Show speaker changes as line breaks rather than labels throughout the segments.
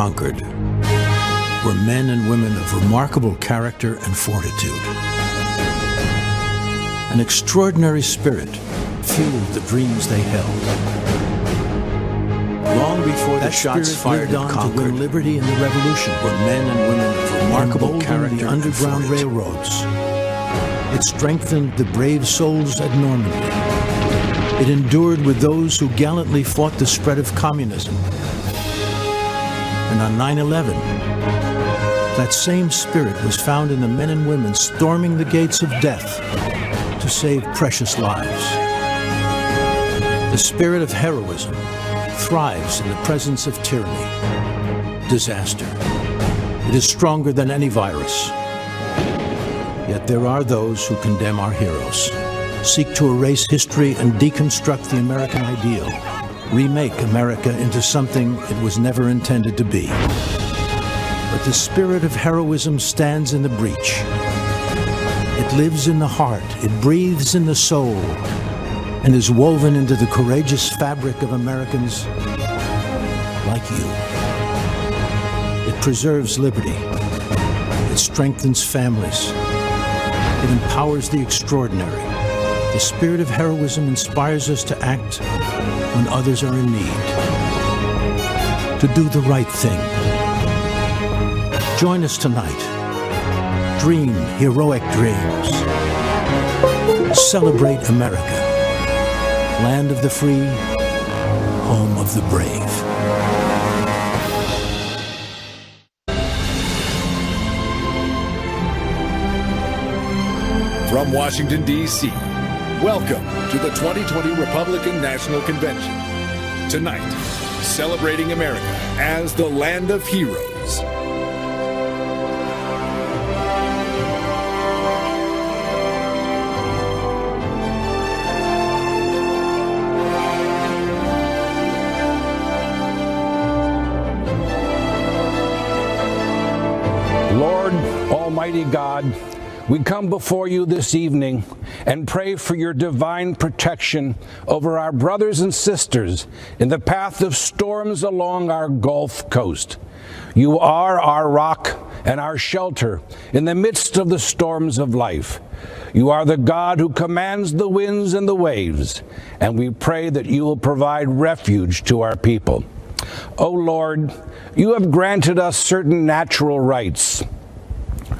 Conquered were men and women of remarkable character and fortitude. An extraordinary spirit fueled the dreams they held. Long before the shots fired at Concord, to win liberty in the Revolution, were men and women of remarkable character the Underground Railroads. It strengthened the brave souls at Normandy. It endured with those who gallantly fought the spread of communism. And on 9/11, that same spirit was found in the men and women storming the gates of death to save precious lives. The spirit of heroism thrives in the presence of tyranny, disaster. It is stronger than any virus. Yet there are those who condemn our heroes, seek to erase history and deconstruct the American ideal, remake America into something it was never intended to be. But the spirit of heroism stands in the breach. It lives in the heart, it breathes in the soul, and is woven into the courageous fabric of Americans like you. It preserves liberty. It strengthens families. It empowers the extraordinary. The spirit of heroism inspires us to act when others are in need, to do the right thing. Join us tonight. Dream heroic dreams. Celebrate America, land of the free, home of the brave.
From Washington, D.C., welcome to the 2020 Republican National Convention. Tonight, celebrating America as the land of heroes.
Lord, Almighty God, we come before you this evening and pray for your divine protection over our brothers and sisters in the path of storms along our Gulf Coast. You are our rock and our shelter in the midst of the storms of life. You are the God who commands the winds and the waves, and we pray that you will provide refuge to our people. O Lord, you have granted us certain natural rights,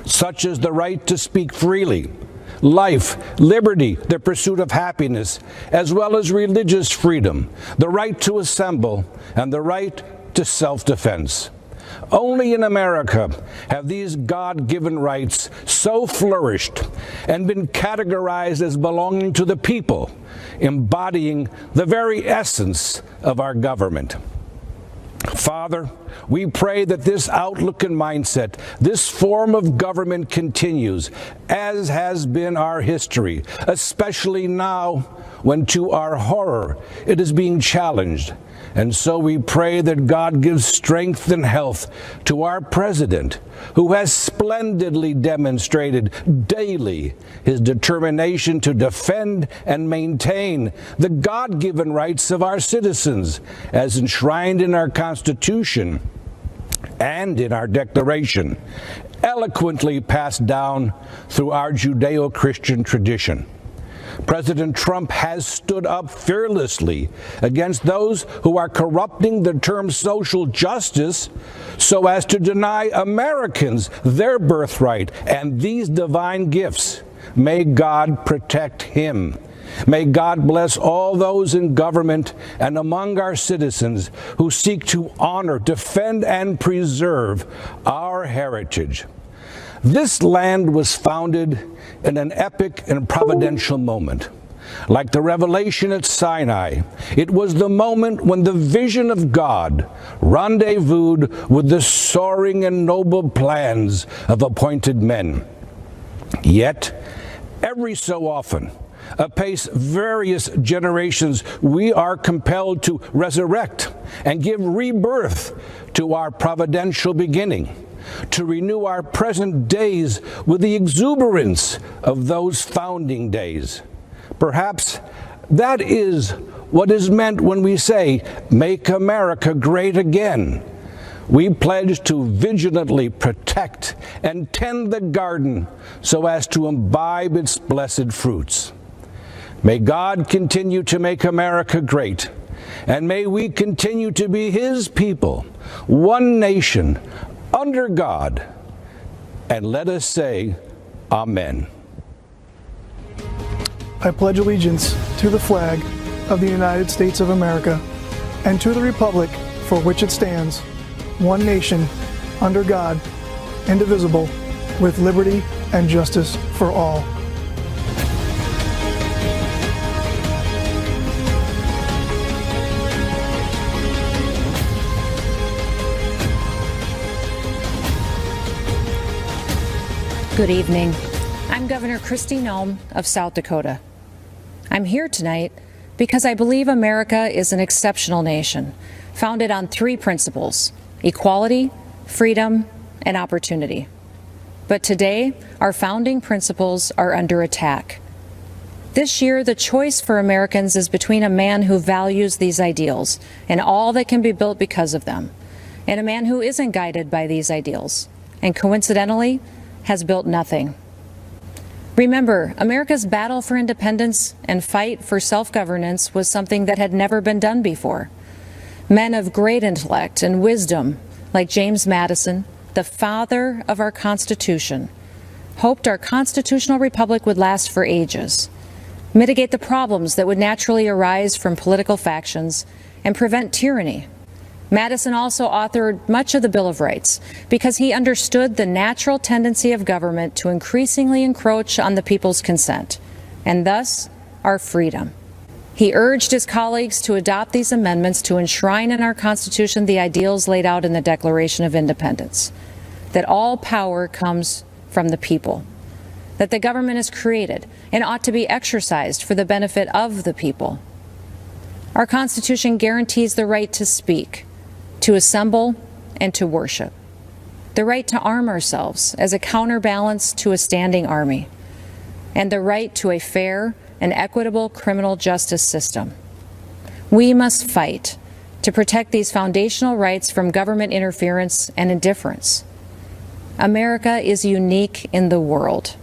such as the right to speak freely, life, liberty, the pursuit of happiness, as well as religious freedom, the right to assemble, and the right to self-defense. Only in America have these God-given rights so flourished and been categorized as belonging to the people, embodying the very essence of our government. Father, we pray that this outlook and mindset, this form of government continues, as has been our history, especially now when, to our horror, it is being challenged. And so we pray that God gives strength and health to our president, who has splendidly demonstrated daily his determination to defend and maintain the God-given rights of our citizens, as enshrined in our Constitution and in our Declaration, eloquently passed down through our Judeo-Christian tradition. President Trump has stood up fearlessly against those who are corrupting the term social justice so as to deny Americans their birthright and these divine gifts. May God protect him. May God bless all those in government and among our citizens who seek to honor, defend, and preserve our heritage. This land was founded in an epic and providential moment. Like the revelation at Sinai, it was the moment when the vision of God rendezvoused with the soaring and noble plans of appointed men. Yet, every so often, apace various generations, we are compelled to resurrect and give rebirth to our providential beginning, to renew our present days with the exuberance of those founding days. Perhaps that is what is meant when we say, "Make America great again." We pledge to vigilantly protect and tend the garden so as to imbibe its blessed fruits. May God continue to make America great, and may we continue to be His people, one nation, under God. And let us say, Amen.
I pledge allegiance to the flag of the United States of America and to the republic for which it stands, one nation, under God, indivisible, with liberty and justice for all.
Good evening. I'm Governor Kristi Noem of South Dakota. I'm here tonight because I believe America is an exceptional nation, founded on three principles: equality, freedom, and opportunity. But today, our founding principles are under attack. This year, the choice for Americans is between a man who values these ideals and all that can be built because of them, and a man who isn't guided by these ideals, and coincidentally, has built nothing. Remember, America's battle for independence and fight for self-governance was something that had never been done before. Men of great intellect and wisdom, like James Madison, the father of our Constitution, hoped our constitutional republic would last for ages, mitigate the problems that would naturally arise from political factions, and prevent tyranny. Madison also authored much of the Bill of Rights because he understood the natural tendency of government to increasingly encroach on the people's consent, and thus our freedom. He urged his colleagues to adopt these amendments to enshrine in our Constitution the ideals laid out in the Declaration of Independence, that all power comes from the people, that the government is created and ought to be exercised for the benefit of the people. Our Constitution guarantees the right to speak, to assemble, and to worship, the right to arm ourselves as a counterbalance to a standing army, and the right to a fair and equitable criminal justice system. We must fight to protect these foundational rights from government interference and indifference. America is unique in the world.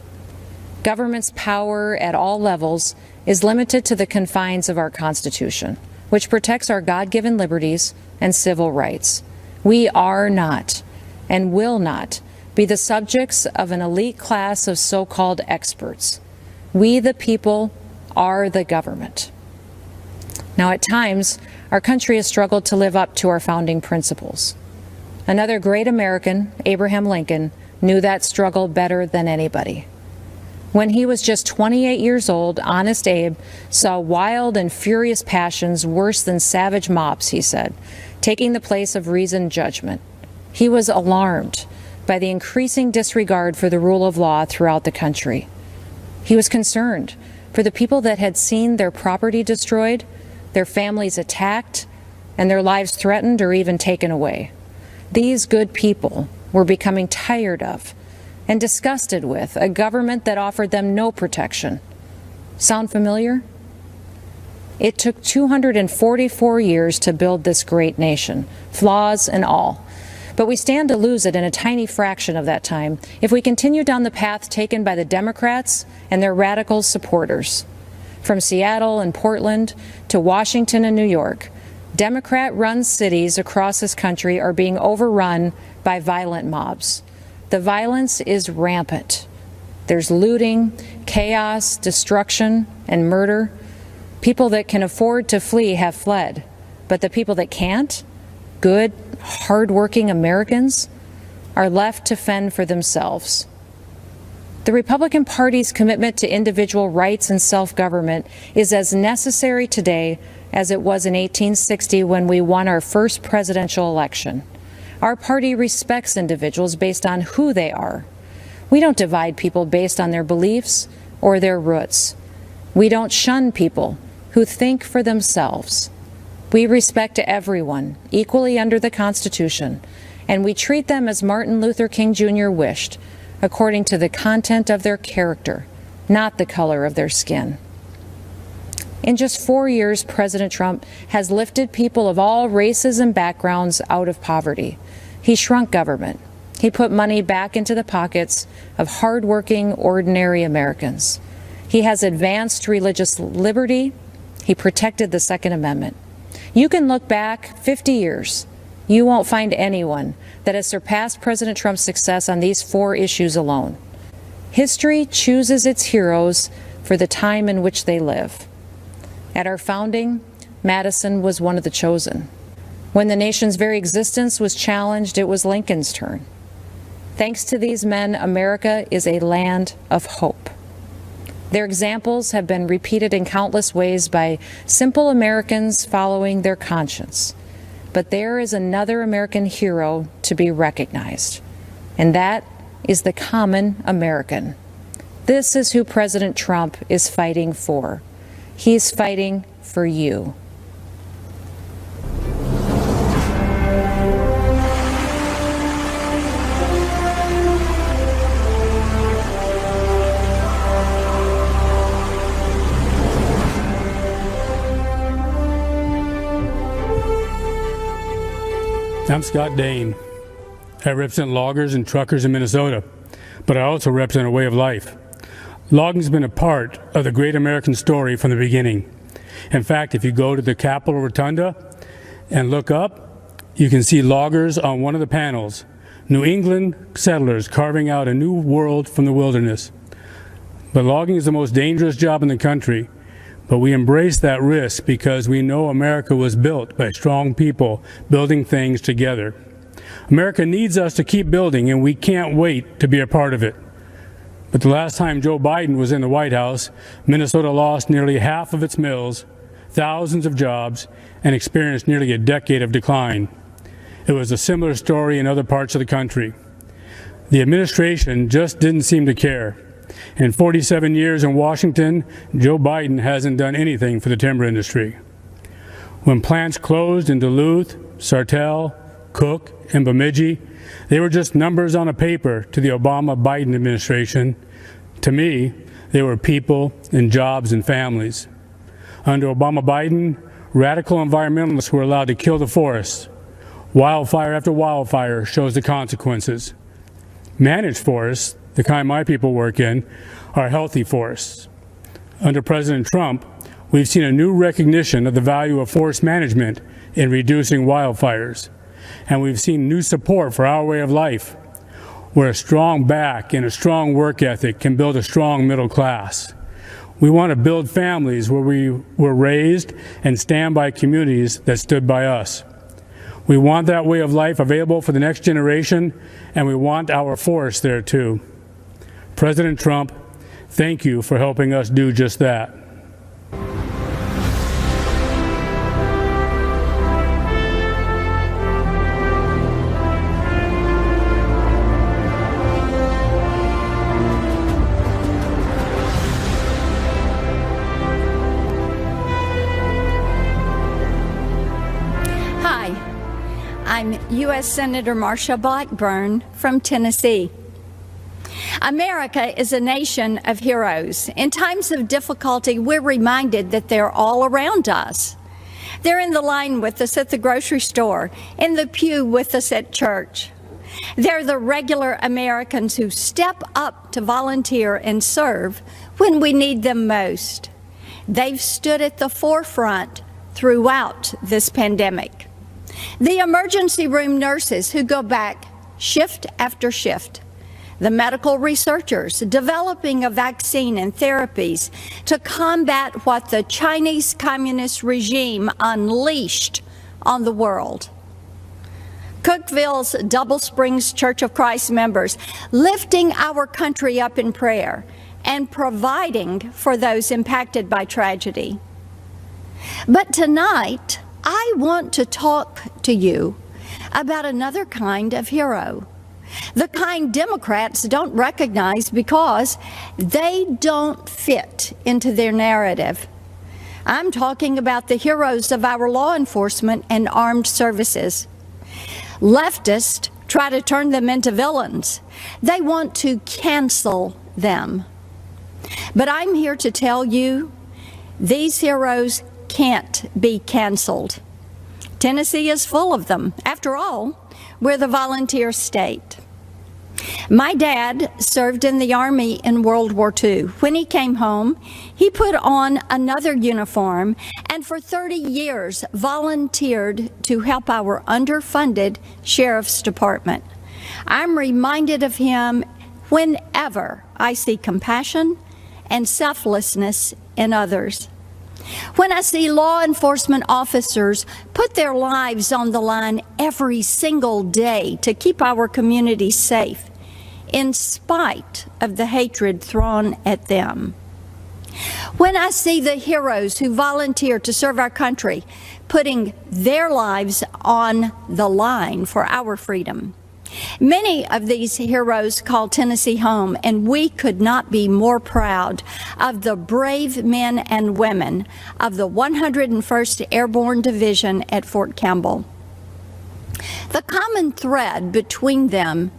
Government's power at all levels is limited to the confines of our Constitution, which protects our God-given liberties and civil rights. We are not and will not be the subjects of an elite class of so-called experts. We, the people, are the government. Now, at times, our country has struggled to live up to our founding principles. Another great American, Abraham Lincoln, knew that struggle better than anybody. When he was just 28 years old, Honest Abe saw wild and furious passions worse than savage mobs, he said, taking the place of reasoned judgment. He was alarmed by the increasing disregard for the rule of law throughout the country. He was concerned for the people that had seen their property destroyed, their families attacked, and their lives threatened or even taken away. These good people were becoming tired of and disgusted with a government that offered them no protection. Sound familiar? It took 244 years to build this great nation, flaws and all. But we stand to lose it in a tiny fraction of that time if we continue down the path taken by the Democrats and their radical supporters. From Seattle and Portland to Washington and New York, Democrat-run cities across this country are being overrun by violent mobs. The violence is rampant. There's looting, chaos, destruction, and murder. People that can afford to flee have fled, but the people that can't, good, hardworking Americans, are left to fend for themselves. The Republican Party's commitment to individual rights and self-government is as necessary today as it was in 1860 when we won our first presidential election. Our party respects individuals based on who they are. We don't divide people based on their beliefs or their roots. We don't shun people who think for themselves. We respect everyone equally under the Constitution, and we treat them as Martin Luther King Jr. wished, according to the content of their character, not the color of their skin. In just 4 years, President Trump has lifted people of all races and backgrounds out of poverty. He shrunk government. He put money back into the pockets of hardworking, ordinary Americans. He has advanced religious liberty. He protected the Second Amendment. You can look back 50 years. You won't find anyone that has surpassed President Trump's success on these 4 issues alone. History chooses its heroes for the time in which they live. At our founding, Madison was one of the chosen. When the nation's very existence was challenged, it was Lincoln's turn. Thanks to these men, America is a land of hope. Their examples have been repeated in countless ways by simple Americans following their conscience. But there is another American hero to be recognized, and that is the common American. This is who President Trump is fighting for. He's fighting for you.
I'm Scott Dane. I represent loggers and truckers in Minnesota, but I also represent a way of life. Logging's been a part of the great American story from the beginning. In fact, if you go to the Capitol Rotunda and look up, you can see loggers on one of the panels, New England settlers carving out a new world from the wilderness. But logging is the most dangerous job in the country. But we embrace that risk because we know America was built by strong people building things together. America needs us to keep building, and we can't wait to be a part of it. But the last time Joe Biden was in the White House, Minnesota lost nearly half of its mills, thousands of jobs, and experienced nearly a decade of decline. It was a similar story in other parts of the country. The administration just didn't seem to care. In 47 years in Washington, Joe Biden hasn't done anything for the timber industry. When plants closed in Duluth, Sartell, Cook, and Bemidji, they were just numbers on a paper to the Obama-Biden administration. To me, they were people and jobs and families. Under Obama-Biden, radical environmentalists were allowed to kill the forests. Wildfire after wildfire shows the consequences. Managed forests, the kind my people work in, are healthy forests. Under President Trump, we've seen a new recognition of the value of forest management in reducing wildfires. And we've seen new support for our way of life, where a strong back and a strong work ethic can build a strong middle class. We want to build families where we were raised and stand by communities that stood by us. We want that way of life available for the next generation, and we want our forests there too. President Trump, thank you for helping us do just that.
Hi, I'm U.S. Senator Marsha Blackburn from Tennessee. America is a nation of heroes. In times of difficulty, we're reminded that they're all around us. They're in the line with us at the grocery store, in the pew with us at church. They're the regular Americans who step up to volunteer and serve when we need them most. They've stood at the forefront throughout this pandemic. The emergency room nurses who go back shift after shift. The medical researchers developing a vaccine and therapies to combat what the Chinese Communist regime unleashed on the world. Cookeville's Double Springs Church of Christ members lifting our country up in prayer and providing for those impacted by tragedy. But tonight, I want to talk to you about another kind of hero. The kind Democrats don't recognize because they don't fit into their narrative. I'm talking about the heroes of our law enforcement and armed services. Leftists try to turn them into villains. They want to cancel them. But I'm here to tell you, these heroes can't be canceled. Tennessee is full of them. After all, we're the volunteer state. My dad served in the Army in World War II. When he came home, he put on another uniform and for 30 years volunteered to help our underfunded Sheriff's Department. I'm reminded of him whenever I see compassion and selflessness in others. When I see law enforcement officers put their lives on the line every single day to keep our communities safe, in spite of the hatred thrown at them. When I see the heroes who volunteer to serve our country, putting their lives on the line for our freedom. Many of these heroes call Tennessee home, and we could not be more proud of the brave men and women of the 101st Airborne Division at Fort Campbell. The common thread between them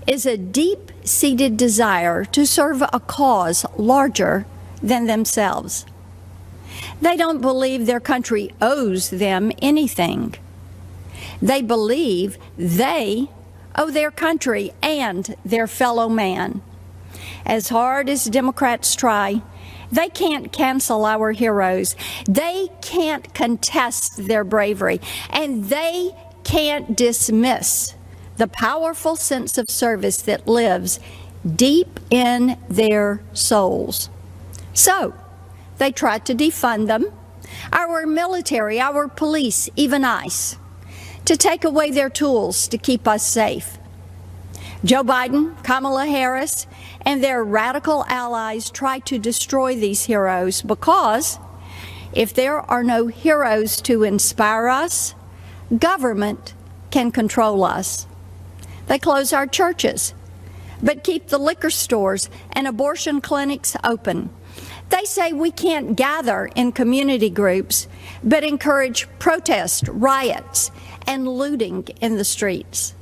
is a deep-seated desire to serve a cause larger than themselves. They don't believe their country owes them anything. They believe they owe their country and their fellow man. As hard as Democrats try, they can't cancel our heroes. They can't contest their bravery, and they can't dismiss the powerful sense of service that lives deep in their souls. So, they try to defund them, our military, our police, even ICE, to take away their tools to keep us safe. Joe Biden, Kamala Harris, and their radical allies try to destroy these heroes because if there are no heroes to inspire us, government can control us. They close our churches, but keep the liquor stores and abortion clinics open. They say we can't gather in community groups, but encourage protests, riots, and looting in the streets.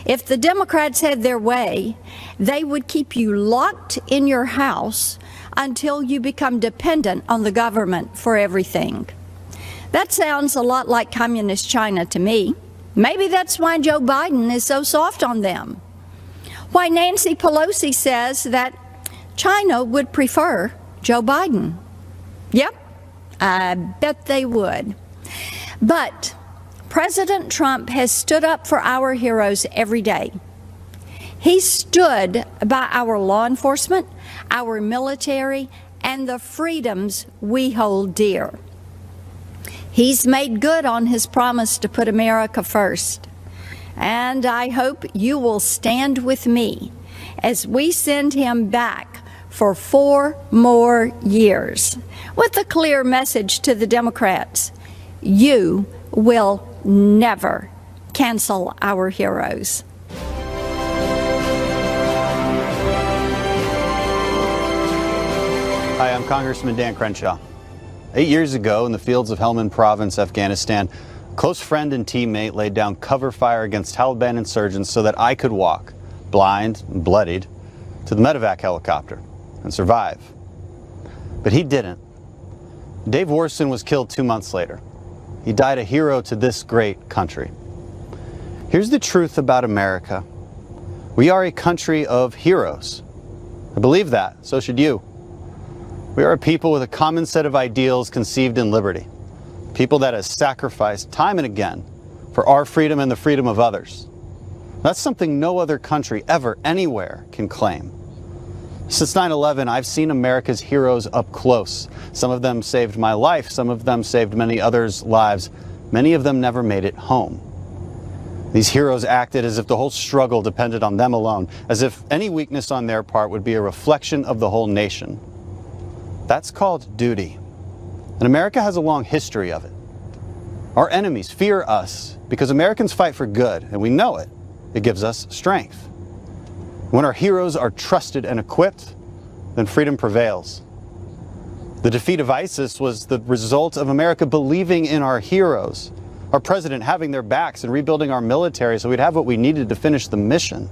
If the Democrats had their way, they would keep you locked in your house until you become dependent on the government for everything. That sounds a lot like communist China to me. Maybe that's why Joe Biden is so soft on them. Why Nancy Pelosi says that China would prefer Joe Biden. Yep, I bet they would. But President Trump has stood up for our heroes every day. He stood by our law enforcement, our military, and the freedoms we hold dear. He's made good on his promise to put America first. And I hope you will stand with me as we send him back for 4 more years with a clear message to the Democrats. You will never cancel our heroes.
Hi, I'm Congressman Dan Crenshaw. 8 years ago, in the fields of Helmand Province, Afghanistan, a close friend and teammate laid down cover fire against Taliban insurgents so that I could walk, blind and bloodied, to the medevac helicopter and survive. But he didn't. Dave Warson was killed 2 months later. He died a hero to this great country. Here's the truth about America. We are a country of heroes. I believe that, so should you. We are a people with a common set of ideals conceived in liberty. People that have sacrificed time and again for our freedom and the freedom of others. That's something no other country ever, anywhere, can claim. Since 9/11, I've seen America's heroes up close. Some of them saved my life. Some of them saved many others' lives. Many of them never made it home. These heroes acted as if the whole struggle depended on them alone, as if any weakness on their part would be a reflection of the whole nation. That's called duty. And America has a long history of it. Our enemies fear us because Americans fight for good, and we know it. It gives us strength. When our heroes are trusted and equipped, then freedom prevails. The defeat of ISIS was the result of America believing in our heroes, our president having their backs and rebuilding our military so we'd have what we needed to finish the mission.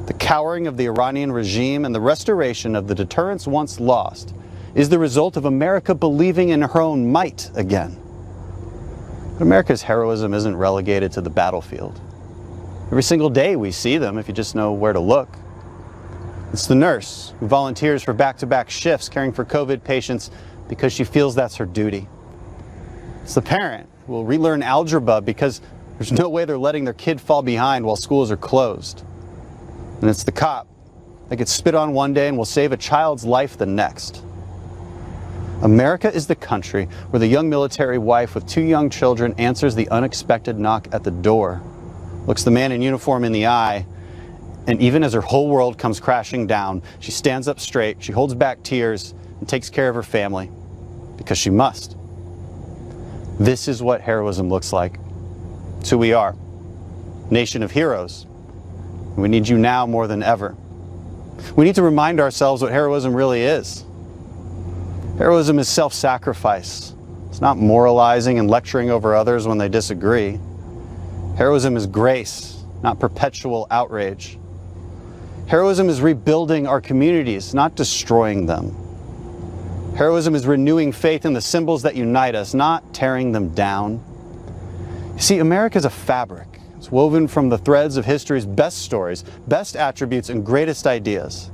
The cowering of the Iranian regime and the restoration of the deterrence once lost is the result of America believing in her own might again. But America's heroism isn't relegated to the battlefield. Every single day we see them if you just know where to look. It's the nurse who volunteers for back-to-back shifts caring for COVID patients because she feels that's her duty. It's the parent who will relearn algebra because there's no way they're letting their kid fall behind while schools are closed. And it's the cop that gets spit on one day and will save a child's life the next. America is the country where the young military wife with 2 young children answers the unexpected knock at the door, looks the man in uniform in the eye, and even as her whole world comes crashing down, she stands up straight, she holds back tears, and takes care of her family, because she must. This is what heroism looks like. It's who we are, nation of heroes. We need you now more than ever. We need to remind ourselves what heroism really is. Heroism is self-sacrifice. It's not moralizing and lecturing over others when they disagree. Heroism is grace, not perpetual outrage. Heroism is rebuilding our communities, not destroying them. Heroism is renewing faith in the symbols that unite us, not tearing them down. You see, America is a fabric. It's woven from the threads of history's best stories, best attributes, and greatest ideas.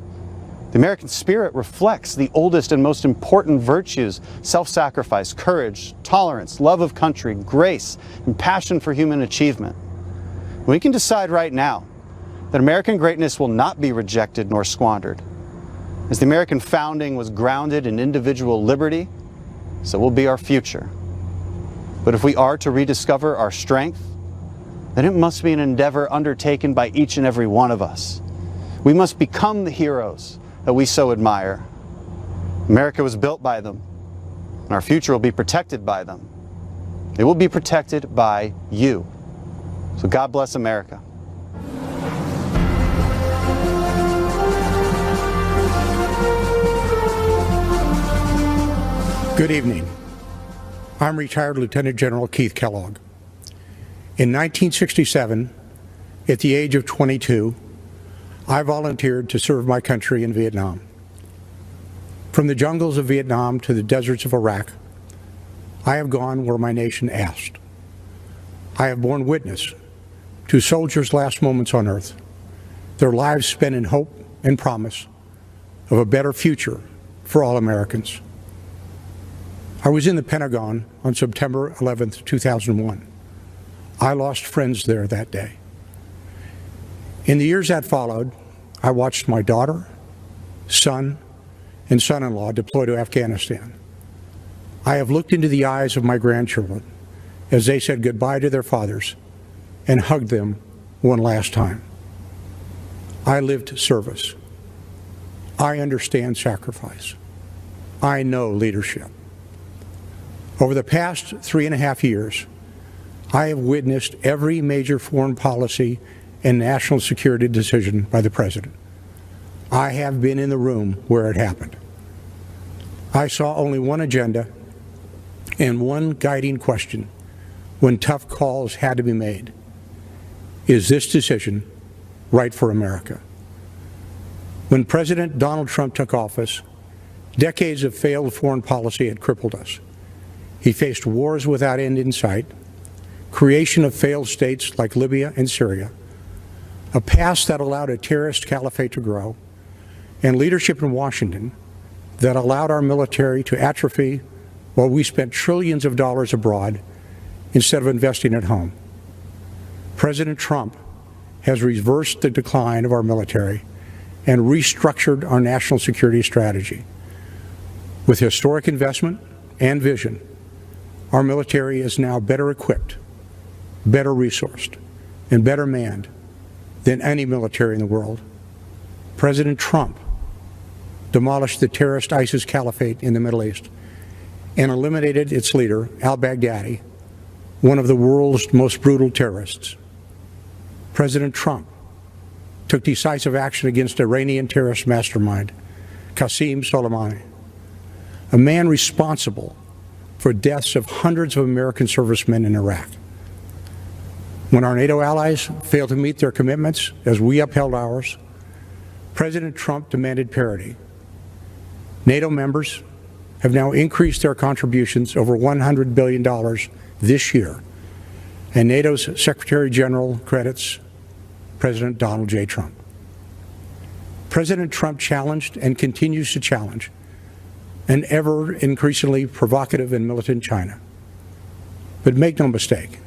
The American spirit reflects the oldest and most important virtues: self-sacrifice, courage, tolerance, love of country, grace, and passion for human achievement. We can decide right now that American greatness will not be rejected nor squandered. As the American founding was grounded in individual liberty, so will be our future. But if we are to rediscover our strength, then it must be an endeavor undertaken by each and every one of us. We must become the heroes that we so admire. America was built by them, and our future will be protected by them. It will be protected by you. So God bless America.
Good evening. I'm retired Lieutenant General Keith Kellogg. In 1967, at the age of 22, I volunteered to serve my country in Vietnam. From the jungles of Vietnam to the deserts of Iraq, I have gone where my nation asked. I have borne witness to soldiers' last moments on earth, their lives spent in hope and promise of a better future for all Americans. I was in the Pentagon on September 11th, 2001. I lost friends there that day. In the years that followed, I watched my daughter, son, and son-in-law deploy to Afghanistan. I have looked into the eyes of my grandchildren as they said goodbye to their fathers and hugged them one last time. I lived service. I understand sacrifice. I know leadership. Over the past 3.5 years, I have witnessed every major foreign policy and national security decision by the President. I have been in the room where it happened. I saw only one agenda and one guiding question when tough calls had to be made. Is this decision right for America? When President Donald Trump took office, decades of failed foreign policy had crippled us. He faced wars without end in sight, creation of failed states like Libya and Syria, a past that allowed a terrorist caliphate to grow, and leadership in Washington that allowed our military to atrophy while we spent trillions of dollars abroad instead of investing at home. President Trump has reversed the decline of our military and restructured our national security strategy. With historic investment and vision, our military is now better equipped, better resourced, and better manned than any military in the world. President Trump demolished the terrorist ISIS caliphate in the Middle East and eliminated its leader, al-Baghdadi, one of the world's most brutal terrorists. President Trump took decisive action against Iranian terrorist mastermind, Qasem Soleimani, a man responsible for deaths of hundreds of American servicemen in Iraq. When our NATO allies failed to meet their commitments as we upheld ours, President Trump demanded parity. NATO members have now increased their contributions over $100 billion this year And NATO's Secretary General credits President Donald J. Trump. President Trump challenged and continues to challenge an ever increasingly provocative and militant China. But make no mistake,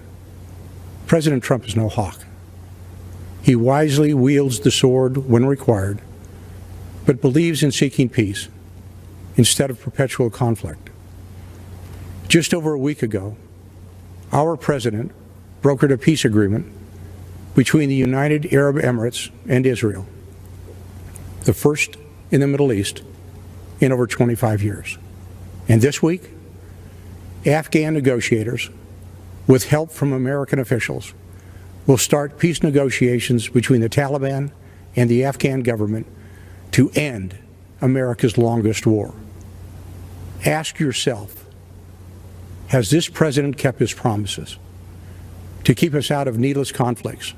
President Trump is no hawk. He wisely wields the sword when required, but believes in seeking peace instead of perpetual conflict. Just over a week ago, our president brokered a peace agreement between the United Arab Emirates and Israel, the first in the Middle East in over 25 years. And this week, Afghan negotiators, with help from American officials, will start peace negotiations between the Taliban and the Afghan government to end America's longest war. Ask yourself, has this president kept his promises to keep us out of needless conflicts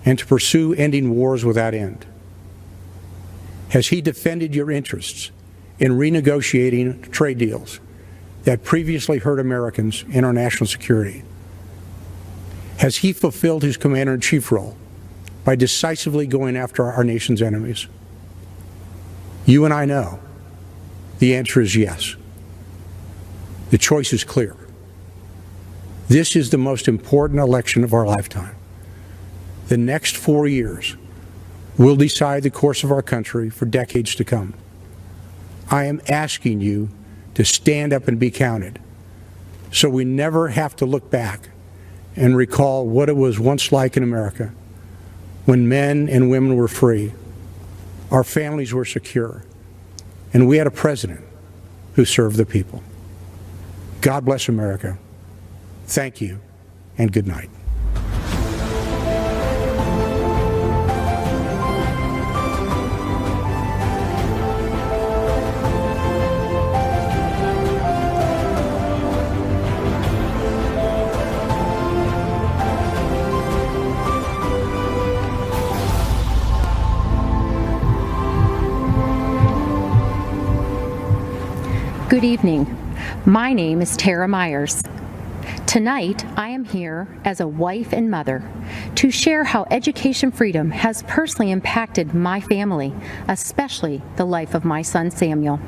and to pursue ending wars without end? Has he defended your interests in renegotiating trade deals that previously hurt Americans and our national security? Has he fulfilled his commander-in-chief role by decisively going after our nation's enemies? You and I know the answer is yes. The choice is clear. This is the most important election of our lifetime. The next 4 years will decide the course of our country for decades to come. I am asking you to stand up and be counted, so we never have to look back and recall what it was once like in America, when men and women were free, our families were secure, and we had a president who served the people. God bless America. Thank you, and good night.
Good evening. My name is Tara Myers. Tonight, I am here as a wife and mother to share how education freedom has personally impacted my family, especially the life of my son Samuel.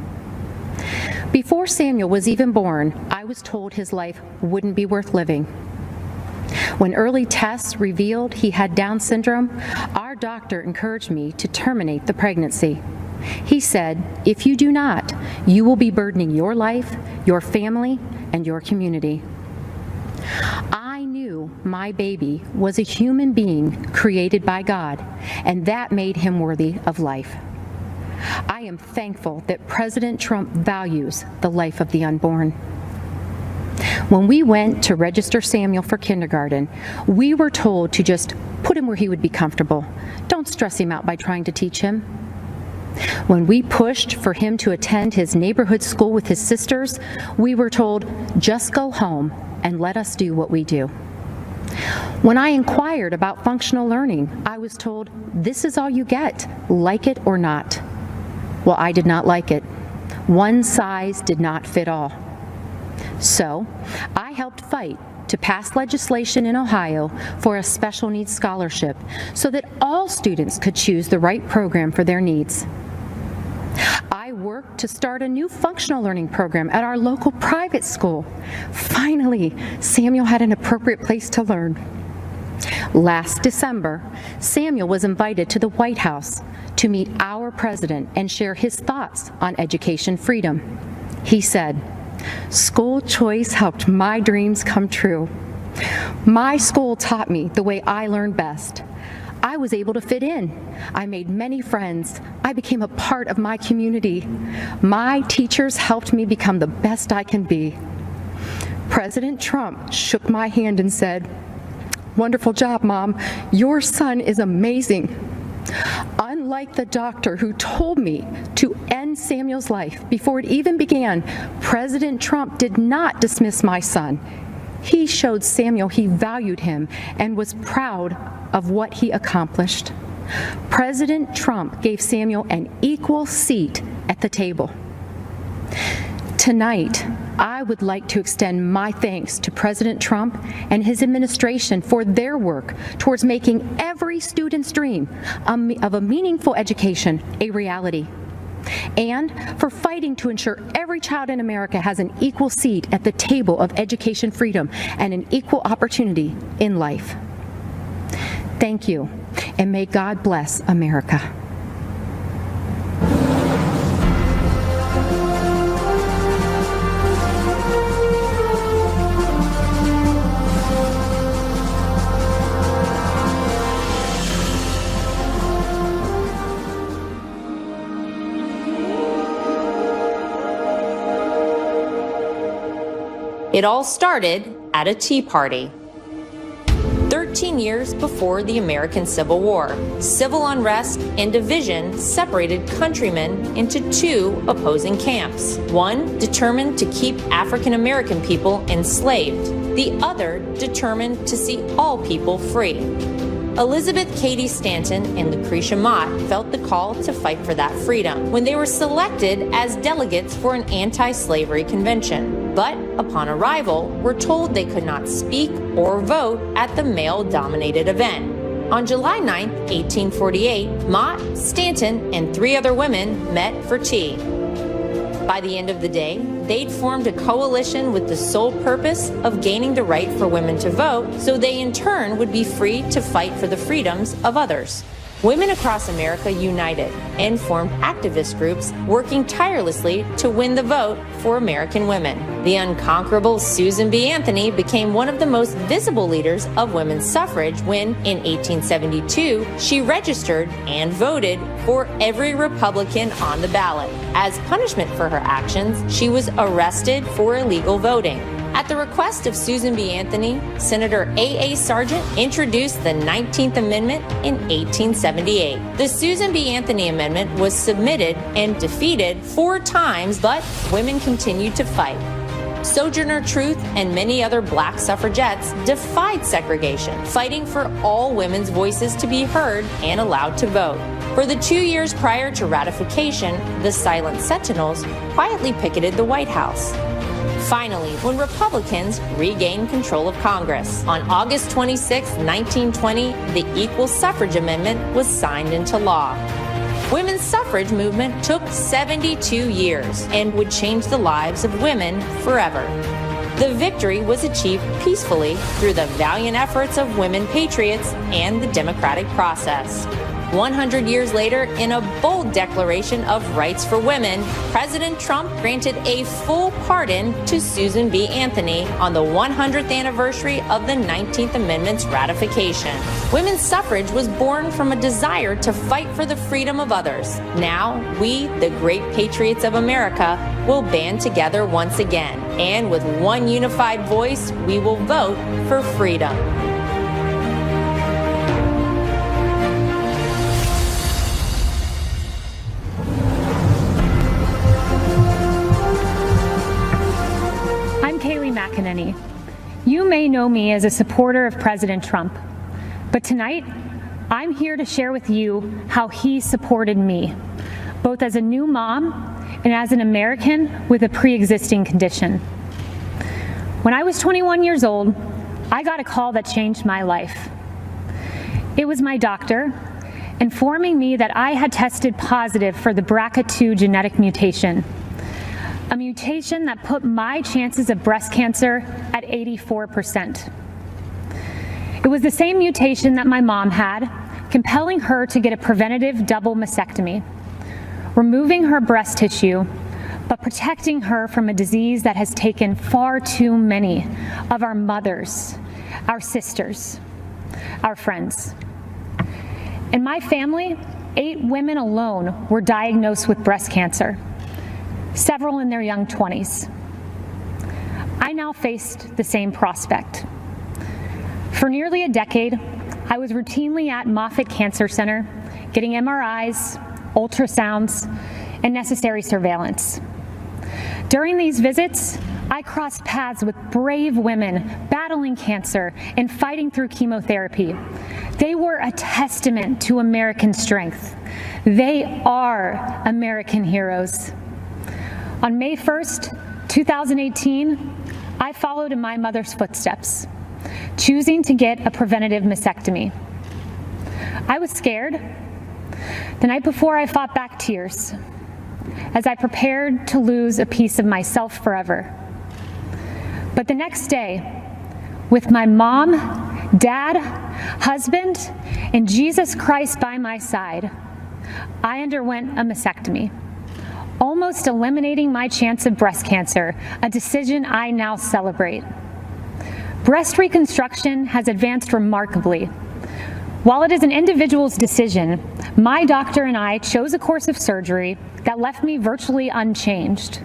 Before Samuel was even born, I was told his life wouldn't be worth living. When early tests revealed he had Down syndrome, our doctor encouraged me to terminate the pregnancy. He said, "If you do not, you will be burdening your life, your family, and your community." I knew my baby was a human being created by God, and that made him worthy of life. I am thankful that President Trump values the life of the unborn. When we went to register Samuel for kindergarten, we were told to just put him where he would be comfortable. Don't stress him out by trying to teach him. When we pushed for him to attend his neighborhood school with his sisters, we were told, just go home and let us do what we do. When I inquired about functional learning, I was told, this is all you get, like it or not. Well, I did not like it. One size did not fit all. So I helped fight to pass legislation in Ohio for a special needs scholarship so that all students could choose the right program for their needs. I worked to start a new functional learning program at our local private school. Finally, Samuel had an appropriate place to learn. Last December, Samuel was invited to the White House to meet our president and share his thoughts on education freedom. He said, "School choice helped my dreams come true. My school taught me the way I learn best. I was able to fit in. I made many friends. I became a part of my community. My teachers helped me become the best I can be." President Trump shook my hand and said, "Wonderful job, Mom. Your son is amazing." Unlike the doctor who told me to end Samuel's life before it even began, President Trump did not dismiss my son. He showed Samuel he valued him and was proud of what he accomplished. President Trump gave Samuel an equal seat at the table. Tonight, I would like to extend my thanks to President Trump and his administration for their work towards making every student's dream of a meaningful education a reality, and for fighting to ensure every child in America has an equal seat at the table of education freedom and an equal opportunity in life. Thank you, and may God bless America.
It all started at a tea party. 13 years before the American Civil War, civil unrest and division separated countrymen into two opposing camps. One determined to keep African American people enslaved, the other determined to see all people free. Elizabeth Cady Stanton and Lucretia Mott felt the call to fight for that freedom when they were selected as delegates for an anti-slavery convention. But upon arrival, were told they could not speak or vote at the male-dominated event. On July 9, 1848, Mott, Stanton, and 3 other women met for tea. By the end of the day, they'd formed a coalition with the sole purpose of gaining the right for women to vote, so they in turn would be free to fight for the freedoms of others. Women across America united and formed activist groups working tirelessly to win the vote for American women. The unconquerable Susan B. Anthony became one of the most visible leaders of women's suffrage when, in 1872, she registered and voted for every Republican on the ballot. As punishment for her actions, she was arrested for illegal voting. At the request of Susan B. Anthony, Senator A.A. Sargent introduced the 19th Amendment in 1878. The Susan B. Anthony Amendment was submitted and defeated 4 times, but women continued to fight. Sojourner Truth and many other black suffragettes defied segregation, fighting for all women's voices to be heard and allowed to vote. For the 2 years prior to ratification, the Silent Sentinels quietly picketed the White House. Finally, when Republicans regained control of Congress, on August 26, 1920, the Equal Suffrage Amendment was signed into law. Women's suffrage movement took 72 years and would change the lives of women forever. The victory was achieved peacefully through the valiant efforts of women patriots and the democratic process. 100 years later, in a bold declaration of rights for women, President Trump granted a full pardon to Susan B. Anthony on the 100th anniversary of the 19th Amendment's ratification. Women's suffrage was born from a desire to fight for the freedom of others. Now, we, the great patriots of America, will band together once again, and with one unified voice, we will vote for freedom.
You may know me as a supporter of President Trump, but tonight I'm here to share with you how he supported me, both as a new mom and as an American with a pre-existing condition. When I was 21 years old, I got a call that changed my life. It was my doctor informing me that I had tested positive for the BRCA2 genetic mutation, a mutation that put my chances of breast cancer at 84%. It was the same mutation that my mom had, compelling her to get a preventative double mastectomy, removing her breast tissue, but protecting her from a disease that has taken far too many of our mothers, our sisters, our friends. In my family, 8 women alone were diagnosed with breast cancer, several in their young 20s. I now faced the same prospect. For nearly a decade, I was routinely at Moffitt Cancer Center, getting MRIs, ultrasounds, and necessary surveillance. During these visits, I crossed paths with brave women battling cancer and fighting through chemotherapy. They were a testament to American strength. They are American heroes. On May 1st, 2018, I followed in my mother's footsteps, choosing to get a preventative mastectomy. I was scared. The night before, I fought back tears as I prepared to lose a piece of myself forever. But the next day, with my mom, dad, husband, and Jesus Christ by my side, I underwent a mastectomy, almost eliminating my chance of breast cancer, a decision I now celebrate. Breast reconstruction has advanced remarkably. While it is an individual's decision, my doctor and I chose a course of surgery that left me virtually unchanged.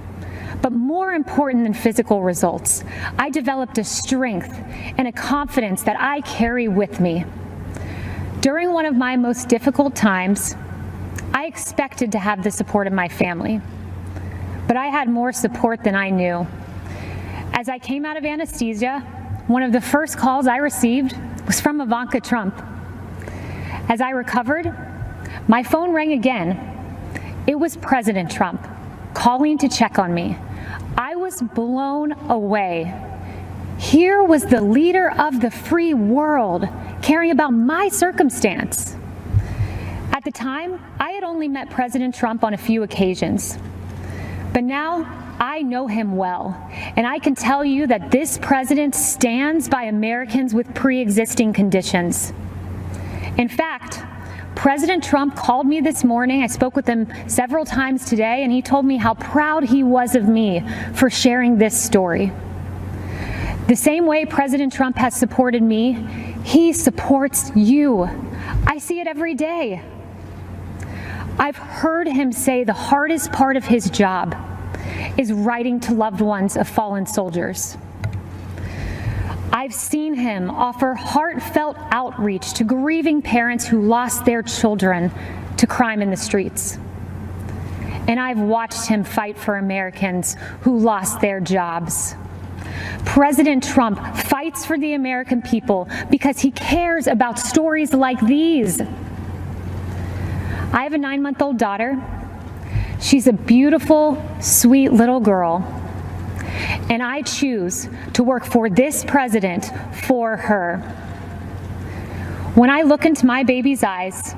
But more important than physical results, I developed a strength and a confidence that I carry with me. During one of my most difficult times, I expected to have the support of my family, but I had more support than I knew. As I came out of anesthesia, one of the first calls I received was from Ivanka Trump. As I recovered, my phone rang again. It was President Trump calling to check on me. I was blown away. Here was the leader of the free world caring about my circumstance. At the time, I had only met President Trump on a few occasions. But now I know him well, and I can tell you that this president stands by Americans with pre-existing conditions. In fact, President Trump called me this morning. I spoke with him several times today, and he told me how proud he was of me for sharing this story. The same way President Trump has supported me, he supports you. I see it every day. I've heard him say the hardest part of his job is writing to loved ones of fallen soldiers. I've seen him offer heartfelt outreach to grieving parents who lost their children to crime in the streets. And I've watched him fight for Americans who lost their jobs. President Trump fights for the American people because he cares about stories like these. I have a 9-month-old daughter. She's a beautiful, sweet little girl. And I choose to work for this president for her. When I look into my baby's eyes,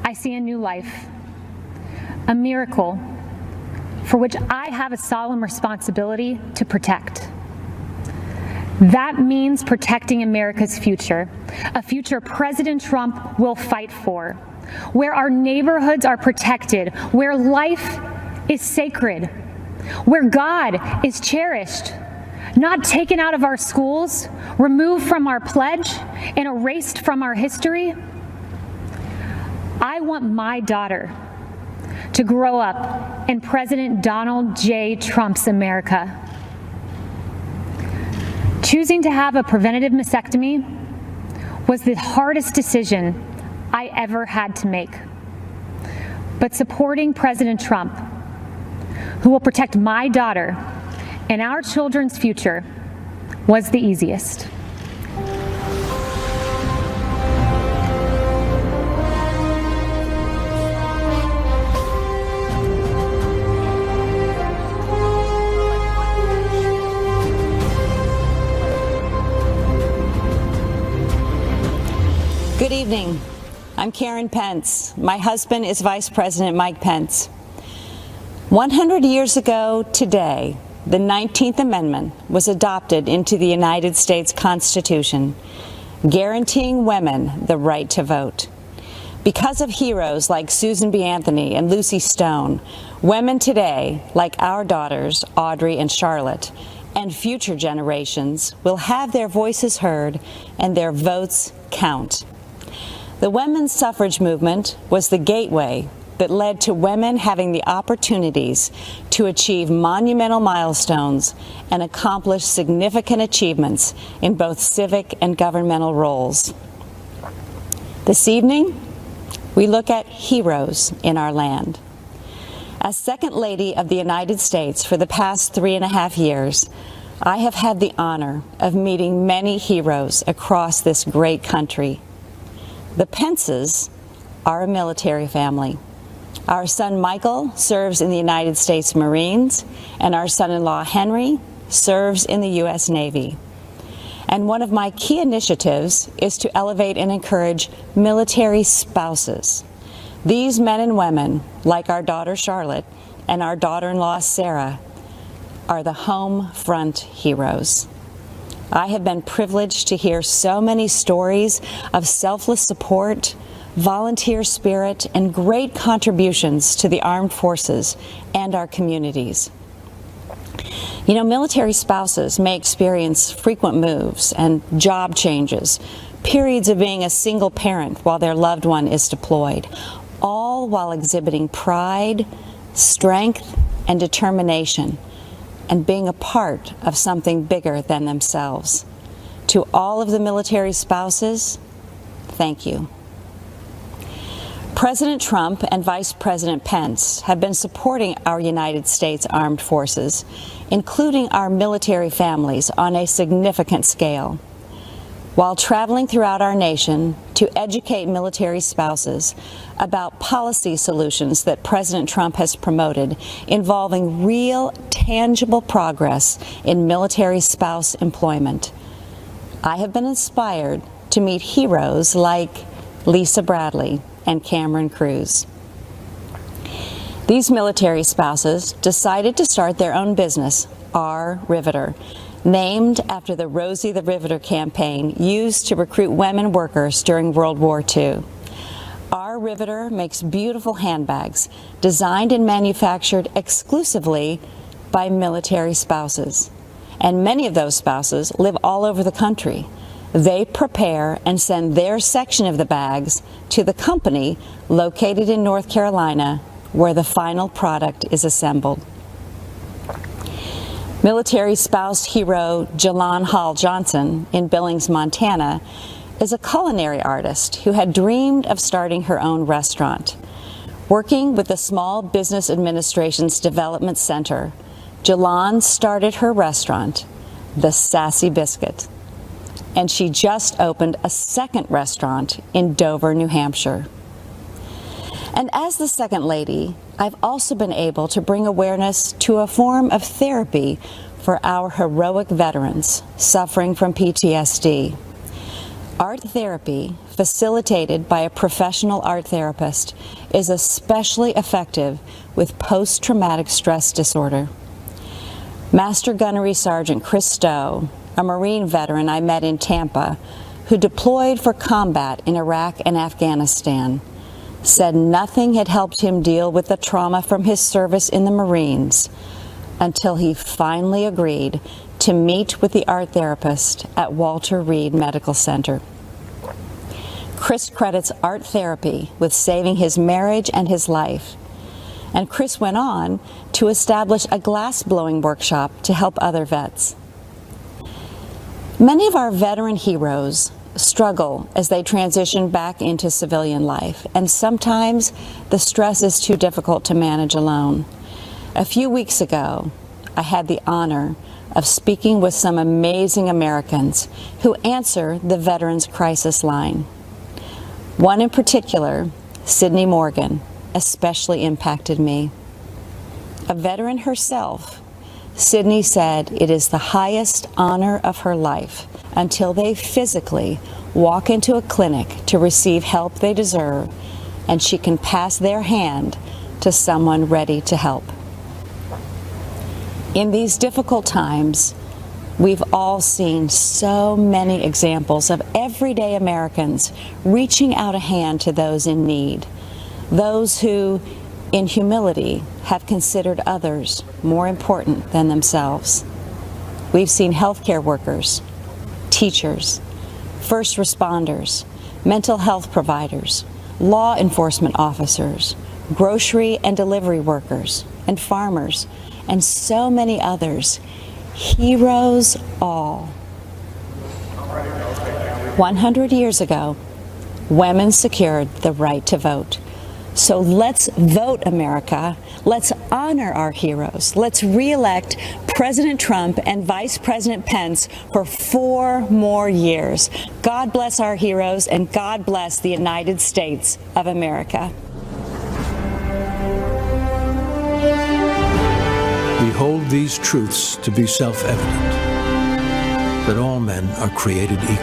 I see a new life, a miracle for which I have a solemn responsibility to protect. That means protecting America's future, a future President Trump will fight for, where our neighborhoods are protected, where life is sacred, where God is cherished, not taken out of our schools, removed from our pledge, and erased from our history. I want my daughter to grow up in President Donald J. Trump's America. Choosing to have a preventative mastectomy was the hardest decision I ever had to make. But supporting President Trump, who will protect my daughter and our children's future, was the easiest.
Good evening. I'm Karen Pence. My husband is Vice President Mike Pence. 100 years ago today, the 19th Amendment was adopted into the United States Constitution, guaranteeing women the right to vote. Because of heroes like Susan B. Anthony and Lucy Stone, women today, like our daughters, Audrey and Charlotte, and future generations, will have their voices heard and their votes count. The women's suffrage movement was the gateway that led to women having the opportunities to achieve monumental milestones and accomplish significant achievements in both civic and governmental roles. This evening, we look at heroes in our land. As Second Lady of the United States for the past 3.5 years, I have had the honor of meeting many heroes across this great country. The Pences are a military family. Our son Michael serves in the United States Marines, and our son-in-law Henry serves in the U.S. Navy. And one of my key initiatives is to elevate and encourage military spouses. These men and women, like our daughter Charlotte and our daughter-in-law Sarah, are the home front heroes. I have been privileged to hear so many stories of selfless support, volunteer spirit, and great contributions to the armed forces and our communities. You know, military spouses may experience frequent moves and job changes, periods of being a single parent while their loved one is deployed, all while exhibiting pride, strength, and determination, and being a part of something bigger than themselves. To all of the military spouses, thank you. President Trump and Vice President Pence have been supporting our United States Armed Forces, including our military families, on a significant scale. While traveling throughout our nation to educate military spouses about policy solutions that President Trump has promoted involving real, tangible progress in military spouse employment, I have been inspired to meet heroes like Lisa Bradley and Cameron Cruz. These military spouses decided to start their own business, R Riveter, named after the Rosie the Riveter campaign used to recruit women workers during World War II. R Riveter makes beautiful handbags designed and manufactured exclusively by military spouses. And many of those spouses live all over the country. They prepare and send their section of the bags to the company located in North Carolina, where the final product is assembled. Military spouse hero Jalon Hall Johnson in Billings, Montana, is a culinary artist who had dreamed of starting her own restaurant. Working with the Small Business Administration's Development Center, Jalon started her restaurant, The Sassy Biscuit, and she just opened a second restaurant in Dover, New Hampshire. And as the Second Lady, I've also been able to bring awareness to a form of therapy for our heroic veterans suffering from PTSD. Art therapy, facilitated by a professional art therapist, is especially effective with post-traumatic stress disorder. Master Gunnery Sergeant Chris Stowe, a Marine veteran I met in Tampa, who deployed for combat in Iraq and Afghanistan, said nothing had helped him deal with the trauma from his service in the Marines until he finally agreed to meet with the art therapist at Walter Reed Medical Center. Chris credits art therapy with saving his marriage and his life. And Chris went on to establish a glass-blowing workshop to help other vets. Many of our veteran heroes struggle as they transition back into civilian life, and sometimes the stress is too difficult to manage alone. A few weeks ago, I had the honor of speaking with some amazing Americans who answer the Veterans Crisis Line. One in particular, Sydney Morgan, especially impacted me. A veteran herself, Sydney said it is the highest honor of her life until they physically walk into a clinic to receive help they deserve, and she can pass their hand to someone ready to help. In these difficult times, we've all seen so many examples of everyday Americans reaching out a hand to those in need, those who, in humility, have considered others more important than themselves. We've seen healthcare workers, teachers, first responders, mental health providers, law enforcement officers, grocery and delivery workers, and farmers, and so many others. Heroes all. 100 years ago, women secured the right to vote. So let's vote, America. Let's honor our heroes. Let's re-elect President Trump and Vice President Pence for 4 more years. God bless our heroes, and God bless the United States of America.
We hold these truths to be self-evident, that all men are created equal,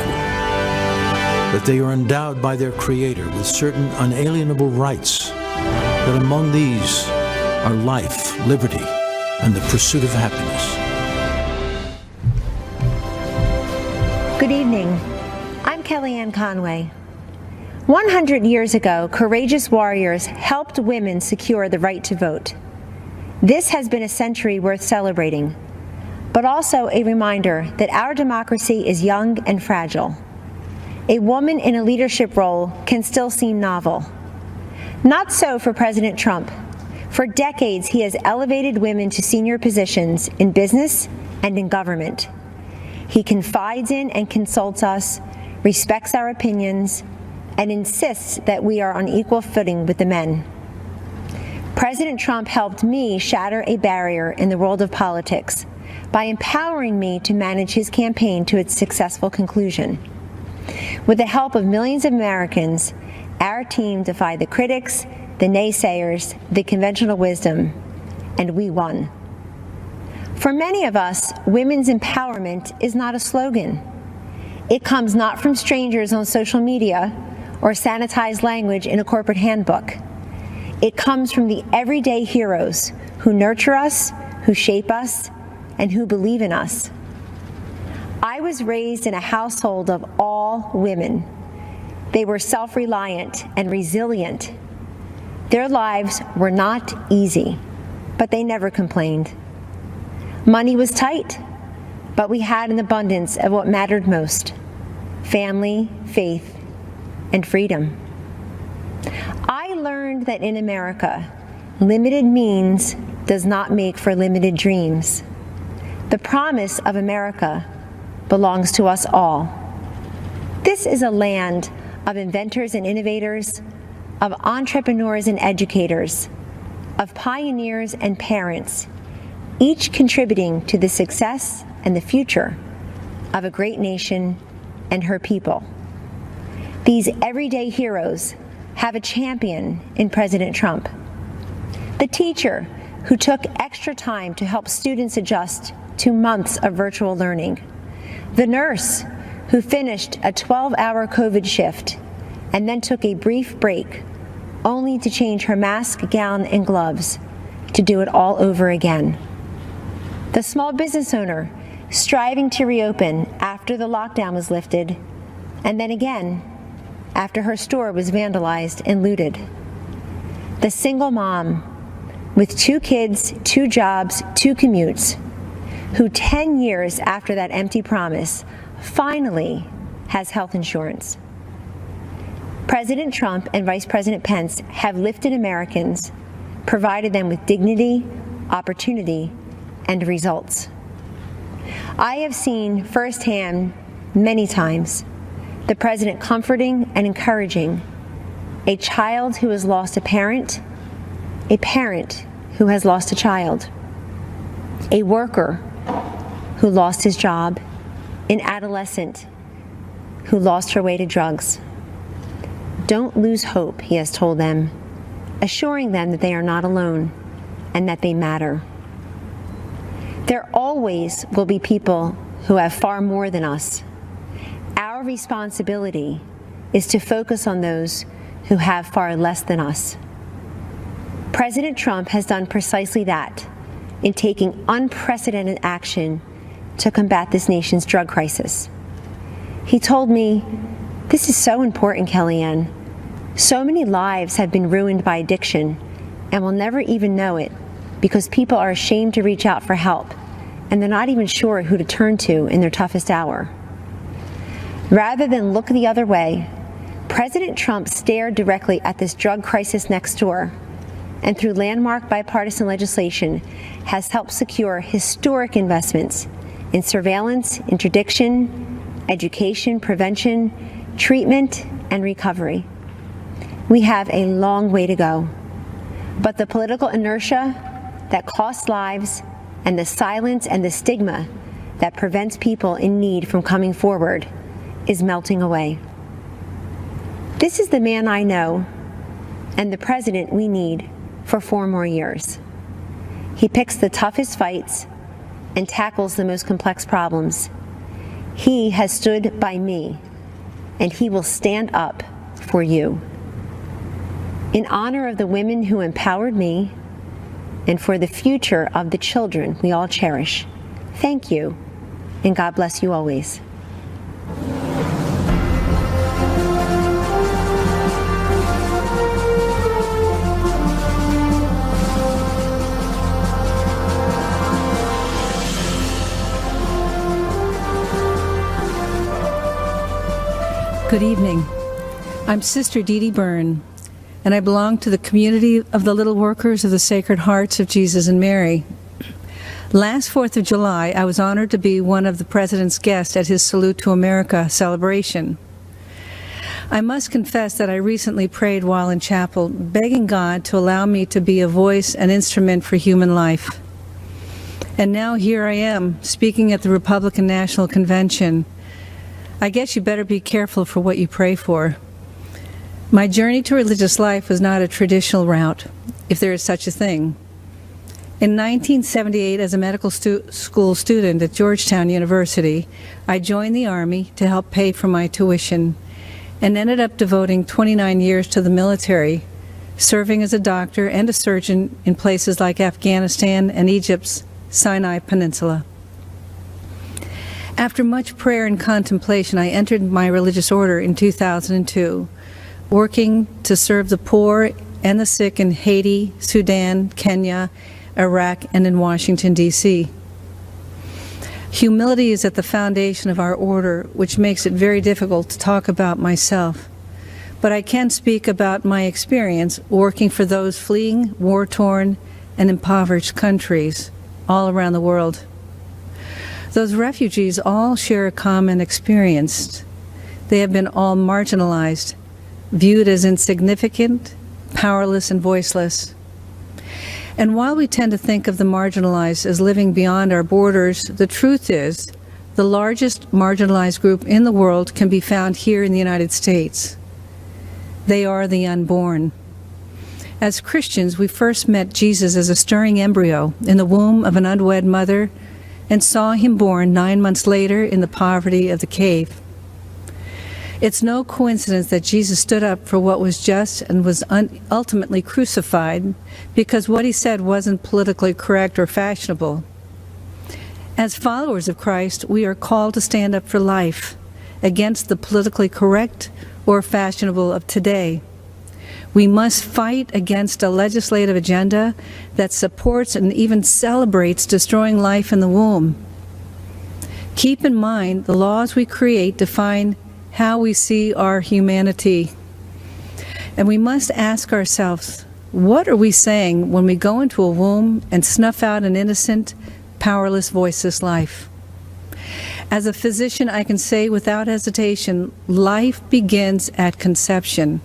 that they are endowed by their Creator with certain unalienable rights, that among these are life, liberty, and the pursuit of happiness.
Good evening. I'm Kellyanne Conway. 100 years ago, courageous warriors helped women secure the right to vote. This has been a century worth celebrating, but also a reminder that our democracy is young and fragile. A woman in a leadership role can still seem novel. Not so for President Trump. For decades, he has elevated women to senior positions in business and in government. He confides in and consults us, respects our opinions, and insists that we are on equal footing with the men. President Trump helped me shatter a barrier in the world of politics by empowering me to manage his campaign to its successful conclusion. With the help of millions of Americans, our team defied the critics, the naysayers, the conventional wisdom, and we won. For many of us, women's empowerment is not a slogan. It comes not from strangers on social media or sanitized language in a corporate handbook. It comes from the everyday heroes who nurture us, who shape us, and who believe in us. I was raised in a household of all women. They were self-reliant and resilient. Their lives were not easy, but they never complained. Money was tight, but we had an abundance of what mattered most: family, faith, and freedom. I learned that in America, limited means does not make for limited dreams. The promise of America belongs to us all. This is a land of inventors and innovators, of entrepreneurs and educators, of pioneers and parents, each contributing to the success and the future of a great nation and her people. These everyday heroes have a champion in President Trump. The teacher who took extra time to help students adjust to months of virtual learning. The nurse who finished a 12-hour COVID shift and then took a brief break only to change her mask, gown, and gloves to do it all over again. The small business owner striving to reopen after the lockdown was lifted, and then again after her store was vandalized and looted. The single mom with 2 kids, 2 jobs, 2 commutes, who 10 years after that empty promise finally has health insurance. President Trump and Vice President Pence have lifted Americans, provided them with dignity, opportunity, and results. I have seen firsthand many times the president comforting and encouraging a child who has lost a parent who has lost a child, a worker who lost his job, an adolescent who lost her way to drugs. Don't lose hope, he has told them, assuring them that they are not alone and that they matter. There always will be people who have far more than us. Our responsibility is to focus on those who have far less than us. President Trump has done precisely that in taking unprecedented action to combat this nation's drug crisis. He told me, "This is so important, Kellyanne. So many lives have been ruined by addiction and will never even know it because people are ashamed to reach out for help and they're not even sure who to turn to in their toughest hour." Rather than look the other way, President Trump stared directly at this drug crisis next door, and through landmark bipartisan legislation has helped secure historic investments in surveillance, interdiction, education, prevention, treatment, and recovery. We have a long way to go, but the political inertia that costs lives and the silence and the stigma that prevents people in need from coming forward is melting away. This is the man I know and the president we need for 4 more years. He picks the toughest fights and tackles the most complex problems. He has stood by me, and he will stand up for you. In honor of the women who empowered me and for the future of the children we all cherish, thank you, and God bless you always.
Good evening. I'm Sister Dee Dee Byrne, and I belong to the community of the Little Workers of the Sacred Hearts of Jesus and Mary. Last 4th of July, I was honored to be one of the President's guests at his Salute to America celebration. I must confess that I recently prayed while in chapel, begging God to allow me to be a voice and instrument for human life. And now here I am, speaking at the Republican National Convention. I guess you better be careful for what you pray for. My journey to religious life was not a traditional route, if there is such a thing. In 1978, as a medical school student at Georgetown University, I joined the Army to help pay for my tuition and ended up devoting 29 years to the military, serving as a doctor and a surgeon in places like Afghanistan and Egypt's Sinai Peninsula. After much prayer and contemplation, I entered my religious order in 2002, working to serve the poor and the sick in Haiti, Sudan, Kenya, Iraq, and in Washington, D.C. Humility is at the foundation of our order, which makes it very difficult to talk about myself. But I can speak about my experience working for those fleeing war-torn and impoverished countries all around the world. Those refugees all share a common experience. They have been all marginalized, viewed as insignificant, powerless, and voiceless. And while we tend to think of the marginalized as living beyond our borders, the truth is the largest marginalized group in the world can be found here in the United States. They are the unborn. As Christians, we first met Jesus as a stirring embryo in the womb of an unwed mother and saw him born 9 months later in the poverty of the cave. It's no coincidence that Jesus stood up for what was just and was ultimately crucified because what he said wasn't politically correct or fashionable. As followers of Christ, we are called to stand up for life against the politically correct or fashionable of today. We must fight against a legislative agenda that supports and even celebrates destroying life in the womb. Keep in mind, the laws we create define how we see our humanity. And we must ask ourselves, what are we saying when we go into a womb and snuff out an innocent, powerless, voiceless life? As a physician, I can say without hesitation, life begins at conception.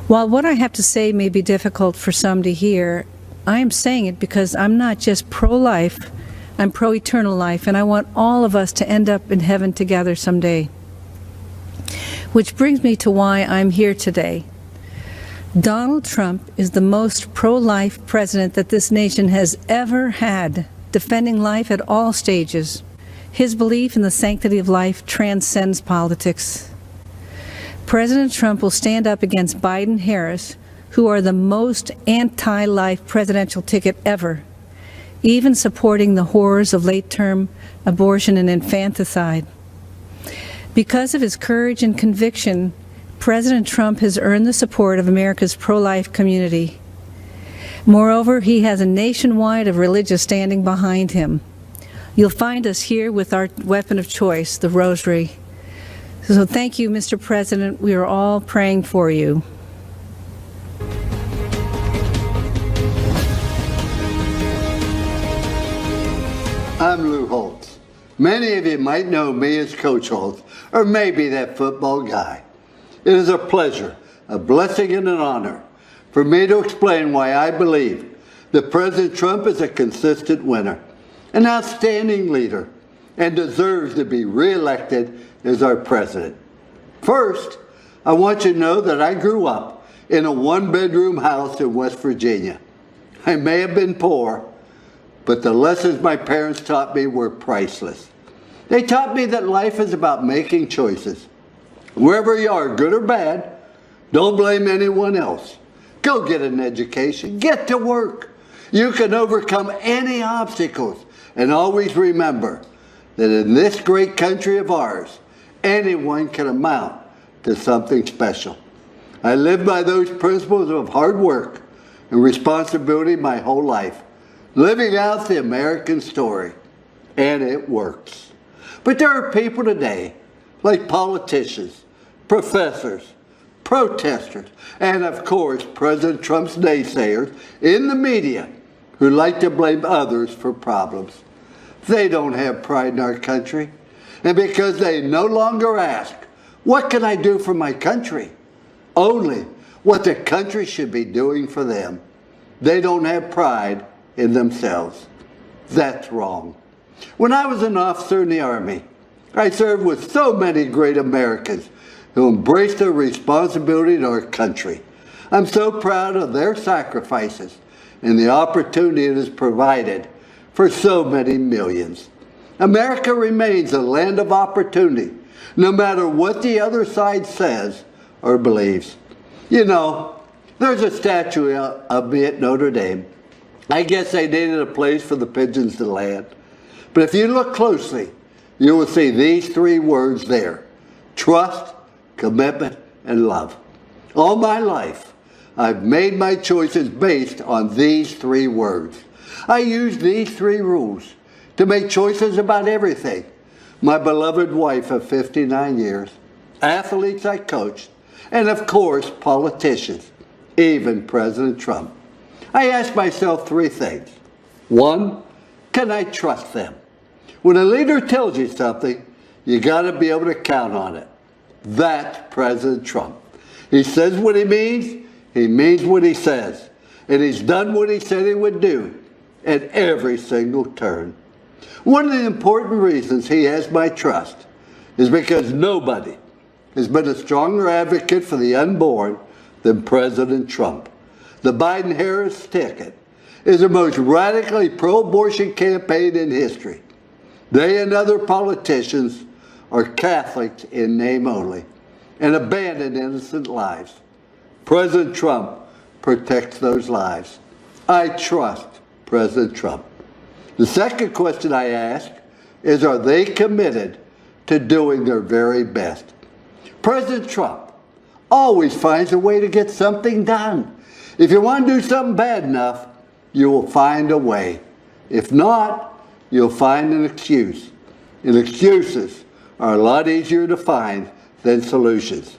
While what I have to say may be difficult for some to hear, I am saying it because I'm not just pro-life, I'm pro-eternal life, and I want all of us to end up in heaven together someday. Which brings me to why I'm here today. Donald Trump is the most pro-life president that this nation has ever had, defending life at all stages. His belief in the sanctity of life transcends politics. President Trump will stand up against Biden-Harris, who are the most anti-life presidential ticket ever, even supporting the horrors of late-term abortion and infanticide. Because of his courage and conviction, President Trump has earned the support of America's pro-life community. Moreover, he has a nationwide of religious standing behind him. You'll find us here with our weapon of choice, the rosary. So thank you, Mr. President. We are all praying for you.
I'm Lou Holtz. Many of you might know me as Coach Holtz, or maybe that football guy. It is a pleasure, a blessing, and an honor for me to explain why I believe that President Trump is a consistent winner, an outstanding leader, and deserves to be reelected as our president. First, I want you to know that I grew up in a one-bedroom house in West Virginia. I may have been poor, but the lessons my parents taught me were priceless. They taught me that life is about making choices. Wherever you are, good or bad, don't blame anyone else. Go get an education. Get to work. You can overcome any obstacles. And always remember that in this great country of ours, anyone can amount to something special. I lived by those principles of hard work and responsibility my whole life, living out the American story. And it works. But there are people today, like politicians, professors, protesters, and of course, President Trump's naysayers in the media who like to blame others for problems. They don't have pride in our country. And because they no longer ask, what can I do for my country? Only what the country should be doing for them. They don't have pride in themselves. That's wrong. When I was an officer in the Army, I served with so many great Americans who embraced their responsibility to our country. I'm so proud of their sacrifices and the opportunity it has provided for so many millions. America remains a land of opportunity, no matter what the other side says or believes. You know, there's a statue of me at Notre Dame. I guess they needed a place for the pigeons to land. But if you look closely, you will see these three words there: trust, commitment, and love. All my life, I've made my choices based on these three words. I use these three rules to make choices about everything. My beloved wife of 59 years, athletes I coached, and of course, politicians, even President Trump. I ask myself three things. One, can I trust them? When a leader tells you something, you got to be able to count on it. That's President Trump. He says what he means what he says, and he's done what he said he would do at every single turn. One of the important reasons he has my trust is because nobody has been a stronger advocate for the unborn than President Trump. The Biden-Harris ticket is the most radically pro-abortion campaign in history. They and other politicians are Catholics in name only and abandon innocent lives. President Trump protects those lives. I trust President Trump. The second question I ask is, are they committed to doing their very best? President Trump always finds a way to get something done. If you want to do something bad enough, you will find a way. If not, you'll find an excuse. And excuses are a lot easier to find than solutions.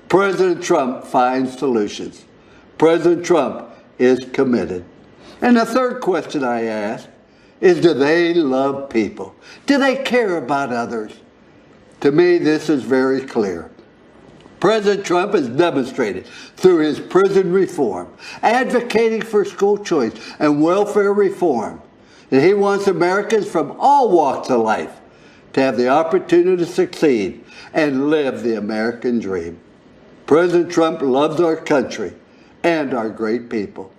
President Trump finds solutions. President Trump is committed. And the third question I ask is, do they love people? Do they care about others? To me, this is very clear. President Trump has demonstrated through his prison reform, advocating for school choice and welfare reform, that he wants Americans from all walks of life to have the opportunity to succeed and live the American dream. President Trump loves our country and our great people.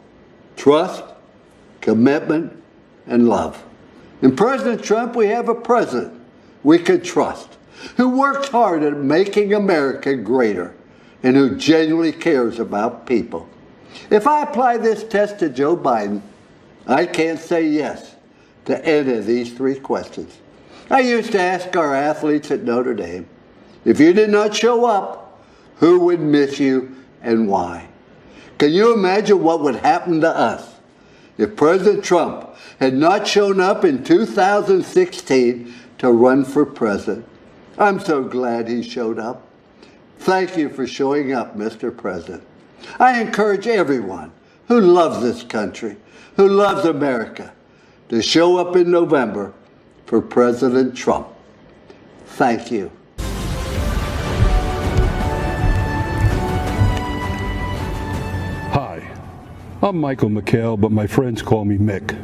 Trust, commitment, and love. In President Trump, we have a president we can trust, who works hard at making America greater and who genuinely cares about people. If I apply this test to Joe Biden, I can't say yes to any of these three questions. I used to ask our athletes at Notre Dame, if you did not show up, who would miss you and why? Can you imagine what would happen to us if President Trump had not shown up in 2016 to run for president? I'm so glad he showed up. Thank you for showing up, Mr. President. I encourage everyone who loves this country, who loves America, to show up in November for President Trump. Thank you.
Hi, I'm Michael McHale, but my friends call me Mick.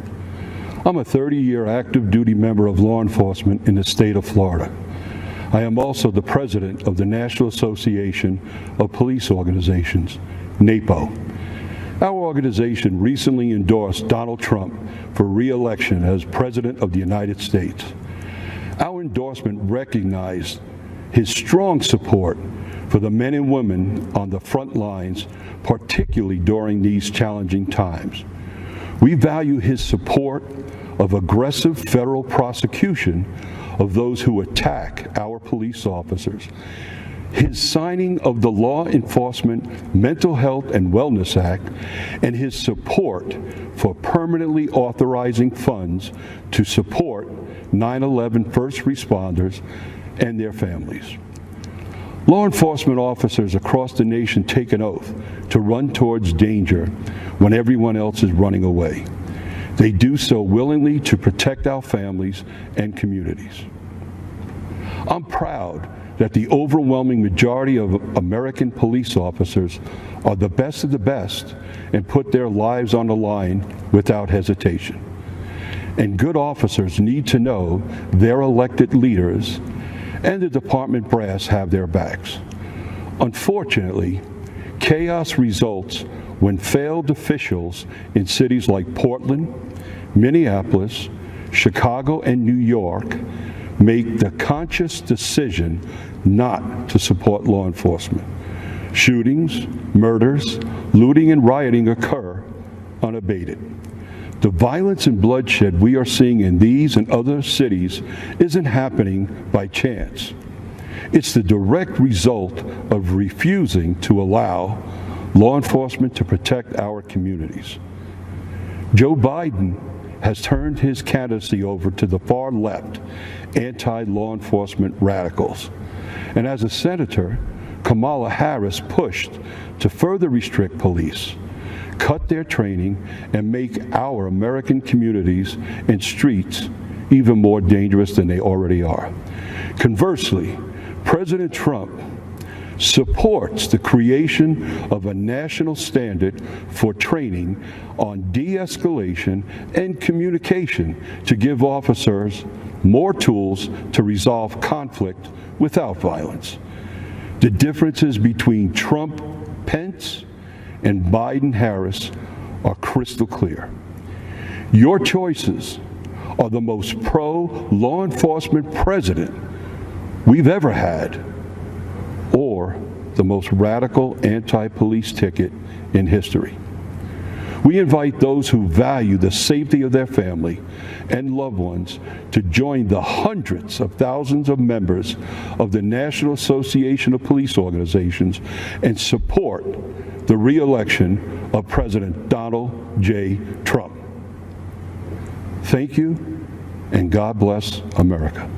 I'm a 30-year active duty member of law enforcement in the state of Florida. I am also the president of the National Association of Police Organizations, NAPO. Our organization recently endorsed Donald Trump for re-election as President of the United States. Our endorsement recognized his strong support for the men and women on the front lines, particularly during these challenging times. We value his support of aggressive federal prosecution of those who attack our police officers, his signing of the Law Enforcement Mental Health and Wellness Act, and his support for permanently authorizing funds to support 9/11 first responders and their families. Law enforcement officers across the nation take an oath to run towards danger when everyone else is running away. They do so willingly to protect our families and communities. I'm proud that the overwhelming majority of American police officers are the best of the best and put their lives on the line without hesitation. And good officers need to know their elected leaders and the department brass have their backs. Unfortunately, chaos results when failed officials in cities like Portland, Minneapolis, Chicago, and New York make the conscious decision not to support law enforcement. Shootings, murders, looting, and rioting occur unabated. The violence and bloodshed we are seeing in these and other cities isn't happening by chance. It's the direct result of refusing to allow law enforcement to protect our communities. Joe Biden has turned his candidacy over to the far left anti-law enforcement radicals. And as a senator, Kamala Harris pushed to further restrict police, cut their training, and make our American communities and streets even more dangerous than they already are. Conversely, President Trump supports the creation of a national standard for training on de-escalation and communication to give officers more tools to resolve conflict without violence. The differences between Trump-Pence and Biden-Harris are crystal clear. Your choices are the most pro-law enforcement president we've ever had, or the most radical anti-police ticket in history. We invite those who value the safety of their family and loved ones to join the hundreds of thousands of members of the National Association of Police Organizations and support the re-election of President Donald J. Trump. Thank you, and God bless America.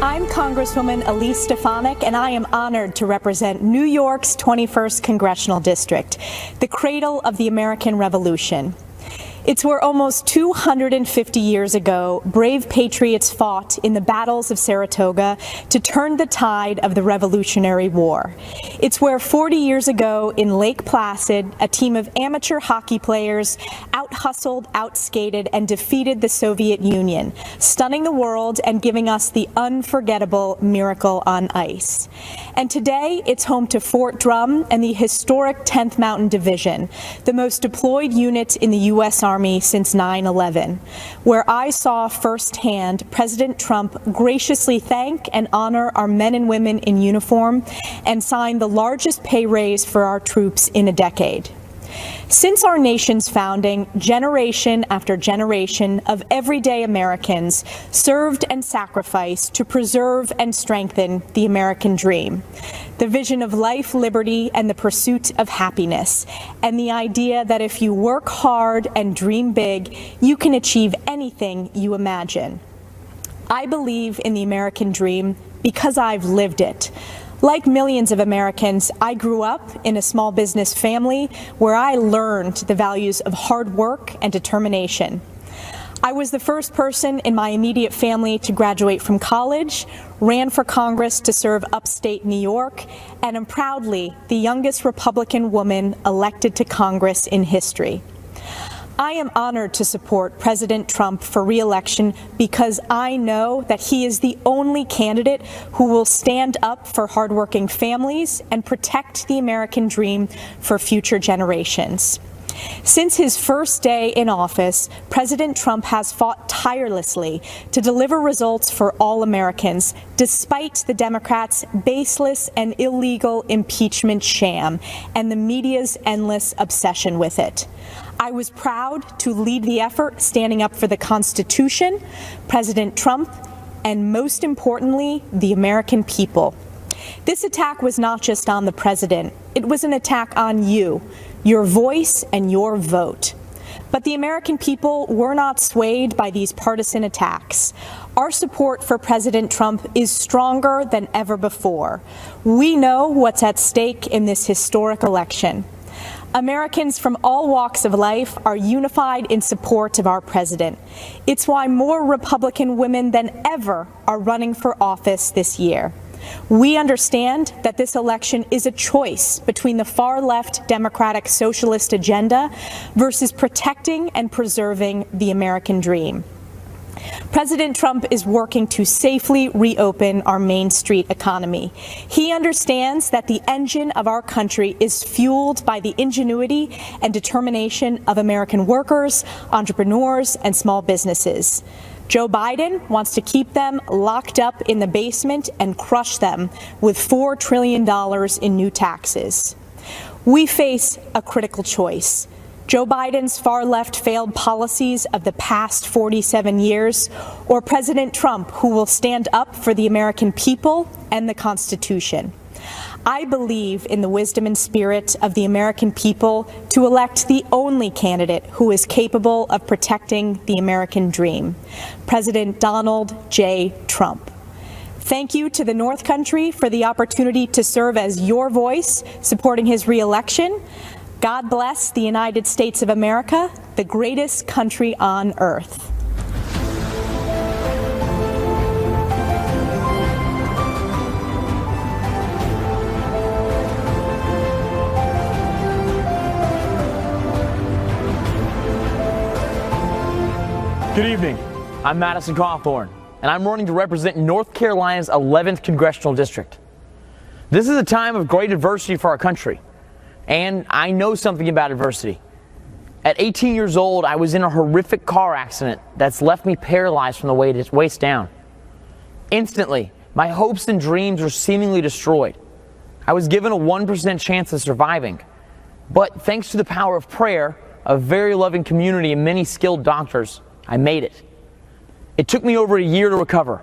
I'm Congresswoman Elise Stefanik, and I am honored to represent New York's 21st Congressional District, the cradle of the American Revolution. It's where almost 250 years ago, brave patriots fought in the battles of Saratoga to turn the tide of the Revolutionary War. It's where 40 years ago in Lake Placid, a team of amateur hockey players out-hustled, out-skated, and defeated the Soviet Union, stunning the world and giving us the unforgettable Miracle on Ice. And today, it's home to Fort Drum and the historic 10th Mountain Division, the most deployed unit in the U.S. Army since 9/11, where I saw firsthand President Trump graciously thank and honor our men and women in uniform and sign the largest pay raise for our troops in a decade. Since our nation's founding, generation after generation of everyday Americans served and sacrificed to preserve and strengthen the American dream, the vision of life, liberty, and the pursuit of happiness, and the idea that if you work hard and dream big, you can achieve anything you imagine. I believe in the American dream because I've lived it. Like millions of Americans, I grew up in a small business family where I learned the values of hard work and determination. I was the first person in my immediate family to graduate from college, ran for Congress to serve upstate New York, and am proudly the youngest Republican woman elected to Congress in history. I am honored to support President Trump for re-election because I know that he is the only candidate who will stand up for hardworking families and protect the American dream for future generations. Since his first day in office, President Trump has fought tirelessly to deliver results for all Americans, despite the Democrats' baseless and illegal impeachment sham and the media's endless obsession with it. I was proud to lead the effort standing up for the Constitution, President Trump, and most importantly, the American people. This attack was not just on the president. It was an attack on you, your voice, and your vote. But the American people were not swayed by these partisan attacks. Our support for President Trump is stronger than ever before. We know what's at stake in this historic election. Americans from all walks of life are unified in support of our president. It's why more Republican women than ever are running for office this year. We understand that this election is a choice between the far-left Democratic socialist agenda versus protecting and preserving the American dream. President Trump is working to safely reopen our Main Street economy. He understands that the engine of our country is fueled by the ingenuity and determination of American workers, entrepreneurs, and small businesses. Joe Biden wants to keep them locked up in the basement and crush them with $4 trillion in new taxes. We face a critical choice. Joe Biden's far-left failed policies of the past 47 years, or President Trump, who will stand up for the American people and the Constitution. I believe in the wisdom and spirit of the American people to elect the only candidate who is capable of protecting the American dream, President Donald J. Trump. Thank you to the North Country for the opportunity to serve as your voice supporting his re-election. God bless the United States of America, the greatest country on earth.
Good evening. I'm Madison Cawthorn, and I'm running to represent North Carolina's 11th Congressional District. This is a time of great adversity for our country, and I know something about adversity. At 18 years old, I was in a horrific car accident that's left me paralyzed from the waist down. Instantly, my hopes and dreams were seemingly destroyed. I was given a 1% chance of surviving, but thanks to the power of prayer, a very loving community, and many skilled doctors, I made it. It took me over a year to recover.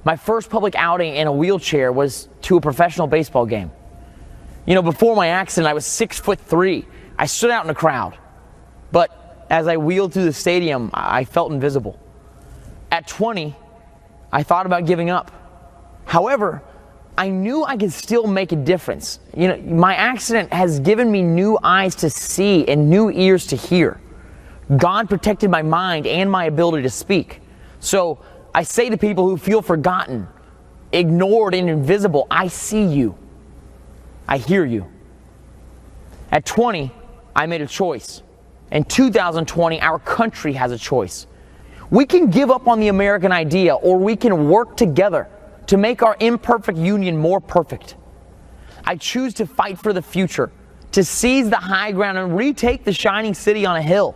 My first public outing in a wheelchair was to a professional baseball game. You know, before my accident, I was 6'3". I stood out in the crowd. But as I wheeled through the stadium, I felt invisible. At 20, I thought about giving up. However, I knew I could still make a difference. You know, my accident has given me new eyes to see and new ears to hear. God protected my mind and my ability to speak. So I say to people who feel forgotten, ignored, and invisible, I see you. I hear you. At 20, I made a choice. In 2020, our country has a choice. We can give up on the American idea, or we can work together to make our imperfect union more perfect. I choose to fight for the future, to seize the high ground and retake the shining city on a hill.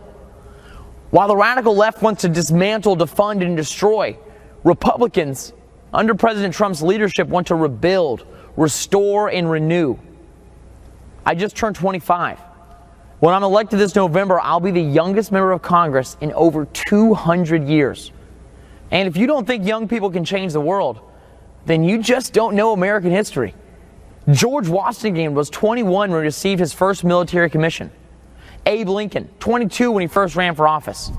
While the radical left wants to dismantle, defund, and destroy, Republicans, under President Trump's leadership, want to rebuild, restore, and renew. I just turned 25. When I'm elected this November, I'll be the youngest member of Congress in over 200 years. And if you don't think young people can change the world, then you just don't know American history. George Washington was 21 when he received his first military commission. Abe Lincoln, 22 when he first ran for office.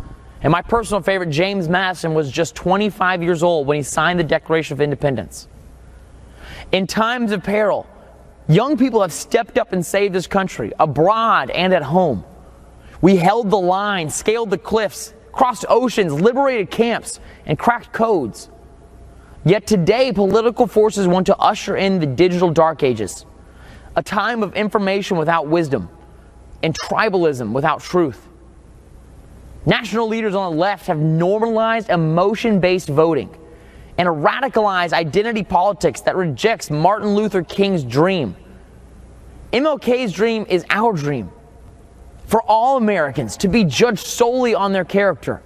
And my personal favorite, James Madison, was just 25 years old when he signed the Declaration of Independence. In times of peril, young people have stepped up and saved this country, abroad and at home. We held the line, scaled the cliffs, crossed oceans, liberated camps, and cracked codes. Yet today, political forces want to usher in the digital dark ages, a time of information without wisdom and tribalism without truth. National leaders on the left have normalized emotion-based voting and a radicalized identity politics that rejects Martin Luther King's dream. MLK's dream is our dream, for all Americans to be judged solely on their character.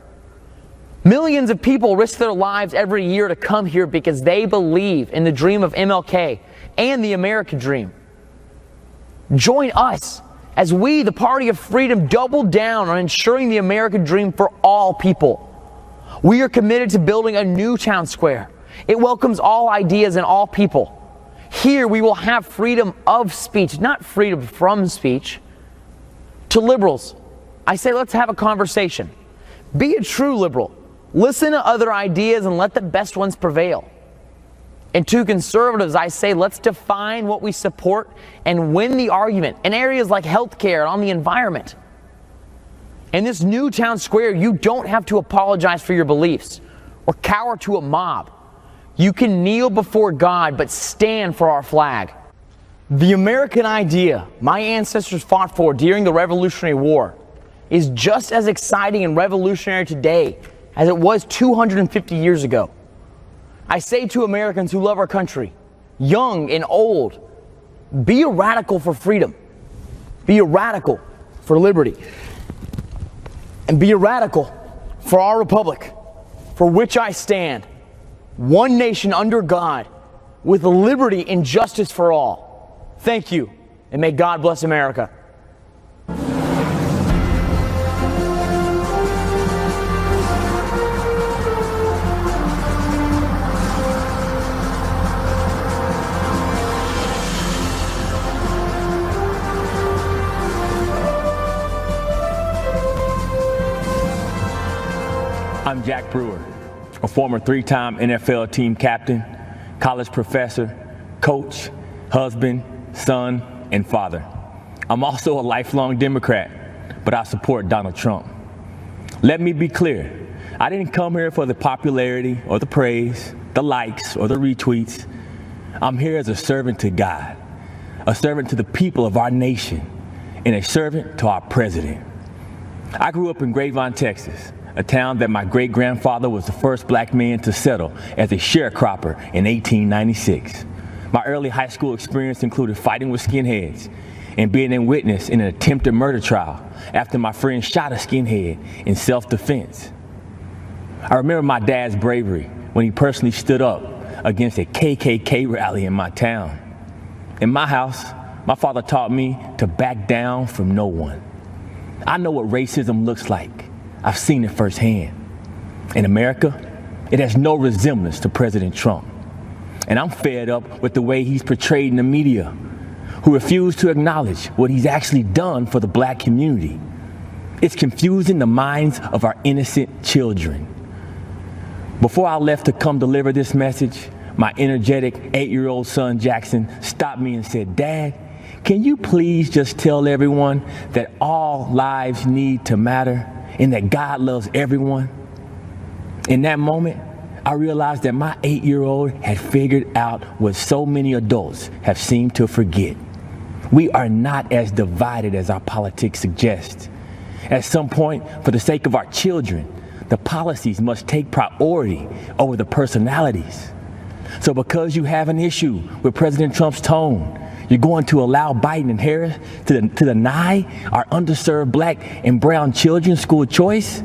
Millions of people risk their lives every year to come here because they believe in the dream of MLK and the American dream. Join us as we, the Party of Freedom, double down on ensuring the American dream for all people. We are committed to building a new town square. It welcomes all ideas and all people. Here we will have freedom of speech, not freedom from speech. To liberals, I say let's have a conversation. Be a true liberal. Listen to other ideas and let the best ones prevail. And to conservatives, I say let's define what we support and win the argument in areas like healthcare and on the environment. In this new town square, you don't have to apologize for your beliefs or cower to a mob. You can kneel before God, but stand for our flag. The American idea my ancestors fought for during the Revolutionary War is just as exciting and revolutionary today as it was 250 years ago. I say to Americans who love our country, young and old, be a radical for freedom. Be a radical for liberty. And be a radical for our republic, for which I stand, one nation under God, with liberty and justice for all. Thank you, and may God bless America.
I'm Jack Brewer, a former three-time NFL team captain, college professor, coach, husband, son, and father. I'm also a lifelong Democrat, but I support Donald Trump. Let me be clear. I didn't come here for the popularity or the praise, the likes or the retweets. I'm here as a servant to God, a servant to the people of our nation, and a servant to our president. I grew up in Grapevine, Texas, a town that my great-grandfather was the first black man to settle as a sharecropper in 1896. My early high school experience included fighting with skinheads and being a witness in an attempted murder trial after my friend shot a skinhead in self-defense. I remember my dad's bravery when he personally stood up against a KKK rally in my town. In my house, my father taught me to back down from no one. I know what racism looks like. I've seen it firsthand. In America, it has no resemblance to President Trump. And I'm fed up with the way he's portrayed in the media, who refuse to acknowledge what he's actually done for the black community. It's confusing the minds of our innocent children. Before I left to come deliver this message, my energetic 8-year-old son Jackson stopped me and said, "Dad, can you please just tell everyone that all lives need to matter and that God loves everyone?" In that moment, I realized that my 8-year-old had figured out what so many adults have seemed to forget. We are not as divided as our politics suggest. At some point, for the sake of our children, the policies must take priority over the personalities. So because you have an issue with President Trump's tone, you're going to allow Biden and Harris to deny our underserved black and brown children school choice?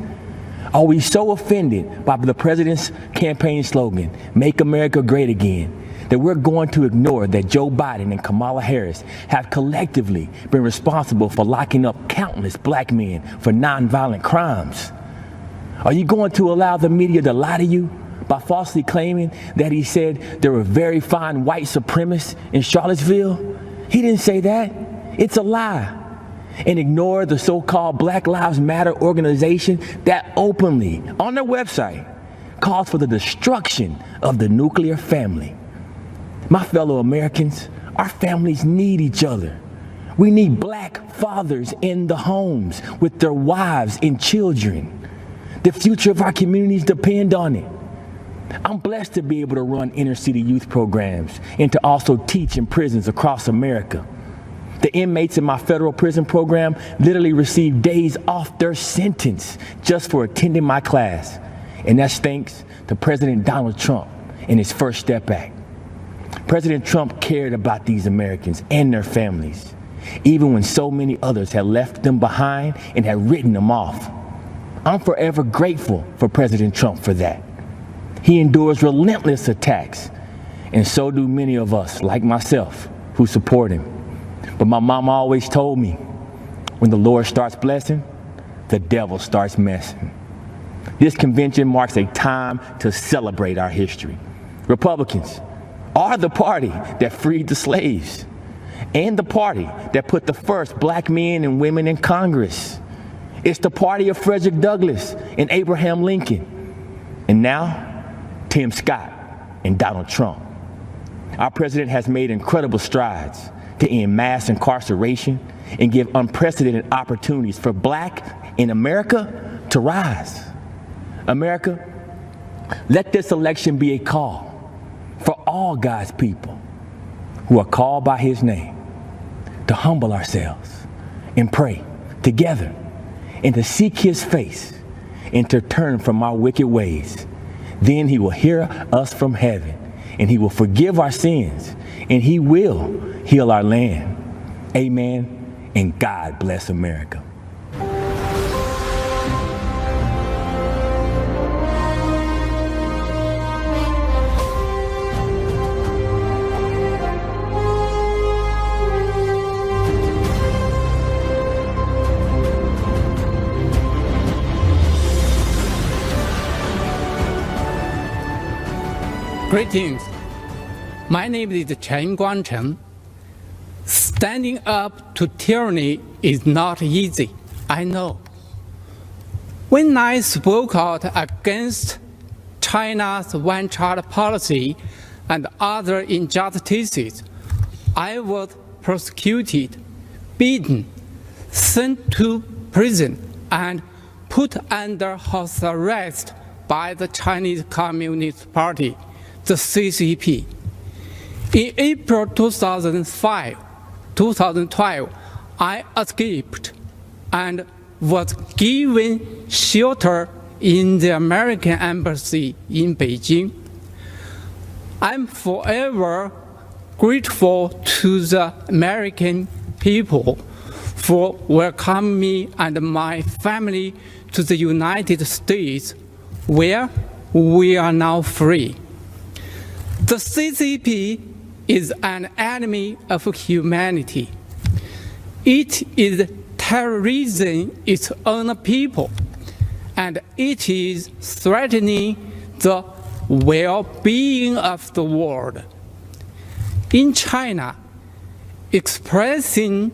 Are we so offended by the president's campaign slogan, "Make America Great Again," that we're going to ignore that Joe Biden and Kamala Harris have collectively been responsible for locking up countless black men for nonviolent crimes? Are you going to allow the media to lie to you by falsely claiming that he said there were very fine white supremacists in Charlottesville? He didn't say that. It's a lie. And ignore the so-called Black Lives Matter organization that openly, on their website, calls for the destruction of the nuclear family. My fellow Americans, our families need each other. We need black fathers in the homes with their wives and children. The future of our communities depend on it. I'm blessed to be able to run inner city youth programs and to also teach in prisons across America. The inmates in my federal prison program literally receive days off their sentence just for attending my class. And that's thanks to President Donald Trump and his First Step Act. President Trump cared about these Americans and their families, even when so many others had left them behind and had written them off. I'm forever grateful for President Trump for that. He endures relentless attacks, and so do many of us, like myself, who support him. But my mama always told me, when the Lord starts blessing, the devil starts messing. This convention marks a time to celebrate our history. Republicans are the party that freed the slaves and the party that put the first black men and women in Congress. It's the party of Frederick Douglass and Abraham Lincoln. And now, Tim Scott and Donald Trump. Our president has made incredible strides to end mass incarceration and give unprecedented opportunities for black in America to rise. America, let this election be a call for all God's people who are called by his name to humble ourselves and pray together and to seek his face and to turn from our wicked ways. Then he will hear us from heaven, and he will forgive our sins, and he will heal our land. Amen, and God bless America.
Greetings. My name is Chen Guangcheng. Standing up to tyranny is not easy, I know. When I spoke out against China's one-child policy and other injustices, I was persecuted, beaten, sent to prison, and put under house arrest by the Chinese Communist Party, the CCP. In April 2012, I escaped and was given shelter in the American Embassy in Beijing. I'm forever grateful to the American people for welcoming me and my family to the United States, where we are now free. The CCP is an enemy of humanity. It is terrorizing its own people, and it is threatening the well-being of the world. In China, expressing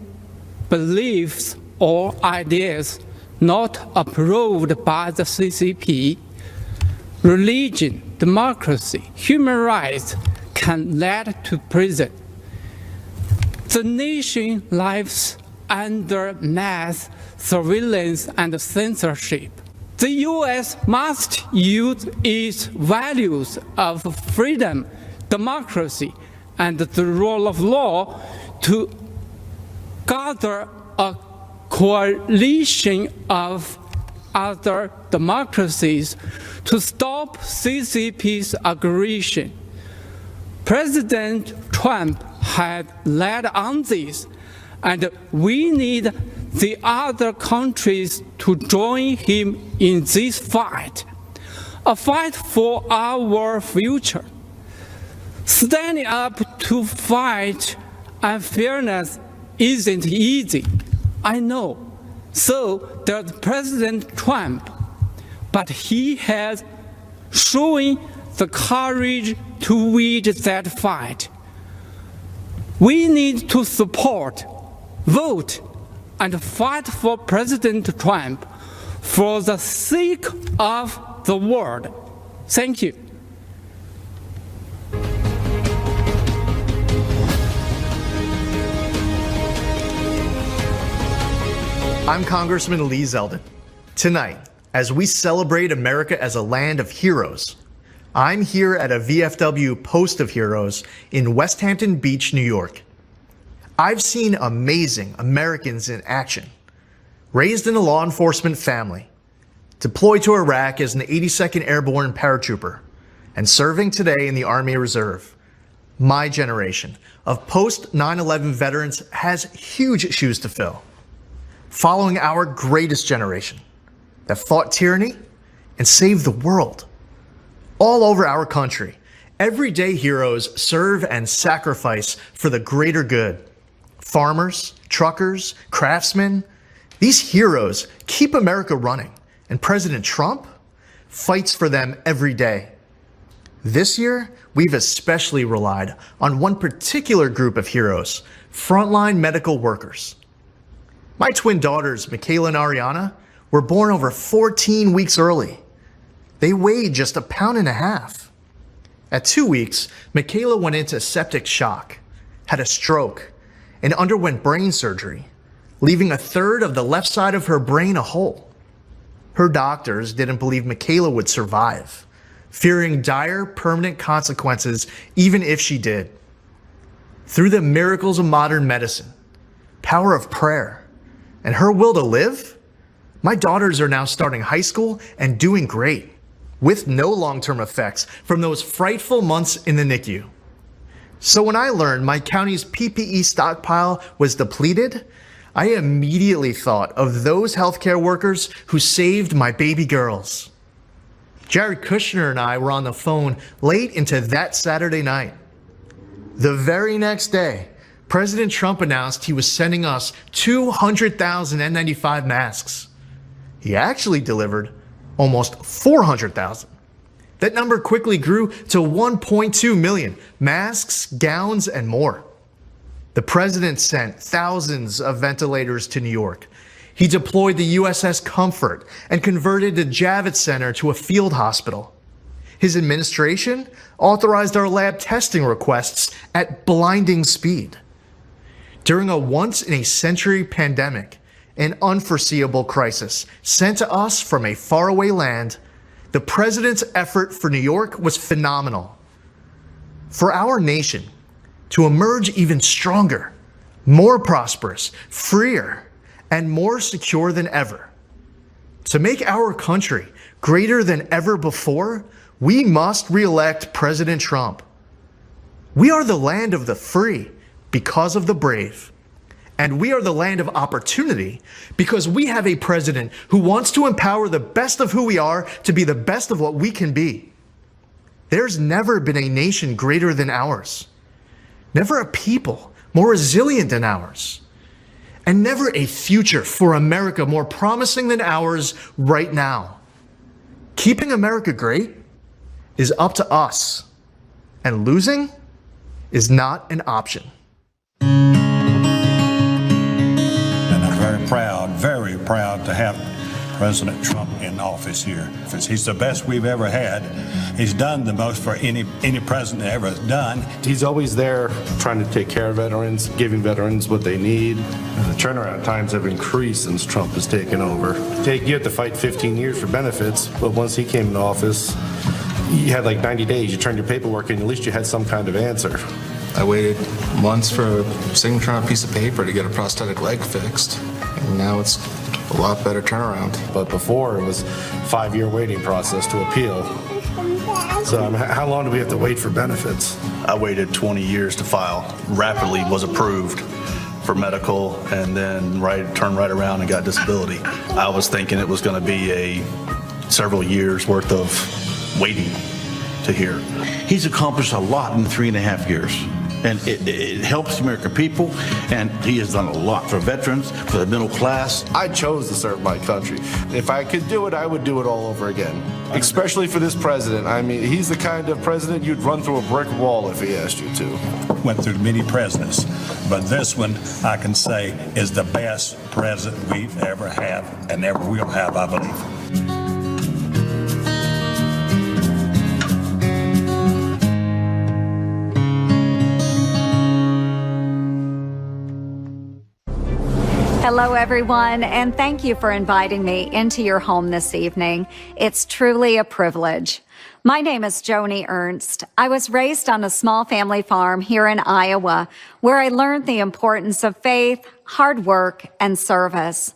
beliefs or ideas not approved by the CCP, religion, democracy, human rights can lead to prison. The nation lives under mass surveillance and censorship. The U.S. must use its values of freedom, democracy, and the rule of law to gather a coalition of other democracies to stop CCP's aggression. President Trump had led on this, and we need the other countries to join him in this fight, a fight for our future. Standing up to fight unfairness isn't easy, I know. So does President Trump, but he has shown the courage to wage that fight. We need to support, vote, and fight for President Trump for the sake of the world. Thank you.
I'm Congressman Lee Zeldin. Tonight,
as we celebrate America as a land of heroes. I'm here at a VFW Post of Heroes in West Hampton Beach, New York. I've seen amazing Americans in action. Raised in a law enforcement family, deployed to Iraq as an 82nd Airborne paratrooper, and serving today in the Army Reserve. My generation of post 9/11 veterans has huge shoes to fill, following our greatest generation that fought tyranny and saved the world. All over our country, everyday heroes serve and sacrifice for the greater good. Farmers, truckers, craftsmen, these heroes keep America running, and President Trump fights for them every day. This year, we've especially relied on one particular group of heroes, frontline medical workers. My twin daughters, Michaela and Ariana, were born over 14 weeks early. They weighed just 1.5 pounds. At 2 weeks, Michaela went into septic shock, had a stroke, and underwent brain surgery, leaving 1/3 of the left side of her brain a hole. Her doctors didn't believe Michaela would survive, fearing dire permanent consequences even if she did. Through the miracles of modern medicine, power of prayer, and her will to live, my daughters are now starting high school and doing great, with no long-term effects from those frightful months in the NICU. So when I learned my county's PPE stockpile was depleted, I immediately thought of those healthcare workers who saved my baby girls. Jared Kushner and I were on the phone late into that Saturday night. The very next day, President Trump announced he was sending us 200,000 N95 masks. He actually delivered almost 400,000. That number quickly grew to 1.2 million masks, gowns, and more. The president sent thousands of ventilators to New York. He deployed the USS Comfort and converted the Javits Center to a field hospital. His administration authorized our lab testing requests at blinding speed. During a once-in-a-century pandemic, an unforeseeable crisis sent to us from a faraway land, the president's effort for New York was phenomenal. For our nation to emerge even stronger, more prosperous, freer, and more secure than ever. To make our country greater than ever before, we must re-elect President Trump. We are the land of the free because of the brave. And we are the land of opportunity because we have a president who wants to empower the best of who we are to be the best of what we can be. There's never been a nation greater than ours. Never a people more resilient than ours. And never a future for America more promising than ours right now. Keeping America great is up to us, and losing is not an option.
Very proud to have President Trump in office here. He's the best we've ever had. He's done the most for any president ever done.
He's always there trying to take care of veterans, giving veterans what they need. The turnaround times have increased since Trump has taken over. You have to fight 15 years for benefits, but once he came into office, you had like 90 days. You turned your paperwork in, at least you had some kind of answer.
I waited months for a signature on a piece of paper to get a prosthetic leg fixed. And now it's a lot better turnaround.
But before, it was a 5-year waiting process to appeal. So how long do we have to wait for benefits?
I waited 20 years to file. Rapidly was approved for medical and then turned right around and got disability. I was thinking it was going to be several years worth of waiting to hear.
He's accomplished a lot in 3.5 years. And it helps the American people, and he has done a lot for veterans, for the middle class.
I chose to serve my country. If I could do it, I would do it all over again. Especially for this president. I mean, he's the kind of president you'd run through a brick wall if he asked you to.
Went through many presidents, but this one, I can say, is the best president we've ever had and ever will have, I believe.
Hello, everyone, and thank you for inviting me into your home this evening. It's truly a privilege. My name is Joni Ernst. I was raised on a small family farm here in Iowa, where I learned the importance of faith, hard work, and service.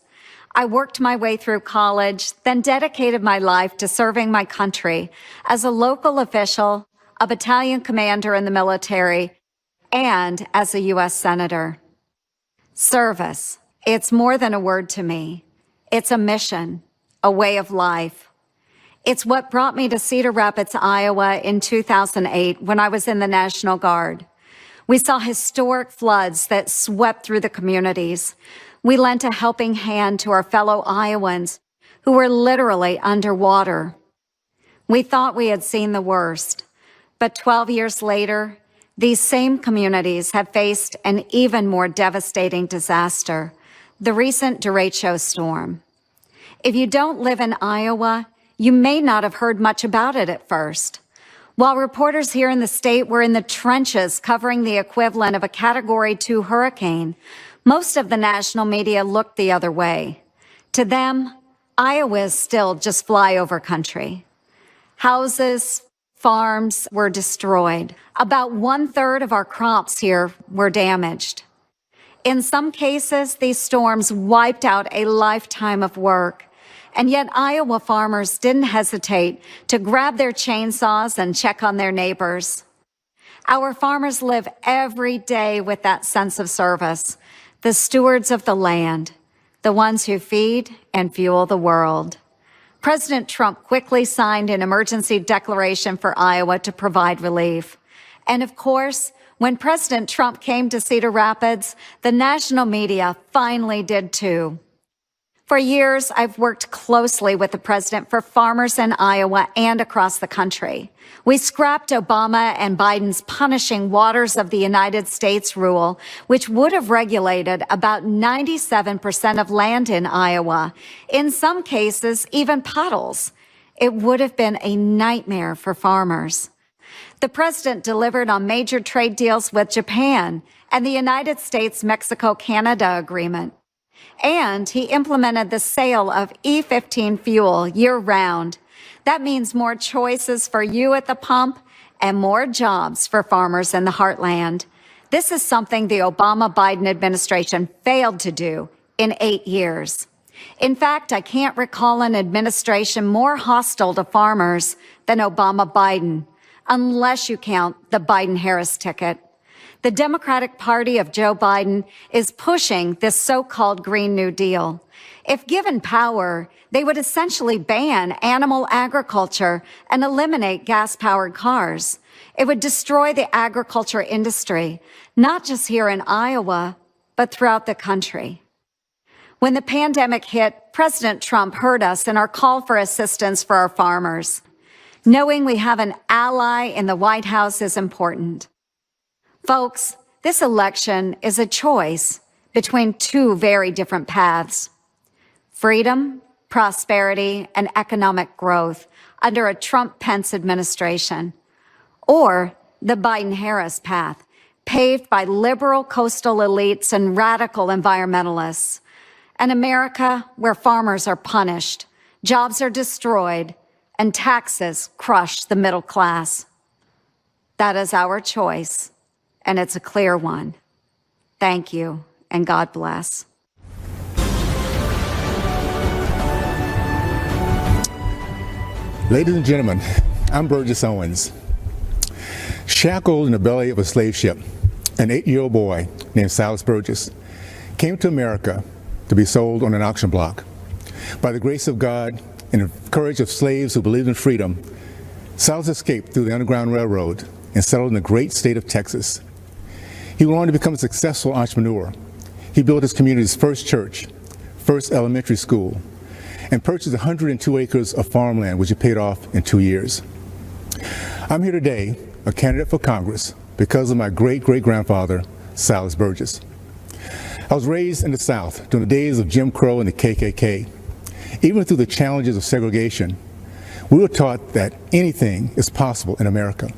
I worked my way through college, then dedicated my life to serving my country as a local official, a battalion commander in the military, and as a U.S. Senator. Service. It's more than a word to me. It's a mission, a way of life. It's what brought me to Cedar Rapids, Iowa in 2008 when I was in the National Guard. We saw historic floods that swept through the communities. We lent a helping hand to our fellow Iowans who were literally underwater. We thought we had seen the worst, but 12 years later, these same communities have faced an even more devastating disaster, the recent derecho storm. If you don't live in Iowa, you may not have heard much about it at first. While reporters here in the state were in the trenches covering the equivalent of a Category 2 hurricane, most of the national media looked the other way. To them, Iowa is still just flyover country. Houses, farms were destroyed. About 1/3 of our crops here were damaged. In some cases, these storms wiped out a lifetime of work. And yet Iowa farmers didn't hesitate to grab their chainsaws and check on their neighbors. Our farmers live every day with that sense of service, the stewards of the land, the ones who feed and fuel the world. President Trump quickly signed an emergency declaration for Iowa to provide relief. And of course, when President Trump came to Cedar Rapids, the national media finally did too. For years, I've worked closely with the president for farmers in Iowa and across the country. We scrapped Obama and Biden's punishing waters of the United States rule, which would have regulated about 97% of land in Iowa, in some cases, even puddles. It would have been a nightmare for farmers. The president delivered on major trade deals with Japan and the United States-Mexico-Canada agreement. And he implemented the sale of E15 fuel year-round. That means more choices for you at the pump and more jobs for farmers in the heartland. This is something the Obama-Biden administration failed to do in 8 years. In fact, I can't recall an administration more hostile to farmers than Obama-Biden, unless you count the Biden-Harris ticket. The Democratic Party of Joe Biden is pushing this so-called Green New Deal. If given power, they would essentially ban animal agriculture and eliminate gas-powered cars. It would destroy the agriculture industry, not just here in Iowa, but throughout the country. When the pandemic hit, President Trump heard us in our call for assistance for our farmers. Knowing we have an ally in the White House is important. Folks, this election is a choice between two very different paths: freedom, prosperity, and economic growth under a Trump-Pence administration, or the Biden-Harris path, paved by liberal coastal elites and radical environmentalists. An America where farmers are punished, jobs are destroyed, and taxes crush the middle class. That is our choice. And it's a clear one. Thank you, and God bless.
Ladies and gentlemen, I'm Burgess Owens. Shackled in the belly of a slave ship, an 8-year-old boy named Silas Burgess came to America to be sold on an auction block. By the grace of God and the courage of slaves who believed in freedom, Silas escaped through the Underground Railroad and settled in the great state of Texas. He went on to become a successful entrepreneur. He built his community's first church, first elementary school, and purchased 102 acres of farmland, which he paid off in 2 years. I'm here today, a candidate for Congress, because of my great-great-grandfather, Silas Burgess. I was raised in the South during the days of Jim Crow and the KKK. Even through the challenges of segregation, we were taught that anything is possible in America.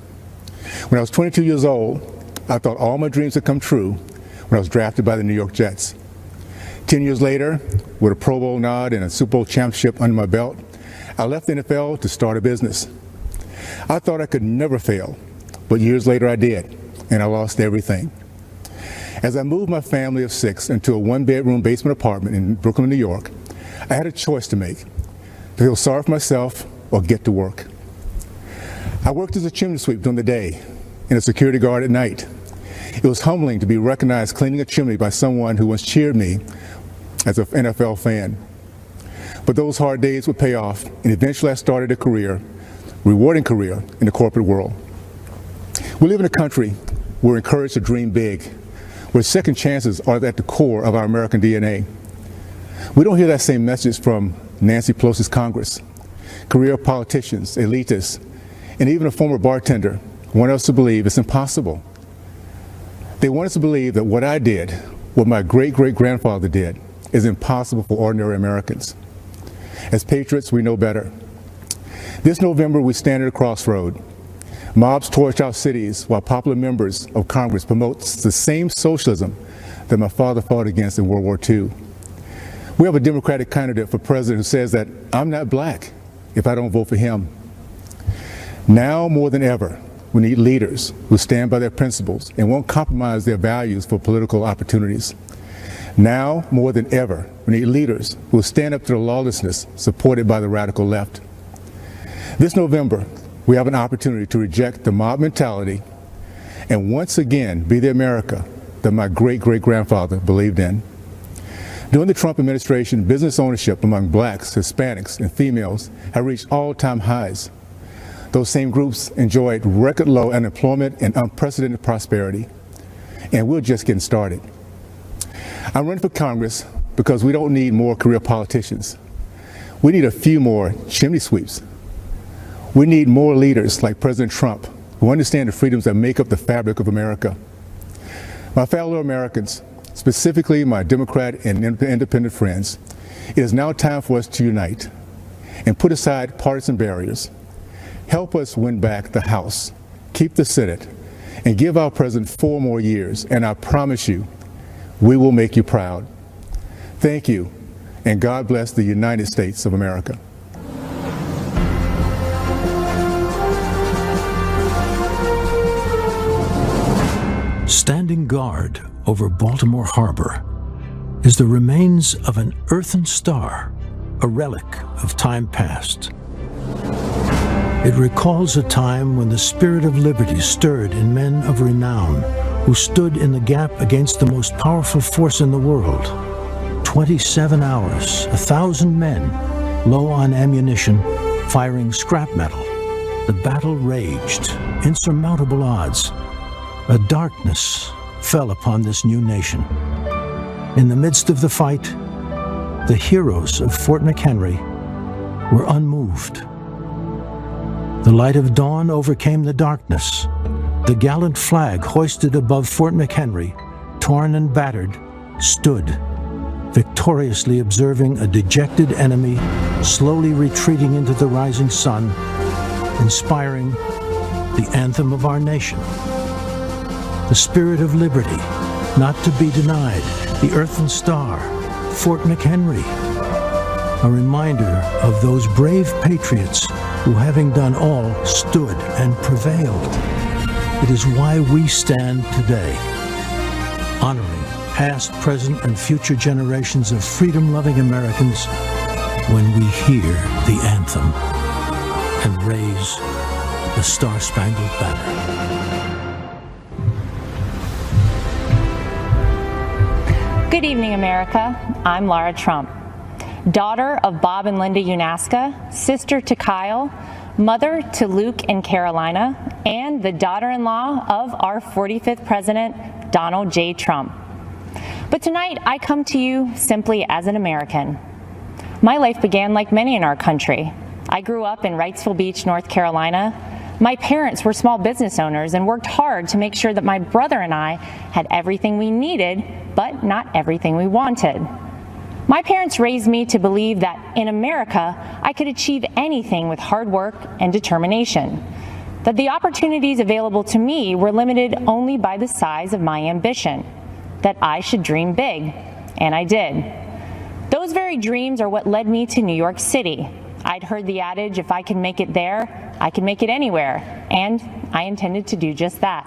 When I was 22 years old, I thought all my dreams had come true when I was drafted by the New York Jets. 10 years later, with a Pro Bowl nod and a Super Bowl championship under my belt, I left the NFL to start a business. I thought I could never fail, but years later I did, and I lost everything. As I moved my family of 6 into a 1-bedroom basement apartment in Brooklyn, New York, I had a choice to make: to feel sorry for myself or get to work. I worked as a chimney sweep during the day and a security guard at night. It was humbling to be recognized cleaning a chimney by someone who once cheered me as an NFL fan. But those hard days would pay off, and eventually I started a rewarding career in the corporate world. We live in a country where we're encouraged to dream big, where second chances are at the core of our American DNA. We don't hear that same message from Nancy Pelosi's Congress. Career politicians, elitists, and even a former bartender want us to believe it's impossible. They want us to believe that what I did, what my great-great-grandfather did, is impossible for ordinary Americans. As patriots, we know better. This November, we stand at a crossroad. Mobs torch our cities while popular members of Congress promote the same socialism that my father fought against in World War II. We have a Democratic candidate for president who says that I'm not black if I don't vote for him. Now more than ever, we need leaders who stand by their principles and won't compromise their values for political opportunities. Now more than ever, we need leaders who will stand up to the lawlessness supported by the radical left. This November, we have an opportunity to reject the mob mentality and once again be the America that my great-great-grandfather believed in. During the Trump administration, business ownership among blacks, Hispanics, and females have reached all-time highs. Those same groups enjoyed record low unemployment and unprecedented prosperity. And we're just getting started. I'm running for Congress because we don't need more career politicians. We need a few more chimney sweeps. We need more leaders like President Trump who understand the freedoms that make up the fabric of America. My fellow Americans, specifically my Democrat and independent friends, it is now time for us to unite and put aside partisan barriers. Help us win back the House, keep the Senate, and give our president 4 more years, and I promise you, we will make you proud. Thank you, and God bless the United States of America.
Standing guard over Baltimore Harbor is the remains of an earthen star, a relic of time past. It recalls a time when the spirit of liberty stirred in men of renown who stood in the gap against the most powerful force in the world. 27 hours, 1,000 men, low on ammunition, firing scrap metal. The battle raged, insurmountable odds. A darkness fell upon this new nation. In the midst of the fight, the heroes of Fort McHenry were unmoved. The light of dawn overcame the darkness. The gallant flag hoisted above Fort McHenry, torn and battered, stood, victoriously observing a dejected enemy slowly retreating into the rising sun, inspiring the anthem of our nation. The spirit of liberty, not to be denied, the earthen star, Fort McHenry, a reminder of those brave patriots who, having done all, stood and prevailed. It is why we stand today, honoring past, present, and future generations of freedom-loving Americans when we hear the anthem and raise the Star-Spangled Banner.
Good evening, America. I'm Laura Trump, daughter of Bob and Linda Unaska, sister to Kyle, mother to Luke and Carolina, and the daughter-in-law of our 45th president, Donald J. Trump. But tonight, I come to you simply as an American. My life began like many in our country. I grew up in Wrightsville Beach, North Carolina. My parents were small business owners and worked hard to make sure that my brother and I had everything we needed, but not everything we wanted. My parents raised me to believe that in America, I could achieve anything with hard work and determination, that the opportunities available to me were limited only by the size of my ambition, that I should dream big, and I did. Those very dreams are what led me to New York City. I'd heard the adage, if I can make it there, I can make it anywhere, and I intended to do just that.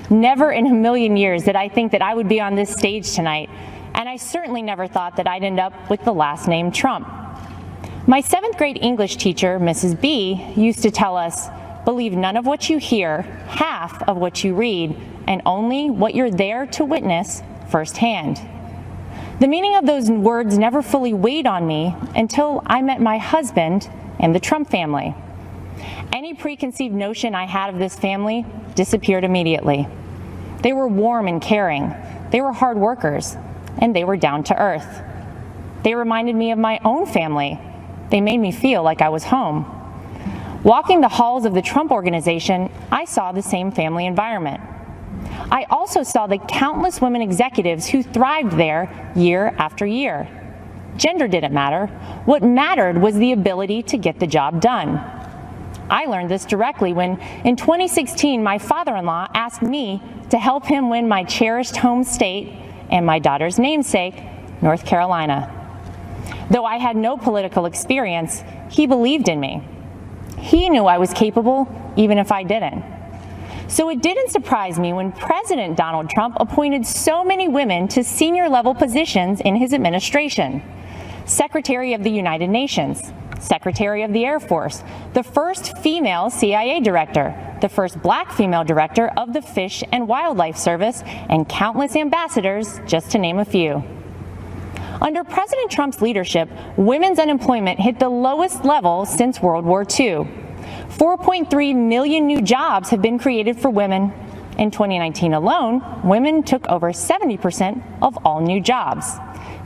Never in a million years did I think that I would be on this stage tonight, and I certainly never thought that I'd end up with the last name Trump. My 7th grade English teacher, Mrs. B, used to tell us, believe none of what you hear, half of what you read, and only what you're there to witness firsthand. The meaning of those words never fully weighed on me until I met my husband and the Trump family. Any preconceived notion I had of this family disappeared immediately. They were warm and caring, they were hard workers, and they were down to earth. They reminded me of my own family. They made me feel like I was home. Walking the halls of the Trump Organization, I saw the same family environment. I also saw the countless women executives who thrived there year after year. Gender didn't matter. What mattered was the ability to get the job done. I learned this directly when, in 2016, my father-in-law asked me to help him win my cherished home state and my daughter's namesake, North Carolina. Though I had no political experience, he believed in me. He knew I was capable, even if I didn't. So it didn't surprise me when President Donald Trump appointed so many women to senior-level positions in his administration. Secretary of the United Nations, Secretary of the Air Force, the first female CIA director, the first black female director of the Fish and Wildlife Service, and countless ambassadors, just to name a few. Under President Trump's leadership, women's unemployment hit the lowest level since World War II. 4.3 million new jobs have been created for women. In 2019 alone, women took over 70% of all new jobs.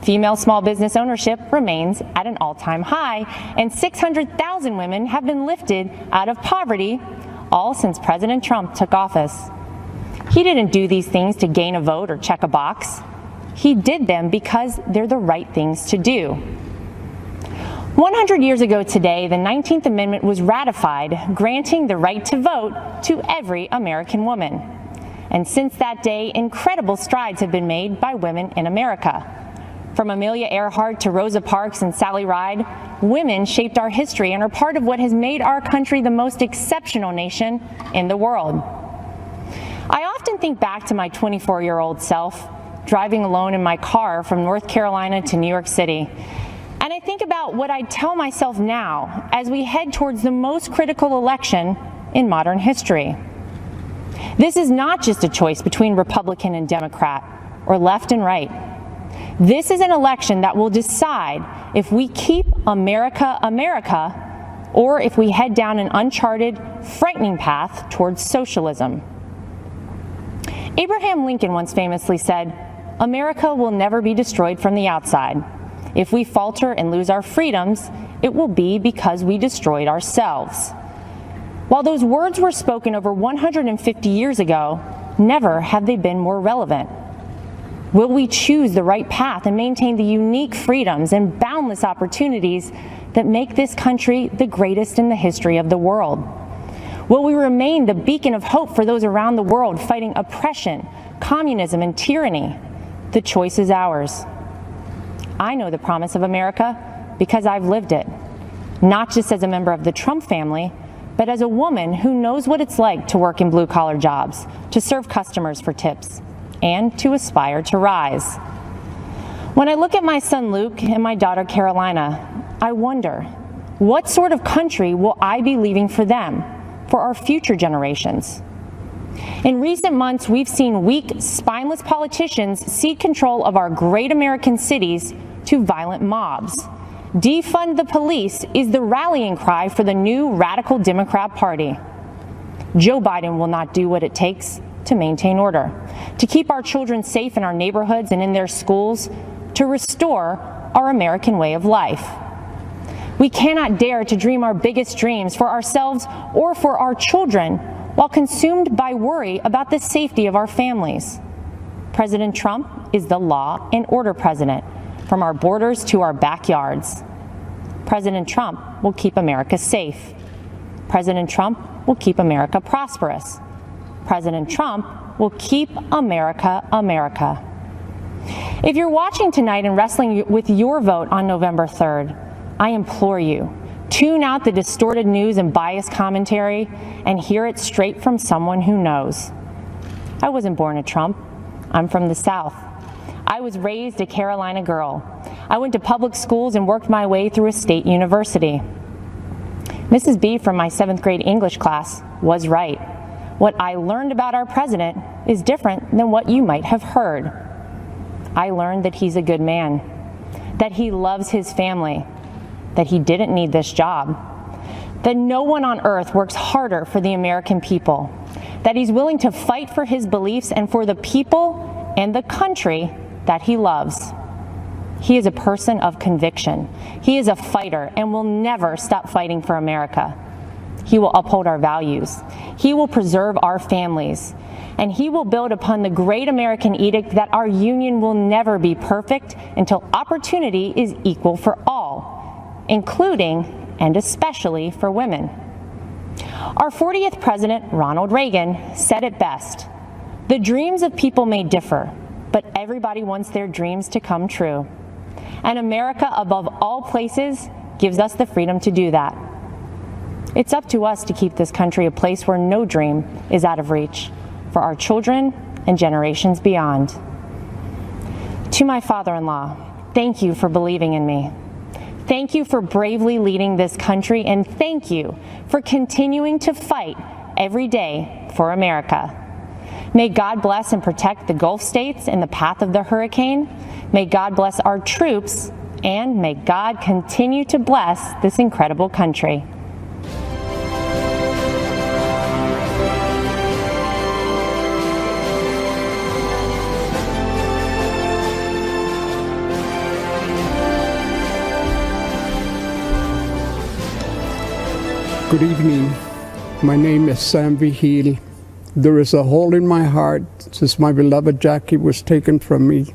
Female small business ownership remains at an all-time high, and 600,000 women have been lifted out of poverty, all since President Trump took office. He didn't do these things to gain a vote or check a box. He did them because they're the right things to do. 100 years ago today, the 19th Amendment was ratified, granting the right to vote to every American woman. And since that day, incredible strides have been made by women in America. From Amelia Earhart to Rosa Parks and Sally Ride, women shaped our history and are part of what has made our country the most exceptional nation in the world. I often think back to my 24-year-old self, driving alone in my car from North Carolina to New York City. And I think about what I'd tell myself now as we head towards the most critical election in modern history. This is not just a choice between Republican and Democrat or left and right. This is an election that will decide if we keep America America or if we head down an uncharted, frightening path towards socialism. Abraham Lincoln once famously said, "America will never be destroyed from the outside. If we falter and lose our freedoms, it will be because we destroyed ourselves." While those words were spoken over 150 years ago, never have they been more relevant. Will we choose the right path and maintain the unique freedoms and boundless opportunities that make this country the greatest in the history of the world? Will we remain the beacon of hope for those around the world fighting oppression, communism, and tyranny? The choice is ours. I know the promise of America because I've lived it, not just as a member of the Trump family, but as a woman who knows what it's like to work in blue-collar jobs, to serve customers for tips, and to aspire to rise. When I look at my son Luke and my daughter Carolina, I wonder, what sort of country will I be leaving for them, for our future generations? In recent months, we've seen weak, spineless politicians cede control of our great American cities to violent mobs. Defund the police is the rallying cry for the new radical Democrat Party. Joe Biden will not do what it takes to maintain order, to keep our children safe in our neighborhoods and in their schools, to restore our American way of life. We cannot dare to dream our biggest dreams for ourselves or for our children while consumed by worry about the safety of our families. President Trump is the law and order president, from our borders to our backyards. President Trump will keep America safe. President Trump will keep America prosperous. President Trump will keep America America. If you're watching tonight and wrestling with your vote on November 3rd, I implore you, tune out the distorted news and biased commentary and hear it straight from someone who knows. I wasn't born a Trump. I'm from the South. I was raised a Carolina girl. I went to public schools and worked my way through a state university. Mrs. B from my 7th grade English class was right. What I learned about our president is different than what you might have heard. I learned that he's a good man, that he loves his family, that he didn't need this job, that no one on earth works harder for the American people, that he's willing to fight for his beliefs and for the people and the country that he loves. He is a person of conviction. He is a fighter and will never stop fighting for America. He will uphold our values. He will preserve our families. And he will build upon the great American edict that our union will never be perfect until opportunity is equal for all, including and especially for women. Our 40th president, Ronald Reagan, said it best: "The dreams of people may differ, but everybody wants their dreams to come true." And America, above all places, gives us the freedom to do that. It's up to us to keep this country a place where no dream is out of reach for our children and generations beyond. To my father-in-law, thank you for believing in me. Thank you for bravely leading this country, and thank you for continuing to fight every day for America. May God bless and protect the Gulf states in the path of the hurricane. May God bless our troops, and may God continue to bless this incredible country.
Good evening. My name is Sam Vigil. There is a hole in my heart since my beloved Jackie was taken from me.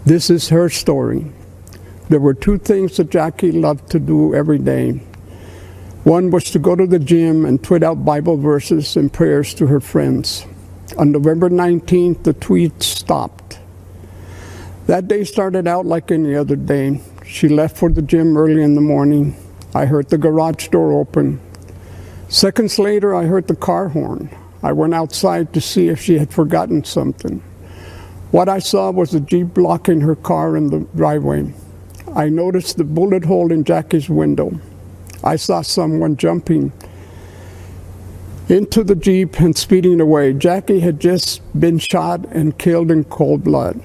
This is her story. There were two things that Jackie loved to do every day. One was to go to the gym and tweet out Bible verses and prayers to her friends. On November 19th, the tweets stopped. That day started out like any other day. She left for the gym early in the morning. I heard the garage door open. Seconds later, I heard the car horn. I went outside to see if she had forgotten something. What I saw was a Jeep blocking her car in the driveway. I noticed the bullet hole in Jackie's window. I saw someone jumping into the Jeep and speeding away. Jackie had just been shot and killed in cold blood.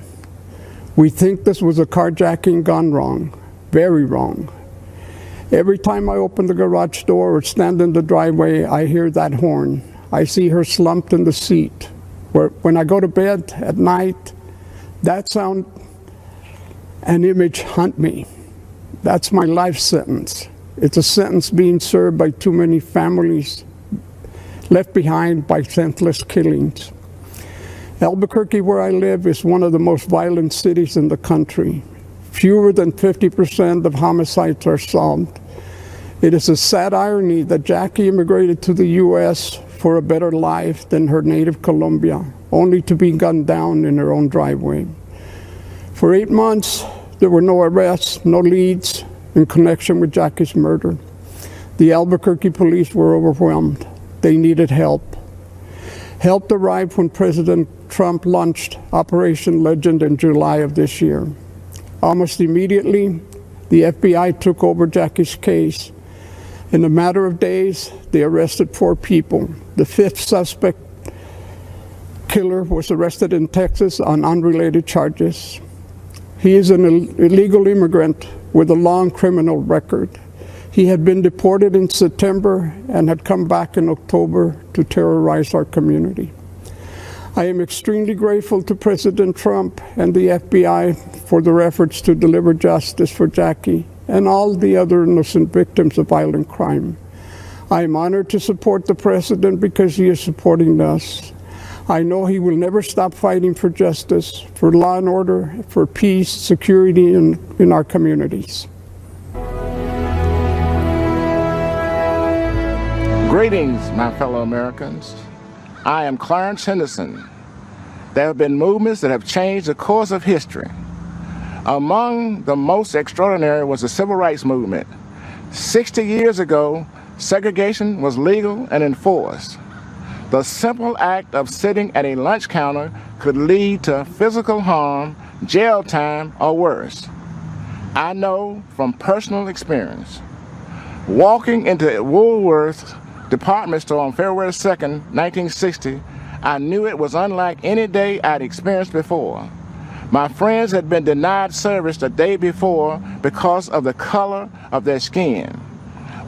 We think this was a carjacking gone wrong, very wrong. Every time I open the garage door or stand in the driveway, I hear that horn. I see her slumped in the seat. When I go to bed at night, that sound and image haunt me. That's my life sentence. It's a sentence being served by too many families left behind by senseless killings. Albuquerque, where I live, is one of the most violent cities in the country. Fewer than 50% of homicides are solved. It is a sad irony that Jackie immigrated to the U.S. for a better life than her native Colombia, only to be gunned down in her own driveway. For 8 months, there were no arrests, no leads in connection with Jackie's murder. The Albuquerque police were overwhelmed. They needed help. Help arrived when President Trump launched Operation Legend in July of this year. Almost immediately, the FBI took over Jackie's case. In a matter of days, they arrested 4 people. The 5th suspect killer was arrested in Texas on unrelated charges. He is an illegal immigrant with a long criminal record. He had been deported in September and had come back in October to terrorize our community. I am extremely grateful to President Trump and the FBI for their efforts to deliver justice for Jackie and all the other innocent victims of violent crime. I am honored to support the President because he is supporting us. I know he will never stop fighting for justice, for law and order, for peace, security in our communities.
Greetings, my fellow Americans. I am Clarence Henderson, There have been movements that have changed the course of history. Among the most extraordinary was the Civil Rights Movement. 60 years ago, segregation was legal and enforced. The simple act of sitting at a lunch counter could lead to physical harm, jail time, or worse. I know from personal experience. Walking into Woolworth's department store on February 2nd, 1960, I knew it was unlike any day I'd experienced before. My friends had been denied service the day before because of the color of their skin.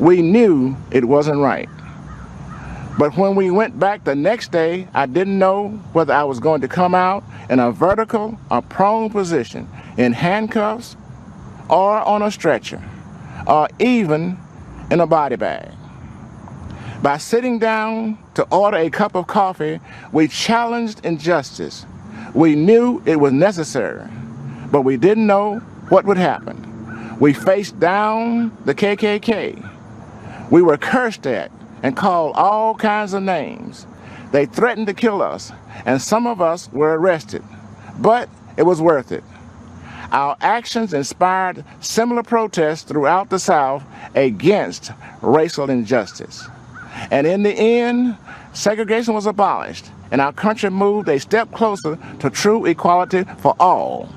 We knew it wasn't right. But when we went back the next day, I didn't know whether I was going to come out in a vertical or prone position, in handcuffs or on a stretcher, or even in a body bag. By sitting down to order a cup of coffee, we challenged injustice. We knew it was necessary, but we didn't know what would happen. We faced down the KKK. We were cursed at and called all kinds of names. They threatened to kill us, and some of us were arrested, but it was worth it. Our actions inspired similar protests throughout the South against racial injustice. And in the end, segregation was abolished, and our country moved a step closer to true equality for all.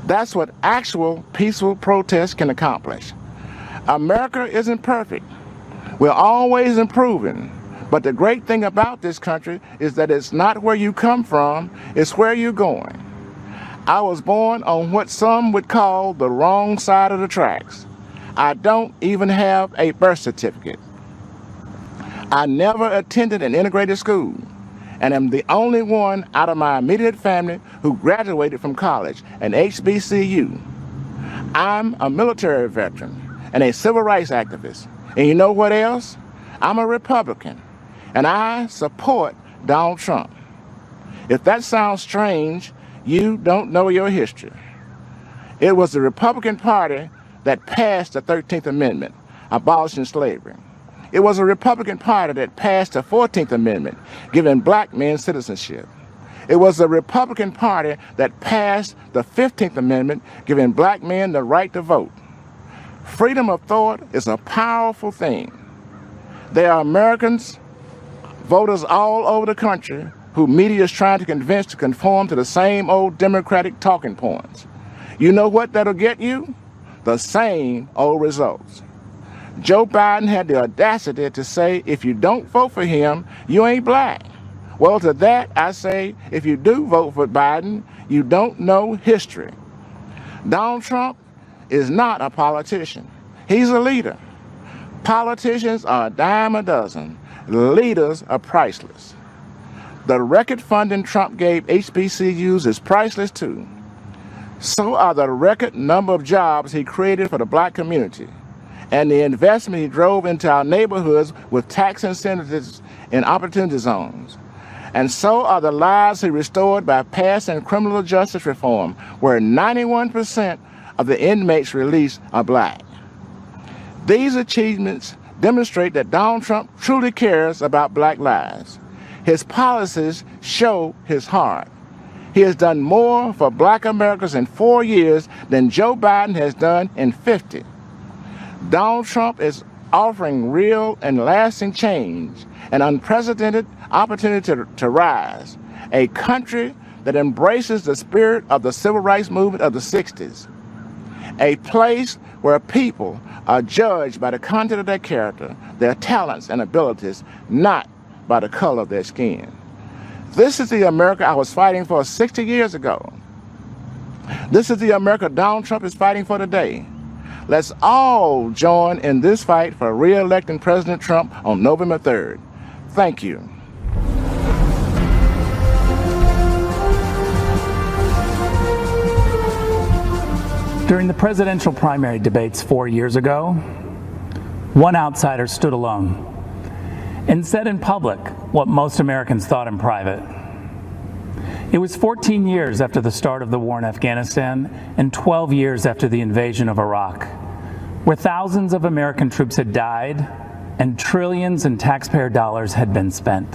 That's what actual peaceful protest can accomplish. America isn't perfect. We're always improving, but the great thing about this country is that it's not where you come from, it's where you're going. I was born on what some would call the wrong side of the tracks. I don't even have a birth certificate. I never attended an integrated school, and am the only one out of my immediate family who graduated from college, an HBCU. I'm a military veteran and a civil rights activist. And you know what else? I'm a Republican, and I support Donald Trump. If that sounds strange, you don't know your history. It was the Republican Party that passed the 13th Amendment, abolishing slavery. It was a Republican Party that passed the 14th Amendment, giving black men citizenship. It was the Republican Party that passed the 15th Amendment, giving black men the right to vote. Freedom of thought is a powerful thing. There are Americans, voters all over the country, who media is trying to convince to conform to the same old Democratic talking points. You know what that'll get you? The same old results. Joe Biden had the audacity to say, if you don't vote for him, you ain't black. Well, to that I say, if you do vote for Biden, you don't know history. Donald Trump is not a politician. He's a leader. Politicians are a dime a dozen. Leaders are priceless. The record funding Trump gave HBCUs is priceless too. So are the record number of jobs he created for the black community, and the investment he drove into our neighborhoods with tax incentives in opportunity zones. And so are the lives he restored by passing criminal justice reform, where 91% of the inmates released are black. These achievements demonstrate that Donald Trump truly cares about black lives. His policies show his heart. He has done more for black Americans in 4 years than Joe Biden has done in 50. Donald Trump is offering real and lasting change, an unprecedented opportunity to rise, a country that embraces the spirit of the civil rights movement of the 60s, a place where people are judged by the content of their character, their talents and abilities, not by the color of their skin. This is the America I was fighting for 60 years ago. This is the America Donald Trump is fighting for today. Let's all join in this fight for re-electing President Trump on November 3rd. Thank you.
During the presidential primary debates 4 years ago, one outsider stood alone and said in public what most Americans thought in private. It was 14 years after the start of the war in Afghanistan and 12 years after the invasion of Iraq, where thousands of American troops had died and trillions in taxpayer dollars had been spent.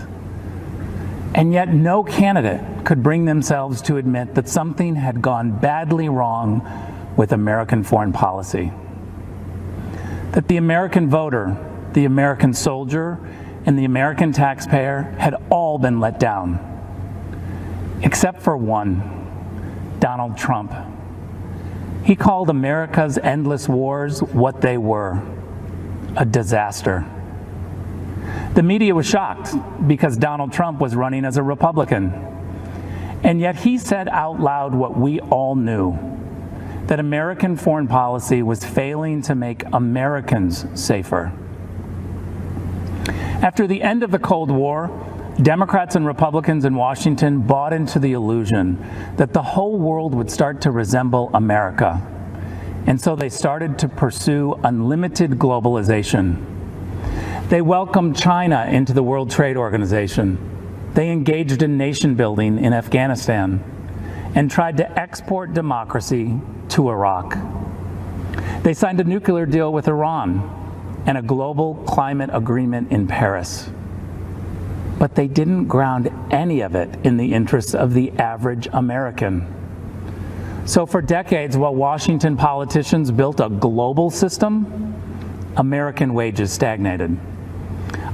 And yet no candidate could bring themselves to admit that something had gone badly wrong with American foreign policy. That the American voter, the American soldier, and the American taxpayer had all been let down. Except for one, Donald Trump. He called America's endless wars what they were, a disaster. The media was shocked because Donald Trump was running as a Republican. And yet he said out loud what we all knew, that American foreign policy was failing to make Americans safer. After the end of the Cold War, Democrats and Republicans in Washington bought into the illusion that the whole world would start to resemble America. And so they started to pursue unlimited globalization. They welcomed China into the World Trade Organization. They engaged in nation building in Afghanistan and tried to export democracy to Iraq. They signed a nuclear deal with Iran and a global climate agreement in Paris. But they didn't ground any of it in the interests of the average American. So for decades, while Washington politicians built a global system, American wages stagnated.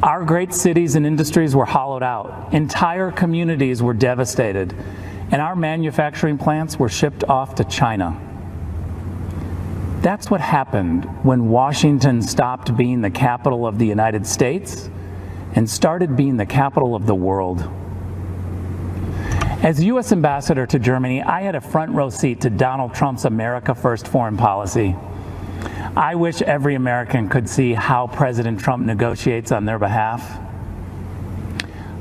Our great cities and industries were hollowed out. Entire communities were devastated, and our manufacturing plants were shipped off to China. That's what happened when Washington stopped being the capital of the United States and started being the capital of the world. As U.S. ambassador to Germany, I had a front row seat to Donald Trump's America First foreign policy. I wish every American could see how President Trump negotiates on their behalf.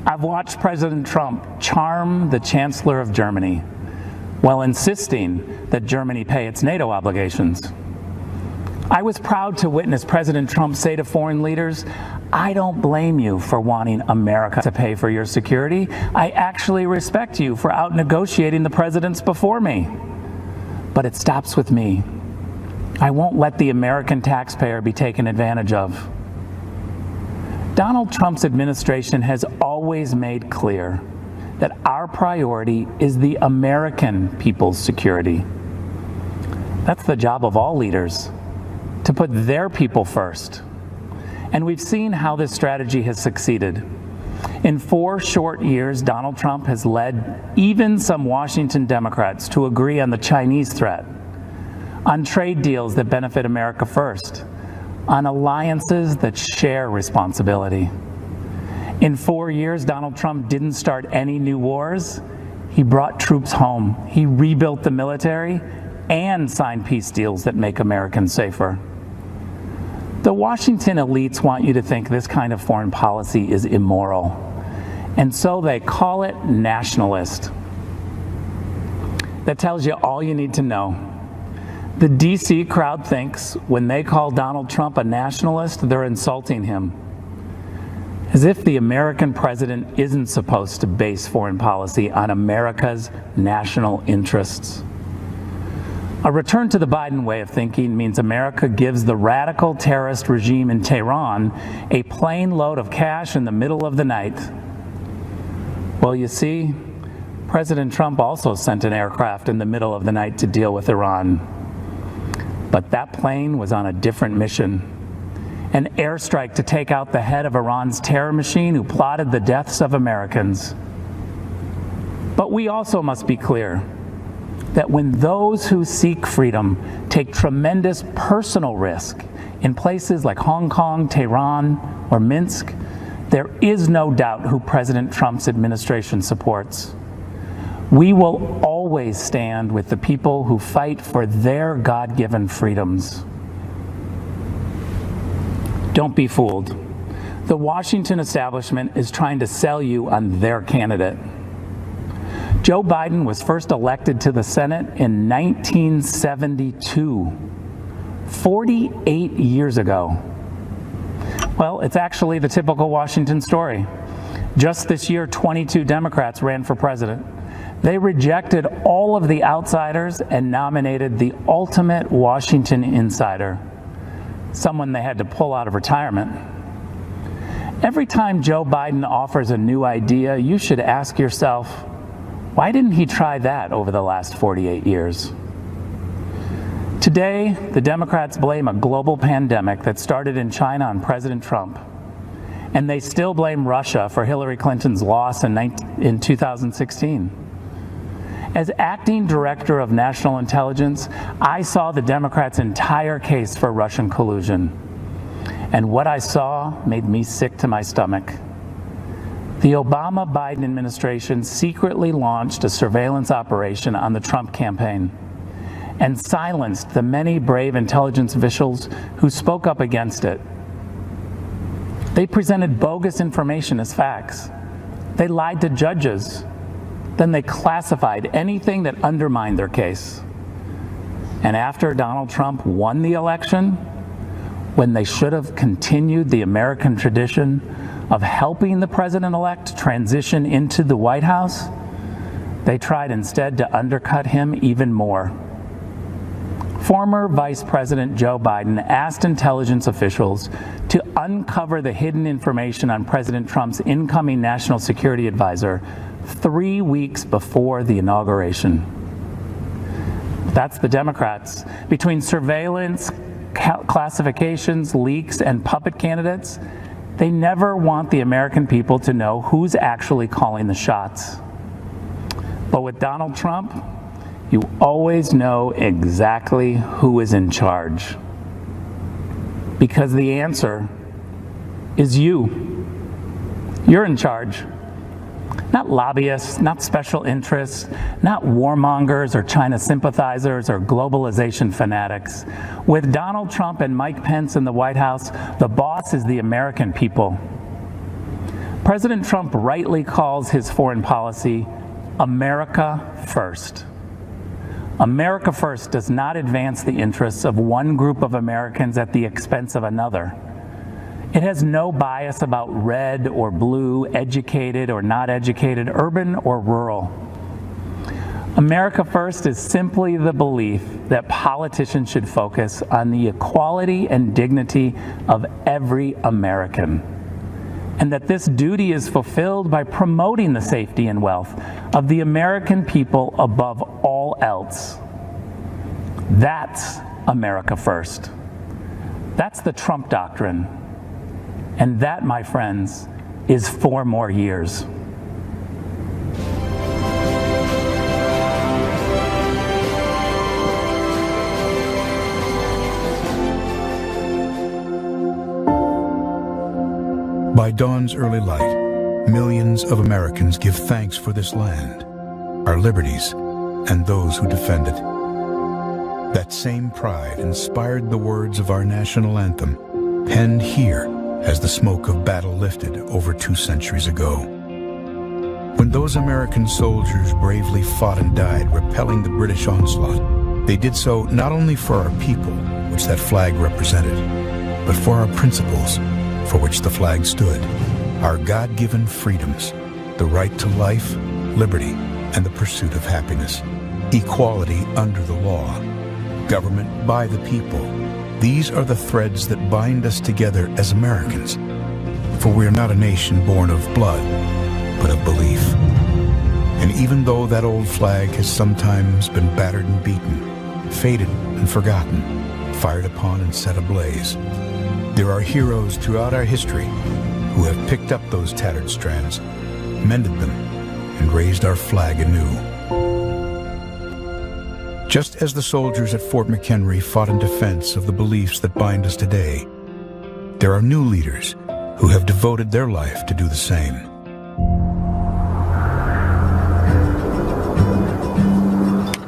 I've watched President Trump charm the Chancellor of Germany while insisting that Germany pay its NATO obligations. I was proud to witness President Trump say to foreign leaders, "I don't blame you for wanting America to pay for your security. I actually respect you for out-negotiating the presidents before me. But it stops with me. I won't let the American taxpayer be taken advantage of." Donald Trump's administration has always made clear that our priority is the American people's security. That's the job of all leaders, to put their people first. And we've seen how this strategy has succeeded. In 4 short years, Donald Trump has led even some Washington Democrats to agree on the Chinese threat, on trade deals that benefit America first, on alliances that share responsibility. In 4 years, Donald Trump didn't start any new wars. He brought troops home. He rebuilt the military and signed peace deals that make Americans safer. The Washington elites want you to think this kind of foreign policy is immoral, and so they call it nationalist. That tells you all you need to know. The DC crowd thinks when they call Donald Trump a nationalist, they're insulting him, as if the American president isn't supposed to base foreign policy on America's national interests. A return to the Biden way of thinking means America gives the radical terrorist regime in Tehran a plane load of cash in the middle of the night. Well, you see, President Trump also sent an aircraft in the middle of the night to deal with Iran. But that plane was on a different mission. An airstrike to take out the head of Iran's terror machine who plotted the deaths of Americans. But we also must be clear that when those who seek freedom take tremendous personal risk in places like Hong Kong, Tehran, or Minsk, there is no doubt who President Trump's administration supports. We will always stand with the people who fight for their God-given freedoms. Don't be fooled. The Washington establishment is trying to sell you on their candidate. Joe Biden was first elected to the Senate in 1972, 48 years ago. Well, it's actually the typical Washington story. Just this year, 22 Democrats ran for president. They rejected all of the outsiders and nominated the ultimate Washington insider, someone they had to pull out of retirement. Every time Joe Biden offers a new idea, you should ask yourself, why didn't he try that over the last 48 years? Today, the Democrats blame a global pandemic that started in China on President Trump. And they still blame Russia for Hillary Clinton's loss in 2016. As acting director of national intelligence, I saw the Democrats' entire case for Russian collusion. And what I saw made me sick to my stomach. The Obama-Biden administration secretly launched a surveillance operation on the Trump campaign and silenced the many brave intelligence officials who spoke up against it. They presented bogus information as facts. They lied to judges. Then they classified anything that undermined their case. And after Donald Trump won the election, when they should have continued the American tradition of helping the president-elect transition into the White House, they tried instead to undercut him even more. Former Vice President Joe Biden asked intelligence officials to uncover the hidden information on President Trump's incoming national security advisor 3 weeks before the inauguration. That's the Democrats. Between surveillance, classifications, leaks, and puppet candidates, they never want the American people to know who's actually calling the shots. But with Donald Trump, you always know exactly who is in charge. Because the answer is you. You're in charge. Not lobbyists, not special interests, not warmongers or China sympathizers or globalization fanatics. With Donald Trump and Mike Pence in the White House, the boss is the American people. President Trump rightly calls his foreign policy America First. America First does not advance the interests of one group of Americans at the expense of another. It has no bias about red or blue, educated or not educated, urban or rural. America First is simply the belief that politicians should focus on the equality and dignity of every American, and that this duty is fulfilled by promoting the safety and wealth of the American people above all else. That's America First. That's the Trump doctrine. And that, my friends, is 4 more years.
By dawn's early light, millions of Americans give thanks for this land, our liberties, and those who defend it. That same pride inspired the words of our national anthem, penned here as the smoke of battle lifted over 2 centuries ago. When those American soldiers bravely fought and died, repelling the British onslaught, they did so not only for our people, which that flag represented, but for our principles, for which the flag stood, our God-given freedoms, the right to life, liberty, and the pursuit of happiness, equality under the law, government by the people. These are the threads that bind us together as Americans, for we are not a nation born of blood, but of belief. And even though that old flag has sometimes been battered and beaten, faded and forgotten, fired upon and set ablaze, there are heroes throughout our history who have picked up those tattered strands, mended them, and raised our flag anew. Just as the soldiers at Fort McHenry fought in defense of the beliefs that bind us today, there are new leaders who have devoted their life to do the same.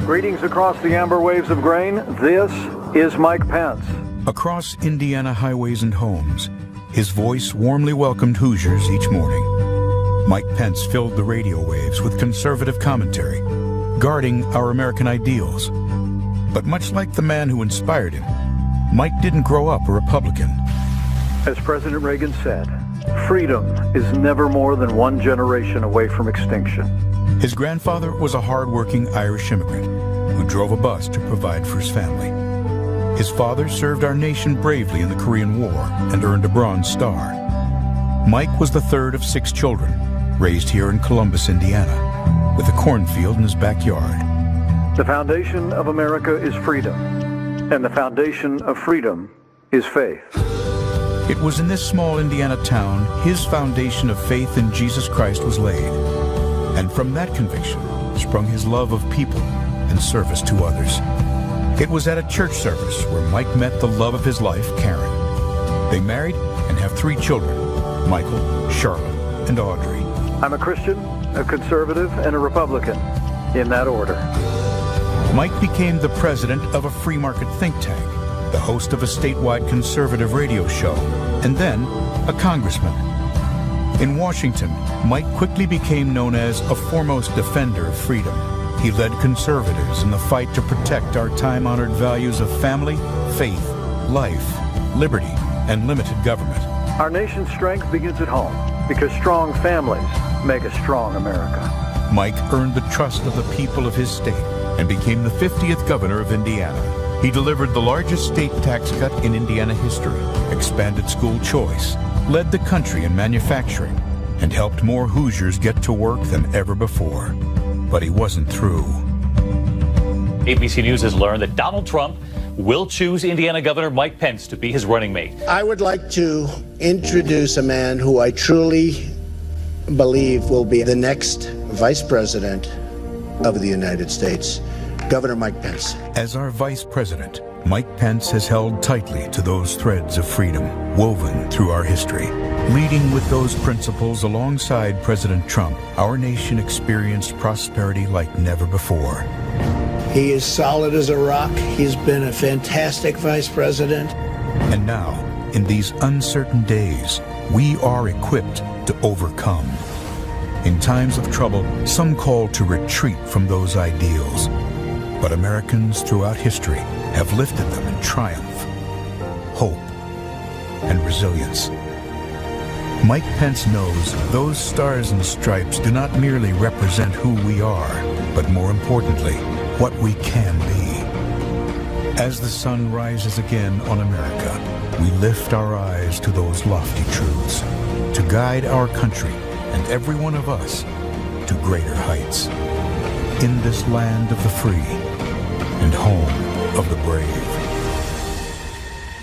Greetings across the amber waves of grain. This is Mike Pence.
Across Indiana highways and homes, his voice warmly welcomed Hoosiers each morning. Mike Pence filled the radio waves with conservative commentary, guarding our American ideals. But much like the man who inspired him, Mike didn't grow up a Republican.
As President Reagan said, freedom is never more than 1 generation away from extinction.
His grandfather was a hard-working Irish immigrant who drove a bus to provide for his family. His father served our nation bravely in the Korean War and earned a Bronze Star. Mike was the third of 6 children, raised here in Columbus, Indiana, with a cornfield in his backyard.
The foundation of America is freedom, and the foundation of freedom is faith.
It was in this small Indiana town his foundation of faith in Jesus Christ was laid. And from that conviction sprung his love of people and service to others. It was at a church service where Mike met the love of his life, Karen. They married and have 3 children, Michael, Charlotte, and Audrey.
I'm a Christian, a conservative, and a Republican, in that order.
Mike became the president of a free market think tank, the host of a statewide conservative radio show, and then a congressman. In Washington, Mike quickly became known as a foremost defender of freedom. He led conservatives in the fight to protect our time-honored values of family, faith, life, liberty, and limited government.
Our nation's strength begins at home, because strong families make a strong America.
Mike earned the trust of the people of his state and became the 50th governor of Indiana. He delivered the largest state tax cut in Indiana history, expanded school choice, led the country in manufacturing, and helped more Hoosiers get to work than ever before. But he wasn't through.
ABC News has learned that Donald Trump will choose Indiana Governor Mike Pence to be his running mate.
I would like to introduce a man who I truly believe will be the next Vice President of the United States, Governor Mike Pence.
As our Vice President, Mike Pence has held tightly to those threads of freedom woven through our history. Leading with those principles alongside President Trump, our nation experienced prosperity like never before.
He is solid as a rock. He's been a fantastic Vice President.
And now, in these uncertain days, we are equipped to overcome. In times of trouble, some call to retreat from those ideals. But Americans throughout history have lifted them in triumph, hope, and resilience. Mike Pence knows those stars and stripes do not merely represent who we are, but more importantly, what we can be. As the sun rises again on America, we lift our eyes to those lofty truths, to guide our country and every one of us to greater heights. In this land of the free and home of the brave.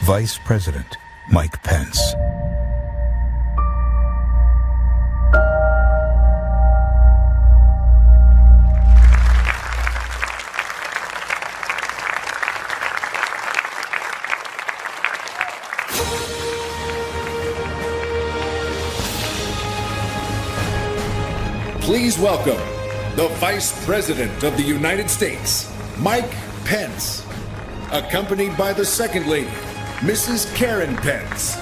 Vice President Mike Pence.
Please welcome the Vice President of the United States, Mike Pence, accompanied by the Second Lady, Mrs. Karen Pence.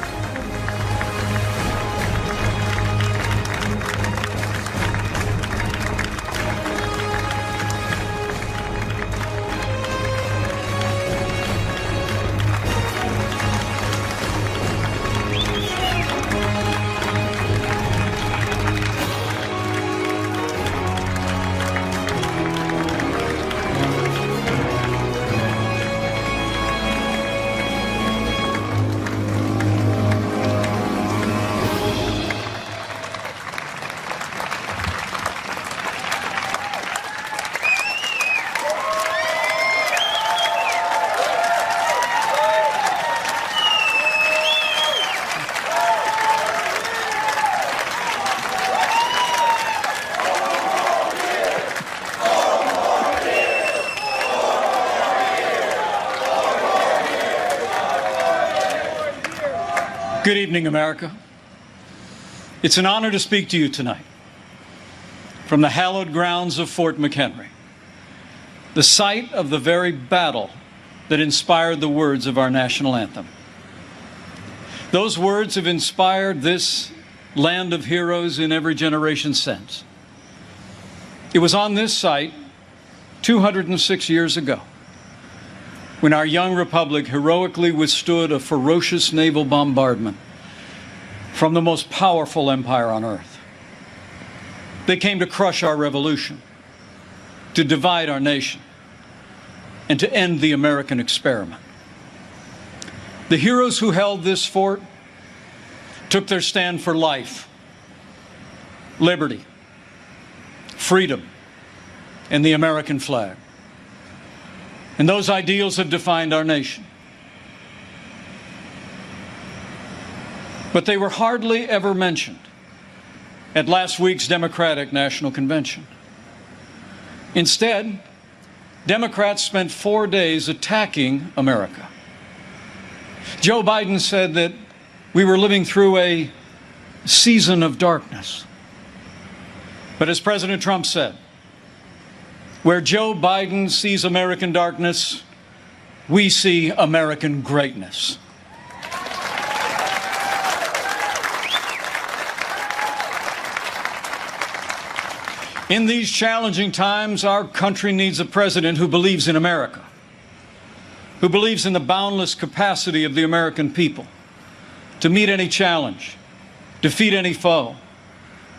Good evening, America. It's an honor to speak to you tonight from the hallowed grounds of Fort McHenry, the site of the very battle that inspired the words of our national anthem. Those words have inspired this land of heroes in every generation since. It was on this site 206 years ago when our young republic heroically withstood a ferocious naval bombardment from the most powerful empire on earth. They came to crush our revolution, to divide our nation, and to end the American experiment. The heroes who held this fort took their stand for life, liberty, freedom, and the American flag. And those ideals have defined our nation. But they were hardly ever mentioned at last week's Democratic National Convention. Instead, Democrats spent 4 days attacking America. Joe Biden said that we were living through a season of darkness. But as President Trump said, where Joe Biden sees American darkness, we see American greatness. In these challenging times, our country needs a president who believes in America, who believes in the boundless capacity of the American people to meet any challenge, defeat any foe,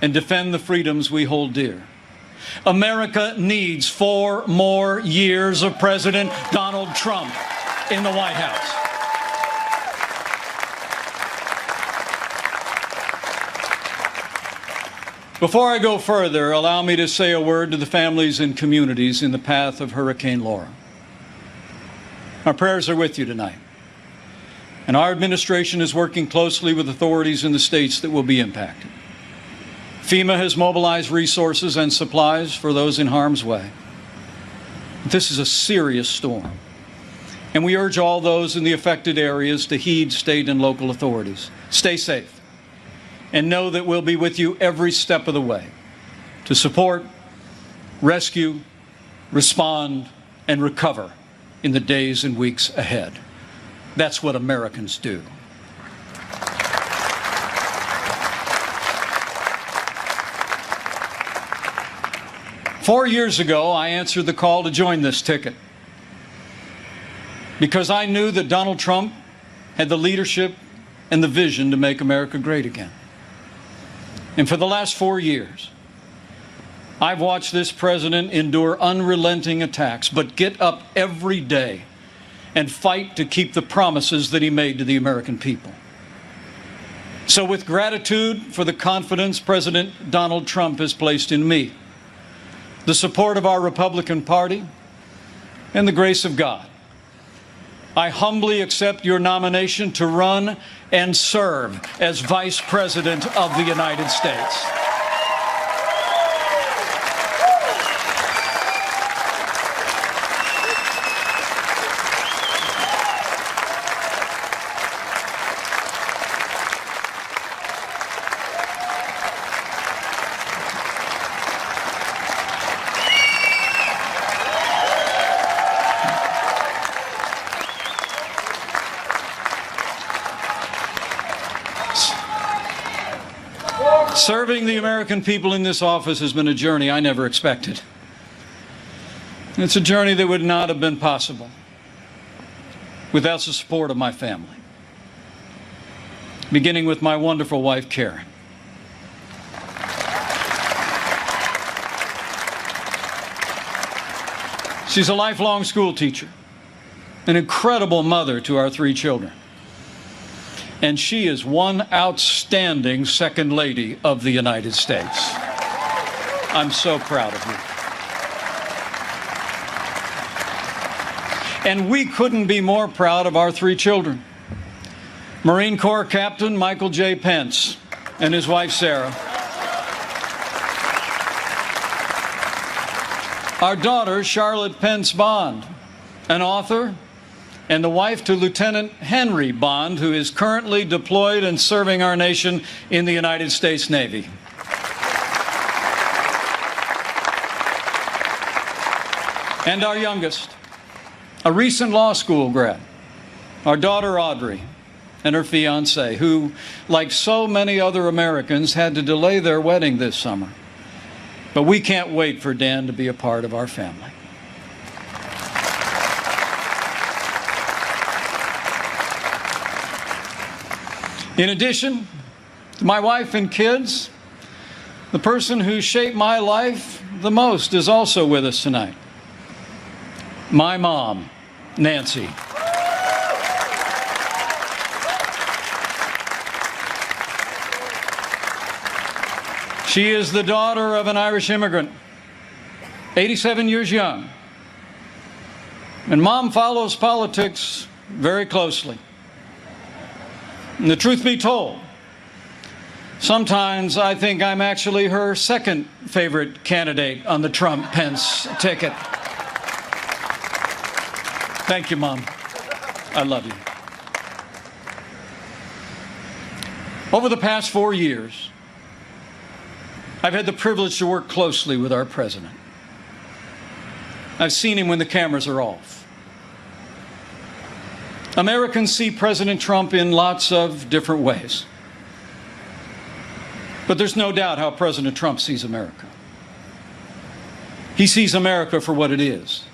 and defend the freedoms we hold dear. America needs 4 more years of President Donald Trump in the White House. Before I go further, allow me to say a word to the families and communities in the path of Hurricane Laura. Our prayers are with you tonight, and our administration is working closely with authorities in the states that will be impacted. FEMA has mobilized resources and supplies for those in harm's way. This is a serious storm, and we urge all those in the affected areas to heed state and local authorities. Stay safe, and know that we'll be with you every step of the way to support, rescue, respond, and recover in the days and weeks ahead. That's what Americans do. Four years ago, I answered the call to join this ticket because I knew that Donald Trump had the leadership and the vision to make America great again. And for the last 4 years, I've watched this president endure unrelenting attacks, but get up every day and fight to keep the promises that he made to the American people. So with gratitude for the confidence President Donald Trump has placed in me, the support of our Republican Party, and the grace of God, I humbly accept your nomination to run and serve as Vice President of the United States. Serving the American people in this office has been a journey I never expected. It's a journey that would not have been possible without the support of my family, beginning with my wonderful wife, Karen. She's a lifelong school teacher, an incredible mother to our 3 children. And she is one outstanding Second Lady of the United States. I'm so proud of you. And we couldn't be more proud of our 3 children. Marine Corps Captain Michael J. Pence and his wife, Sarah. Our daughter, Charlotte Pence Bond, an author, and the wife to Lieutenant Henry Bond, who is currently deployed and serving our nation in the United States Navy. And our youngest, a recent law school grad, our daughter Audrey, and her fiancé, who, like so many other Americans, had to delay their wedding this summer. But we can't wait for Dan to be a part of our family. In addition to my wife and kids, the person who shaped my life the most is also with us tonight. My mom, Nancy. She is the daughter of an Irish immigrant, 87 years young. And Mom follows politics very closely. And the truth be told, sometimes I think I'm actually her second favorite candidate on the Trump-Pence ticket. Thank you, Mom. I love you. Over the past 4 years, I've had the privilege to work closely with our president. I've seen him when the cameras are off. Americans see President Trump in lots of different ways. But there's no doubt how President Trump sees America. He sees America for what it is.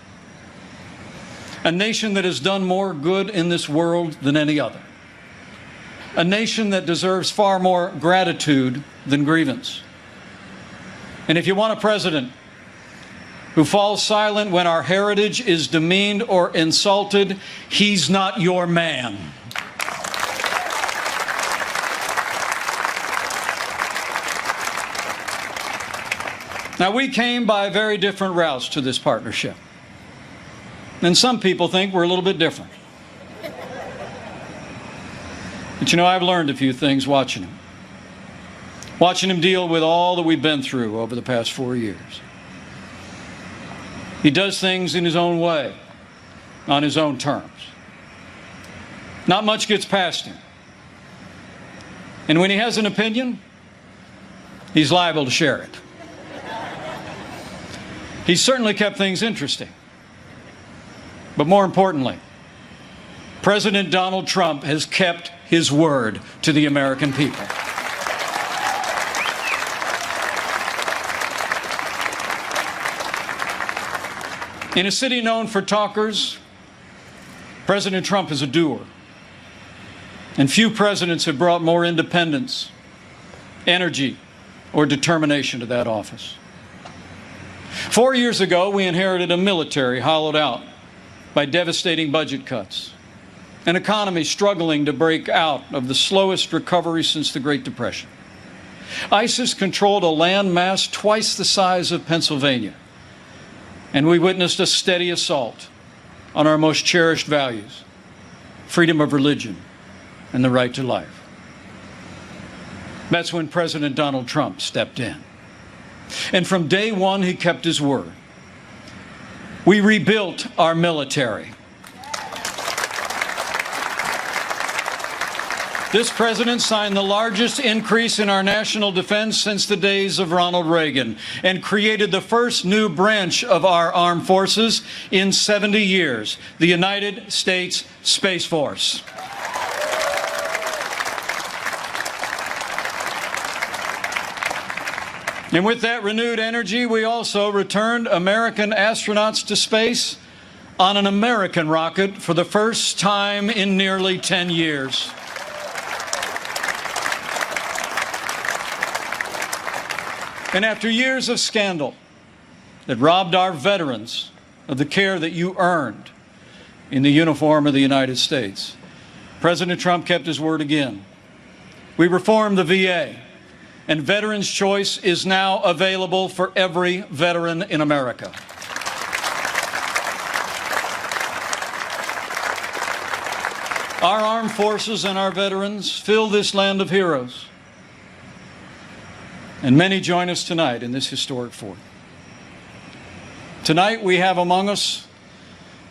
A nation that has done more good in this world than any other. A nation that deserves far more gratitude than grievance. And if you want a president who falls silent when our heritage is demeaned or insulted, he's not your man. Now, we came by very different routes to this partnership. And some people think we're a little bit different. But you know, I've learned a few things watching him. Watching him deal with all that we've been through over the past 4 years. He does things in his own way, on his own terms. Not much gets past him. And when he has an opinion, he's liable to share it. He's certainly kept things interesting. But more importantly, President Donald Trump has kept his word to the American people. In a city known for talkers, President Trump is a doer. And few presidents have brought more independence, energy, or determination to that office. 4 years ago, we inherited a military hollowed out by devastating budget cuts, an economy struggling to break out of the slowest recovery since the Great Depression. ISIS controlled a land mass twice the size of Pennsylvania, and we witnessed a steady assault on our most cherished values, freedom of religion and the right to life. That's when President Donald Trump stepped in. And from day one, he kept his word. We rebuilt our military. This president signed the largest increase in our national defense since the days of Ronald Reagan and created the first new branch of our armed forces in 70 years, the United States Space Force. And with that renewed energy, we also returned American astronauts to space on an American rocket for the first time in nearly 10 years. And after years of scandal that robbed our veterans of the care that you earned in the uniform of the United States, President Trump kept his word again. We reformed the VA, and Veterans Choice is now available for every veteran in America. Our armed forces and our veterans fill this land of heroes. And many join us tonight in this historic fort. Tonight we have among us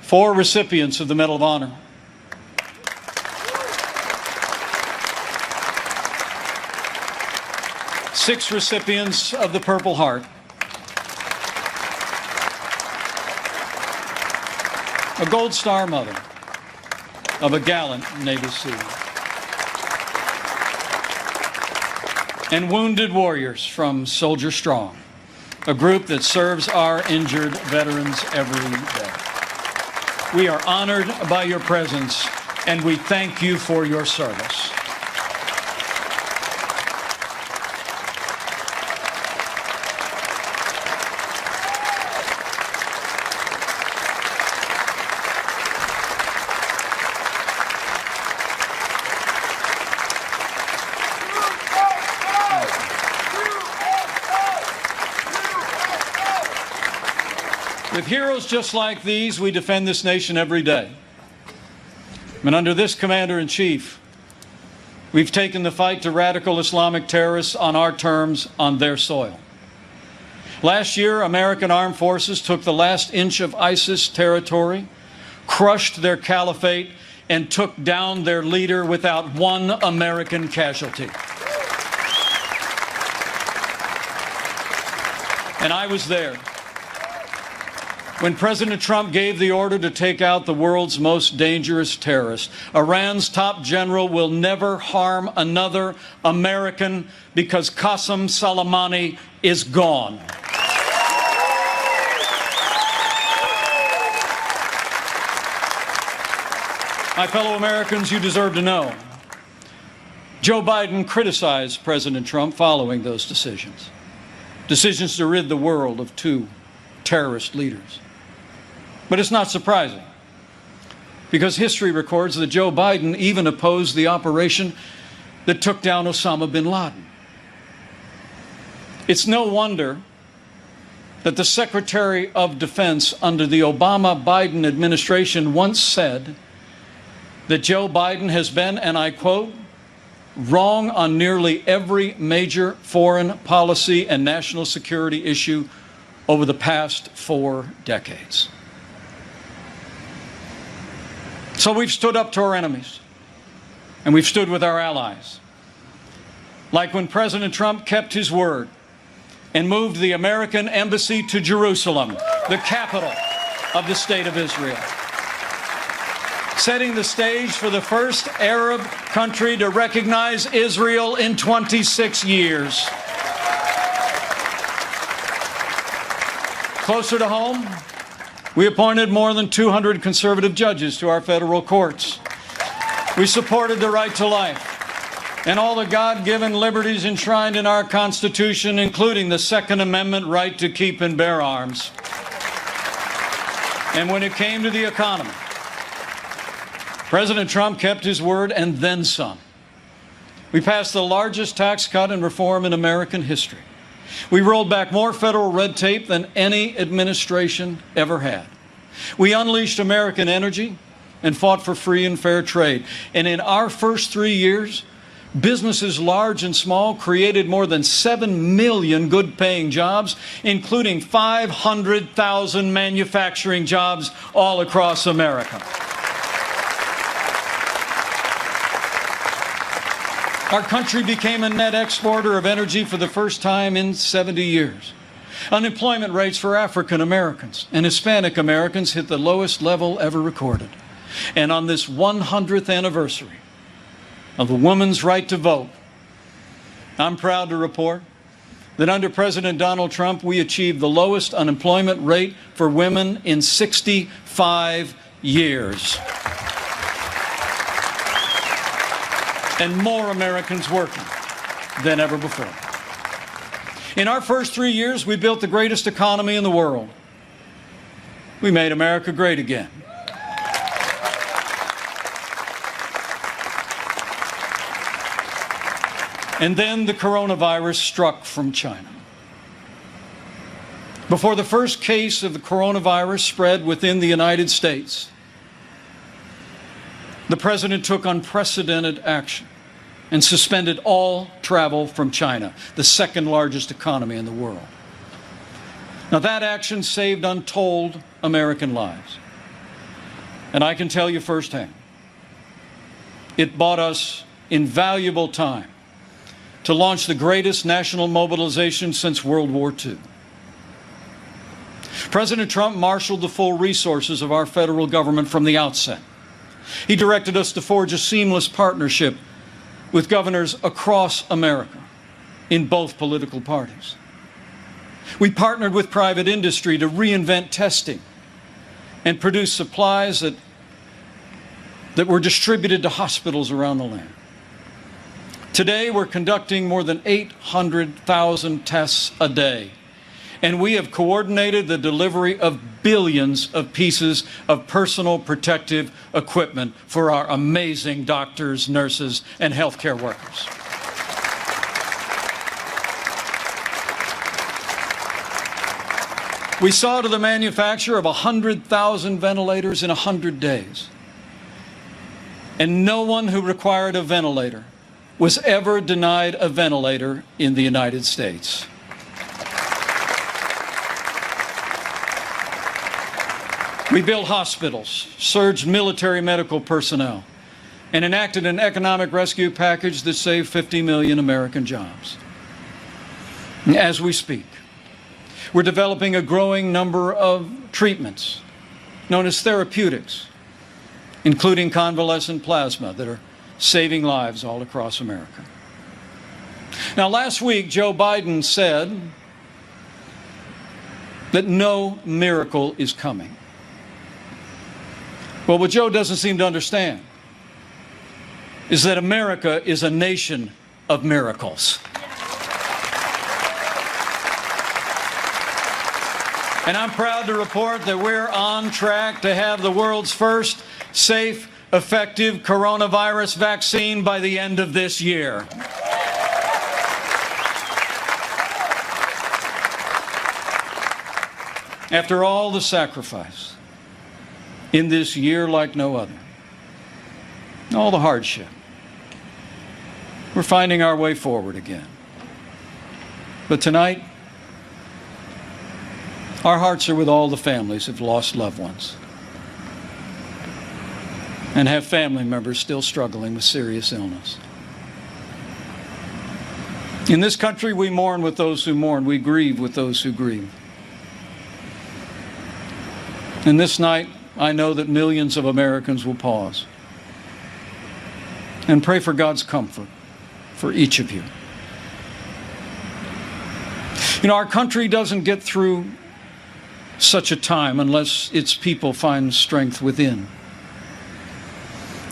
4 recipients of the Medal of Honor. Six recipients of the Purple Heart. A Gold Star mother of a gallant Navy SEAL. And wounded warriors from Soldier Strong, a group that serves our injured veterans every day. We are honored by your presence, and we thank you for your service. With heroes just like these, we defend this nation every day. And under this Commander-in-Chief, we've taken the fight to radical Islamic terrorists on our terms, on their soil. Last year, American armed forces took the last inch of ISIS territory, crushed their caliphate, and took down their leader without one American casualty. And I was there when President Trump gave the order to take out the world's most dangerous terrorist. Iran's top general will never harm another American because Qasem Soleimani is gone. My fellow Americans, you deserve to know. Joe Biden criticized President Trump following those decisions. Decisions to rid the world of two terrorist leaders. But it's not surprising, because history records that Joe Biden even opposed the operation that took down Osama bin Laden. It's no wonder that the Secretary of Defense under the Obama-Biden administration once said that Joe Biden has been, and I quote, wrong on nearly every major foreign policy and national security issue over the past 4 decades. So we've stood up to our enemies, and we've stood with our allies. Like when President Trump kept his word and moved the American embassy to Jerusalem, the capital of the State of Israel, setting the stage for the first Arab country to recognize Israel in 26 years. Closer to home, we appointed more than 200 conservative judges to our federal courts. We supported the right to life and all the God-given liberties enshrined in our Constitution, including the Second Amendment right to keep and bear arms. And when it came to the economy, President Trump kept his word and then some. We passed the largest tax cut and reform in American history. We rolled back more federal red tape than any administration ever had. We unleashed American energy and fought for free and fair trade. And in our first 3 years, businesses large and small created more than 7 million good-paying jobs, including 500,000 manufacturing jobs all across America. Our country became a net exporter of energy for the first time in 70 years. Unemployment rates for African Americans and Hispanic Americans hit the lowest level ever recorded. And on this 100th anniversary of the woman's right to vote, I'm proud to report that under President Donald Trump, we achieved the lowest unemployment rate for women in 65 years. And more Americans working than ever before. In our first 3 years, we built the greatest economy in the world. We made America great again. And then the coronavirus struck from China. Before the first case of the coronavirus spread within the United States, the President took unprecedented action and suspended all travel from China, the second largest economy in the world. Now, that action saved untold American lives. And I can tell you firsthand, it bought us invaluable time to launch the greatest national mobilization since World War II. President Trump marshaled the full resources of our federal government from the outset. He directed us to forge a seamless partnership with governors across America in both political parties. We partnered with private industry to reinvent testing and produce supplies that were distributed to hospitals around the land. Today, we're conducting more than 800,000 tests a day, and we have coordinated the delivery of billions of pieces of personal protective equipment for our amazing doctors, nurses, and healthcare workers. We saw to the manufacture of 100,000 ventilators in 100 days. And no one who required a ventilator was ever denied a ventilator in the United States. We built hospitals, surged military medical personnel, and enacted an economic rescue package that saved 50 million American jobs. As we speak, we're developing a growing number of treatments known as therapeutics, including convalescent plasma, that are saving lives all across America. Now, last week, Joe Biden said that no miracle is coming. Well, what Joe doesn't seem to understand is that America is a nation of miracles. And I'm proud to report that we're on track to have the world's first safe, effective coronavirus vaccine by the end of this year. After all the sacrifice in this year like no other, all the hardship, we're finding our way forward again. But tonight, our hearts are with all the families who've lost loved ones and have family members still struggling with serious illness. In this country, we mourn with those who mourn. We grieve with those who grieve. And this night, I know that millions of Americans will pause and pray for God's comfort for each of you. You know, our country doesn't get through such a time unless its people find strength within.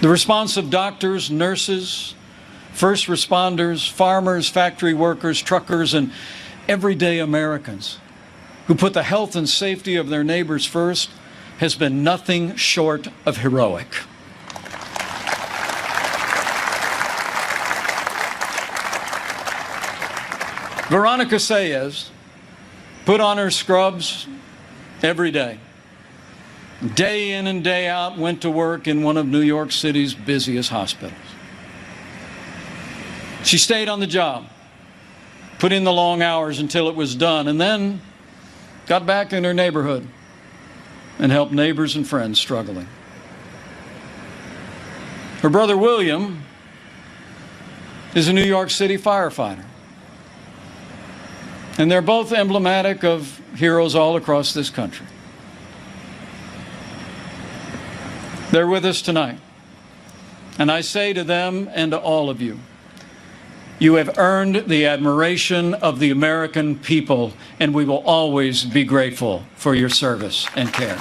The response of doctors, nurses, first responders, farmers, factory workers, truckers, and everyday Americans who put the health and safety of their neighbors first has been nothing short of heroic. Veronica Sayez put on her scrubs every day. Day in and day out, went to work in one of New York City's busiest hospitals. She stayed on the job, put in the long hours until it was done, and then got back in her neighborhood and helped neighbors and friends struggling. Her brother William is a New York City firefighter. And they're both emblematic of heroes all across this country. They're with us tonight. And I say to them and to all of you, you have earned the admiration of the American people, and we will always be grateful for your service and care.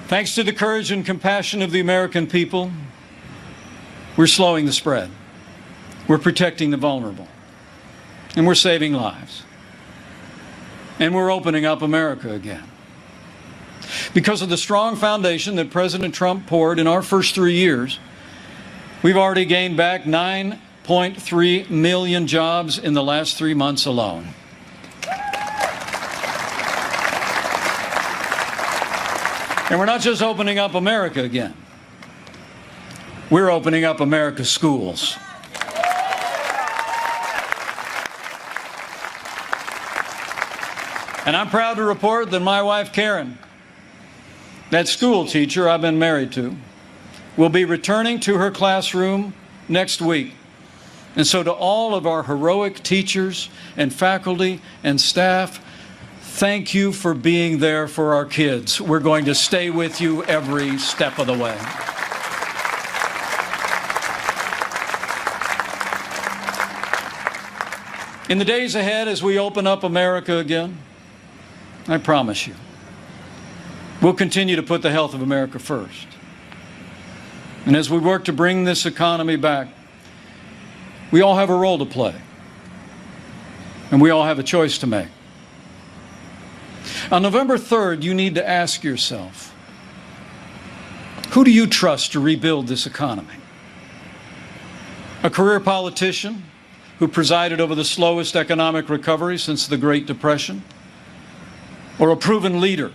Thanks to the courage and compassion of the American people, we're slowing the spread. We're protecting the vulnerable. And we're saving lives. And we're opening up America again. Because of the strong foundation that President Trump poured in our first 3 years, we've already gained back 9.3 million jobs in the last 3 months alone. And we're not just opening up America again. We're opening up America's schools. And I'm proud to report that my wife, Karen, that school teacher I've been married to, will be returning to her classroom next week. And so to all of our heroic teachers and faculty and staff, thank you for being there for our kids. We're going to stay with you every step of the way. In the days ahead, as we open up America again, I promise you, we'll continue to put the health of America first. And as we work to bring this economy back, we all have a role to play. And we all have a choice to make. On November 3rd, you need to ask yourself, who do you trust to rebuild this economy? A career politician who presided over the slowest economic recovery since the Great Depression? Or a proven leader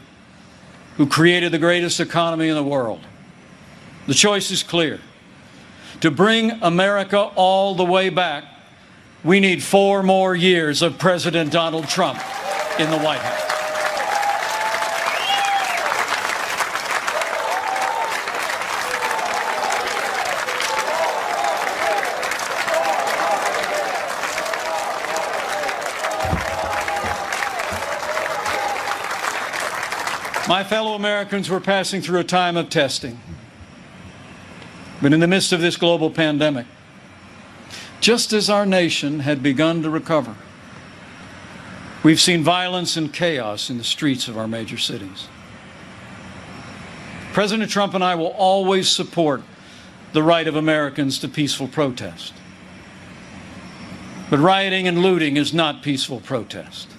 who created the greatest economy in the world? The choice is clear. To bring America all the way back, we need 4 more years of President Donald Trump in the White House. My fellow Americans, we're passing through a time of testing. But in the midst of this global pandemic, just as our nation had begun to recover, we've seen violence and chaos in the streets of our major cities. President Trump and I will always support the right of Americans to peaceful protest. But rioting and looting is not peaceful protest.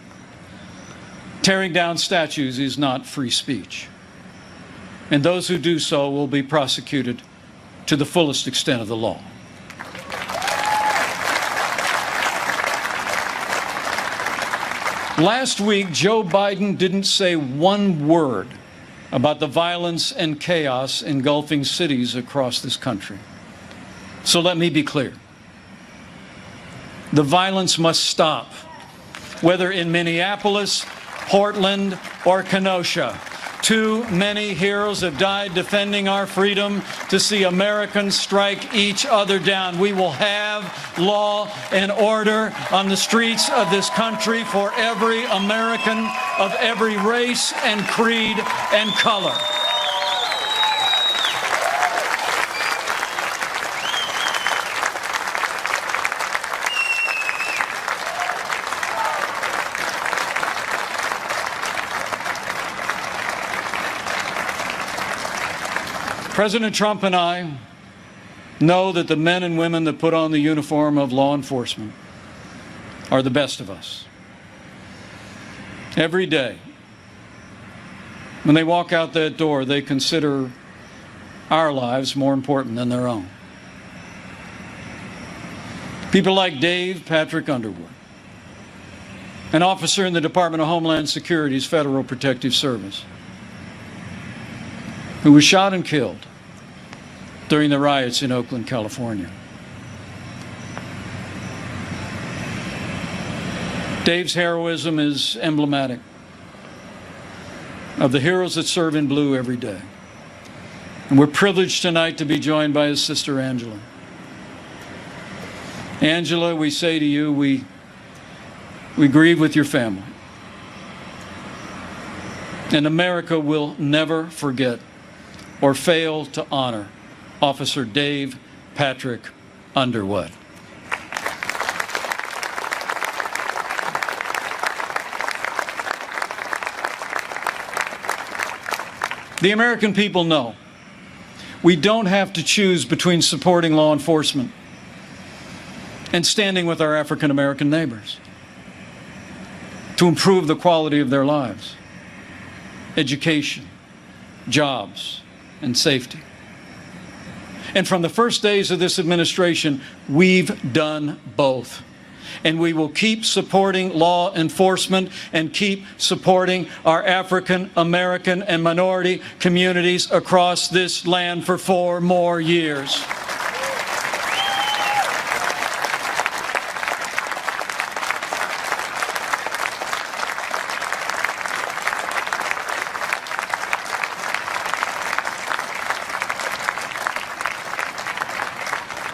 Tearing down statues is not free speech. And those who do so will be prosecuted to the fullest extent of the law. Last week, Joe Biden didn't say one word about the violence and chaos engulfing cities across this country. So let me be clear. The violence must stop, whether in Minneapolis, Portland, or Kenosha. Too many heroes have died defending our freedom to see Americans strike each other down. We will have law and order on the streets of this country for every American of every race and creed and color. President Trump and I know that the men and women that put on the uniform of law enforcement are the best of us. Every day, when they walk out that door, they consider our lives more important than their own. People like Dave Patrick Underwood, an officer in the Department of Homeland Security's Federal Protective Service, who was shot and killed during the riots in Oakland, California. Dave's heroism is emblematic of the heroes that serve in blue every day. And we're privileged tonight to be joined by his sister, Angela. Angela, we say to you, we grieve with your family. And America will never forget or fail to honor Officer Dave Patrick Underwood. The American people know we don't have to choose between supporting law enforcement and standing with our African American neighbors to improve the quality of their lives, education, jobs, and safety. And from the first days of this administration, we've done both. And we will keep supporting law enforcement and keep supporting our African American and minority communities across this land for 4 more years.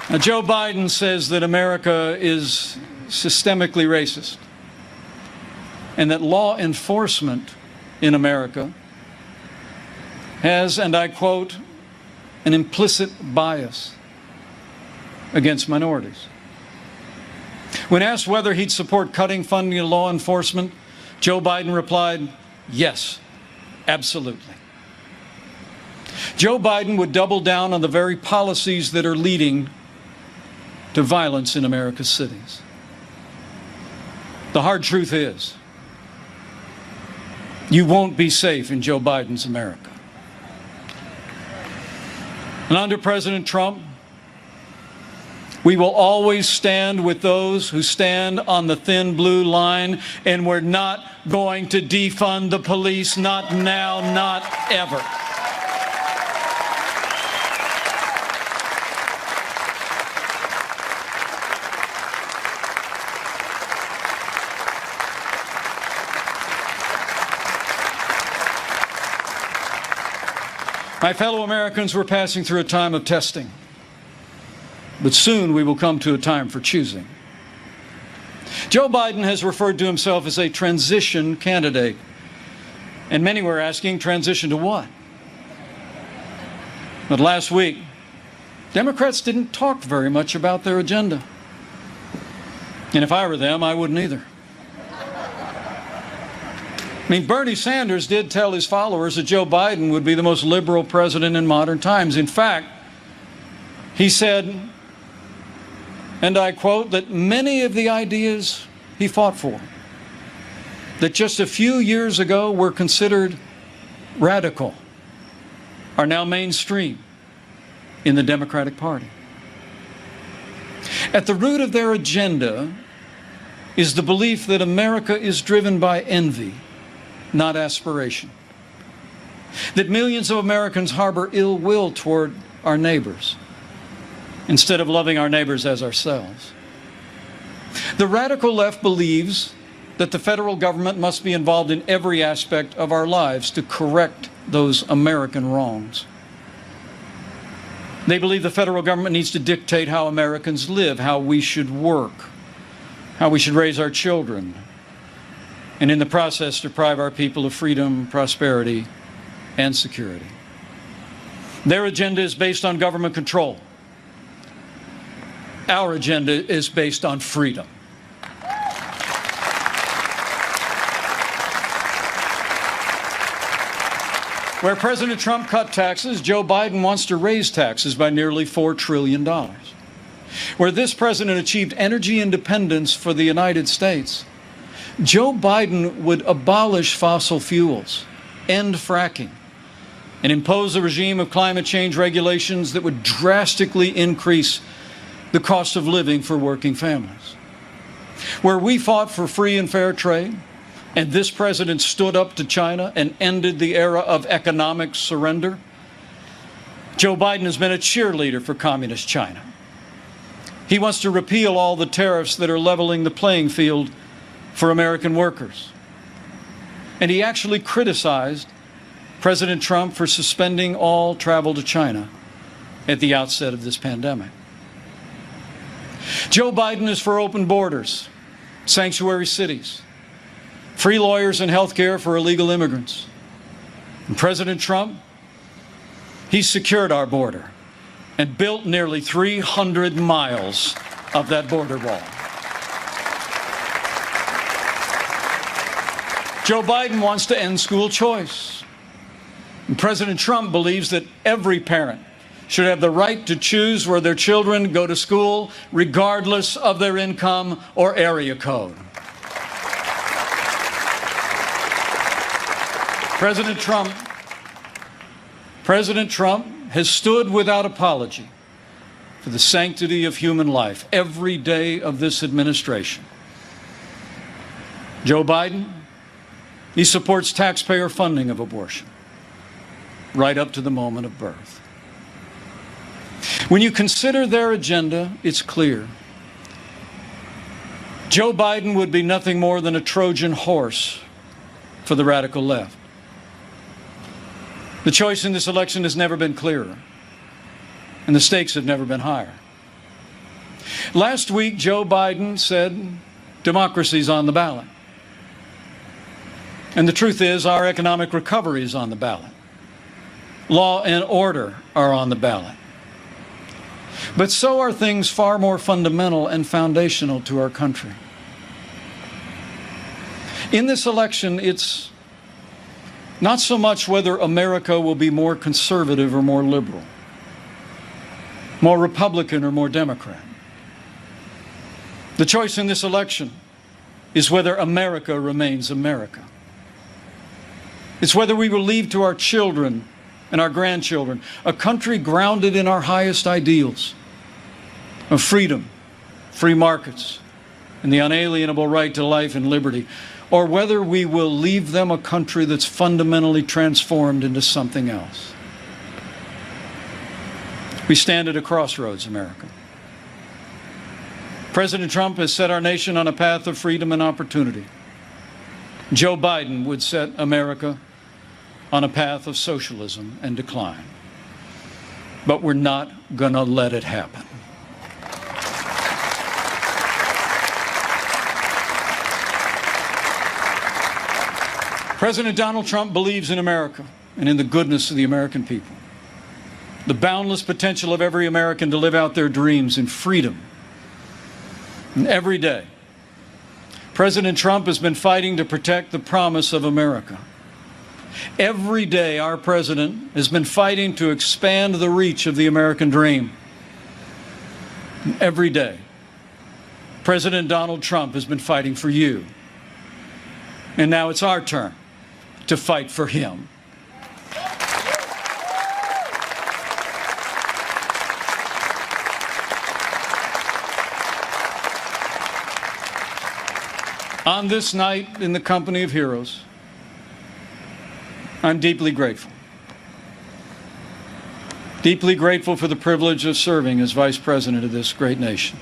Now, Joe Biden says that America is systemically racist and that law enforcement in America has, and I quote, an implicit bias against minorities. When asked whether he'd support cutting funding to law enforcement, Joe Biden replied, yes, absolutely. Joe Biden would double down on the very policies that are leading to violence in America's cities. The hard truth is, you won't be safe in Joe Biden's America. And under President Trump, we will always stand with those who stand on the thin blue line, and we're not going to defund the police, not now, not ever. My fellow Americans, we're passing through a time of testing, but soon we will come to a time for choosing. Joe Biden has referred to himself as a transition candidate, and many were asking, transition to what? But last week, Democrats didn't talk very much about their agenda. And if I were them, I wouldn't either. I mean, Bernie Sanders did tell his followers that Joe Biden would be the most liberal president in modern times. In fact, he said, and I quote, that many of the ideas he fought for, that just a few years ago were considered radical, are now mainstream in the Democratic Party. At the root of their agenda is the belief that America is driven by envy, not aspiration. That millions of Americans harbor ill will toward our neighbors instead of loving our neighbors as ourselves. The radical left believes that the federal government must be involved in every aspect of our lives to correct those American wrongs. They believe the federal government needs to dictate how Americans live, how we should work, how we should raise our children, and in the process deprive our people of freedom, prosperity, and security. Their agenda is based on government control. Our agenda is based on freedom. Where President Trump cut taxes, Joe Biden wants to raise taxes by nearly $4 trillion. Where this president achieved energy independence for the United States, Joe Biden would abolish fossil fuels, end fracking, and impose a regime of climate change regulations that would drastically increase the cost of living for working families. Where we fought for free and fair trade, and this president stood up to China and ended the era of economic surrender, Joe Biden has been a cheerleader for communist China. He wants to repeal all the tariffs that are leveling the playing field for American workers. And he actually criticized President Trump for suspending all travel to China at the outset of this pandemic. Joe Biden is for open borders, sanctuary cities, free lawyers and health care for illegal immigrants. And President Trump, he secured our border and built nearly 300 miles of that border wall. Joe Biden wants to end school choice. And President Trump believes that every parent should have the right to choose where their children go to school, regardless of their income or area code. President Trump has stood without apology for the sanctity of human life every day of this administration. Joe Biden, he supports taxpayer funding of abortion right up to the moment of birth. When you consider their agenda, it's clear. Joe Biden would be nothing more than a Trojan horse for the radical left. The choice in this election has never been clearer, and the stakes have never been higher. Last week, Joe Biden said democracy's on the ballot. And the truth is, our economic recovery is on the ballot. Law and order are on the ballot. But so are things far more fundamental and foundational to our country. In this election, it's Not so much whether America will be more conservative or more liberal, more Republican or more Democrat. The choice in this election is whether America remains America. It's whether we will leave to our children and our grandchildren a country grounded in our highest ideals of freedom, free markets, and the unalienable right to life and liberty, or whether we will leave them a country that's fundamentally transformed into something else. We stand at a crossroads, America. President Trump has set our nation on a path of freedom and opportunity. Joe Biden would set America on a path of socialism and decline. But we're not going to let it happen. President Donald Trump believes in America and in the goodness of the American people, the boundless potential of every American to live out their dreams in freedom. And every day, President Trump has been fighting to protect the promise of America. Every day, our president has been fighting to expand the reach of the American dream. And every day, President Donald Trump has been fighting for you. And now it's our turn to fight for him. On this night in the company of heroes, I'm deeply grateful. Deeply grateful for the privilege of serving as Vice President of this great nation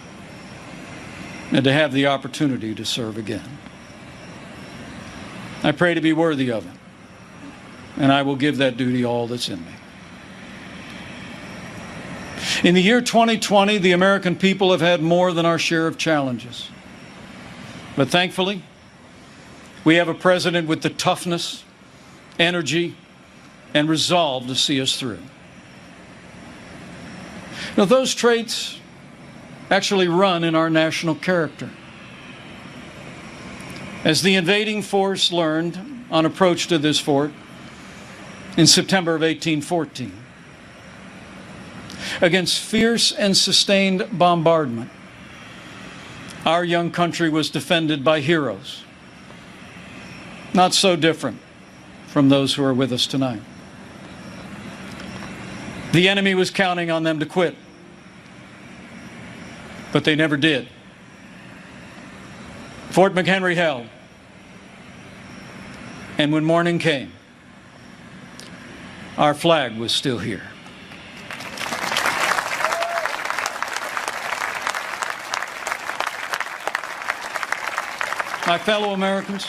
and to have the opportunity to serve again. I pray to be worthy of it, and I will give that duty all that's in me. In the year 2020, the American people have had more than our share of challenges. But thankfully, we have a president with the toughness, energy, and resolve to see us through. Now, those traits actually run in our national character. As the invading force learned on approach to this fort in September of 1814, against fierce and sustained bombardment, our young country was defended by heroes, not so different from those who are with us tonight. The enemy was counting on them to quit, but they never did. Fort McHenry held, and when morning came, our flag was still here. My fellow Americans,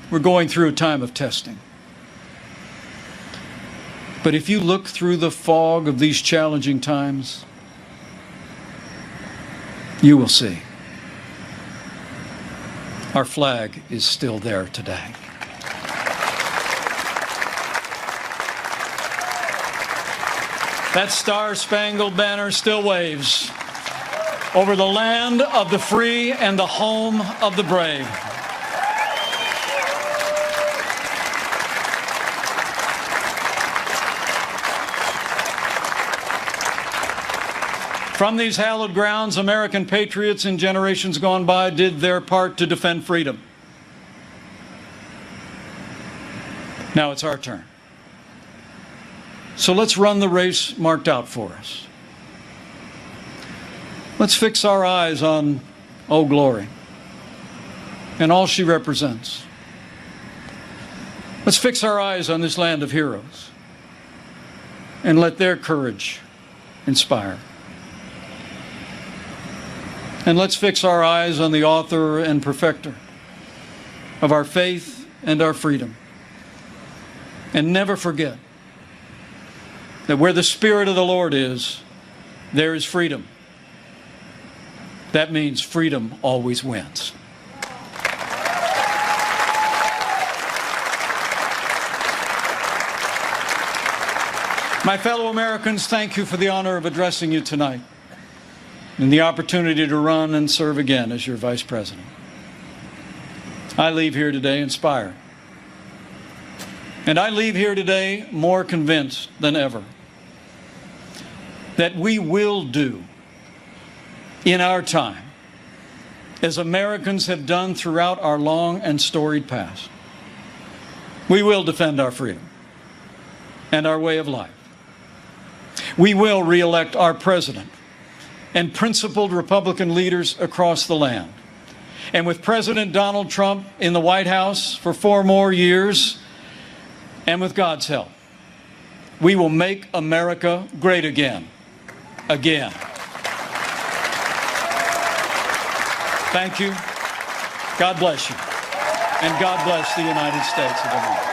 we're going through a time of testing. But if you look through the fog of these challenging times, you will see our flag is still there today. That star-spangled banner still waves over the land of the free and the home of the brave. From these hallowed grounds, American patriots in generations gone by did their part to defend freedom. Now it's our turn. So let's run the race marked out for us. Let's fix our eyes on Old Glory and all she represents. Let's fix our eyes on this land of heroes and let their courage inspire. And let's fix our eyes on the author and perfecter of our faith and our freedom. And never forget that where the Spirit of the Lord is, there is freedom. That means freedom always wins. My fellow Americans, thank you for the honor of addressing you tonight and the opportunity to run and serve again as your Vice President. I leave here today inspired And I leave here today more convinced than ever that we will do in our time as Americans have done throughout our long and storied past. We will defend our freedom and our way of life. We will re-elect our president and principled Republican leaders across the land. And with President Donald Trump in the White House for 4 more years, and with God's help, we will make America great again. Again. Thank you. God bless you. And God bless the United States of America.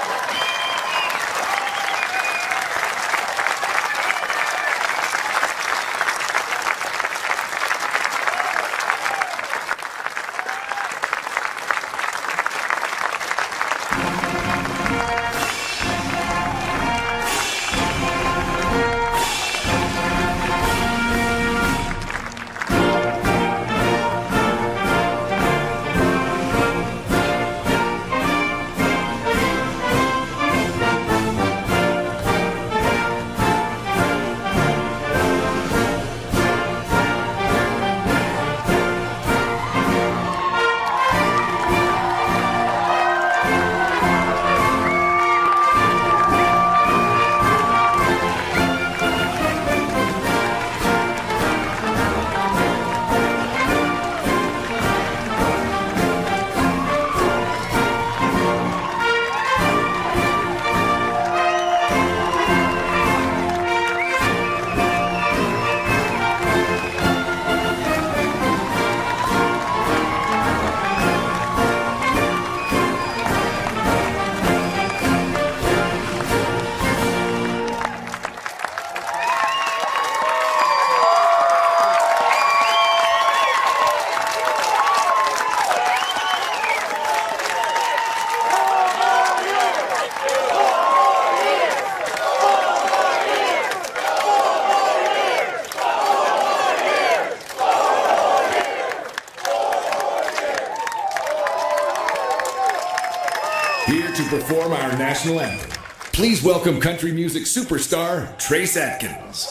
Here to perform our national anthem, please welcome country music superstar Trace Atkins.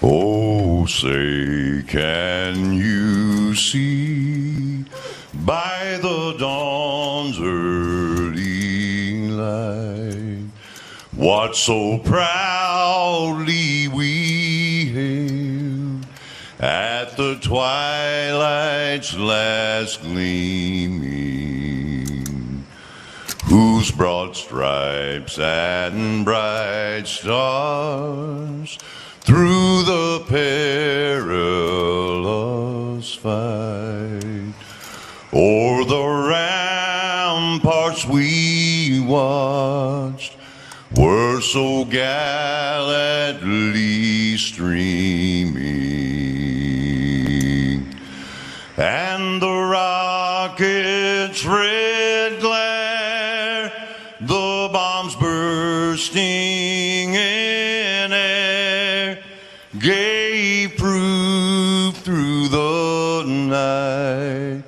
Oh, say, can you see by the dawn's early light what so proudly we hailed at the twilight's last gleaming, whose broad stripes and bright stars through the perilous fight o'er the ramparts we watched were so gallantly streaming, and the rocket's red glare, the bombs bursting in air, gave proof through the night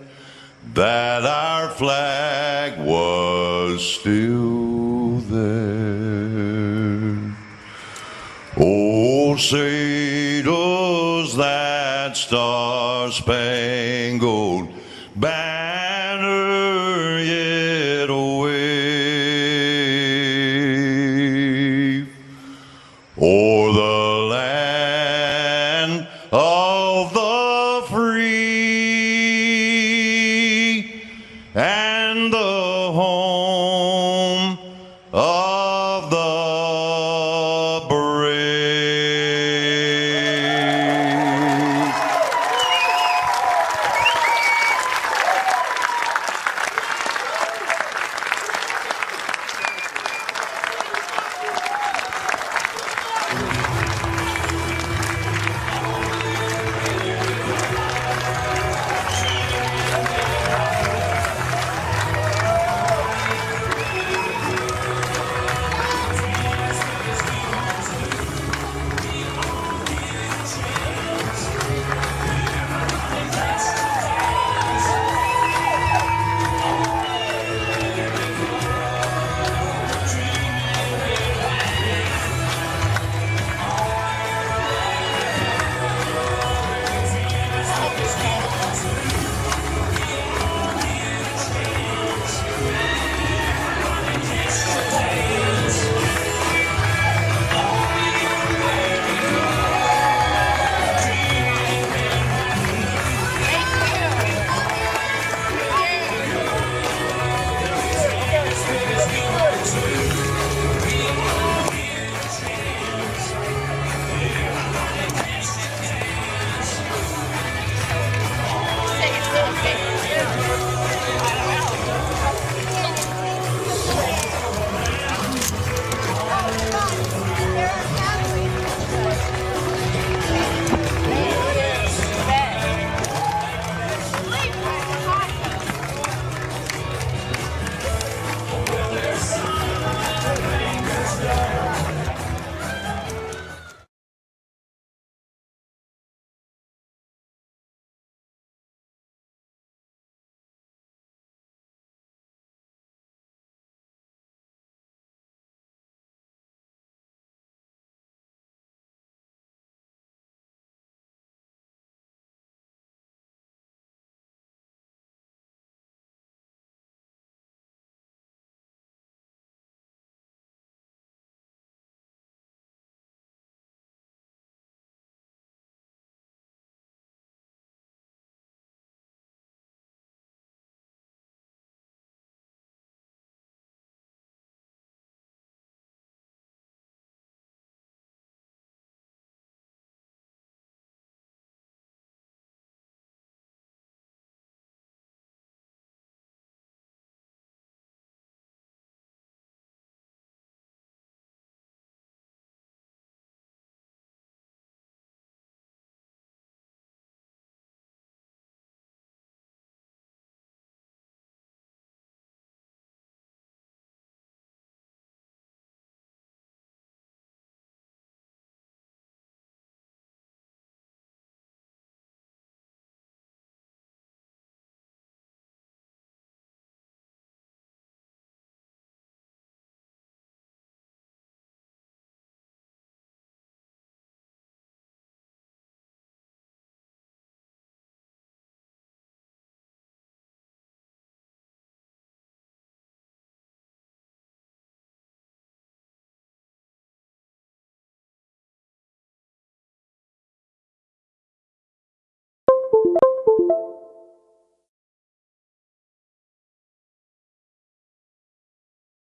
that our flag was still there. Oh, say does that star-spangled banner yet wave o'er the land of the free and the home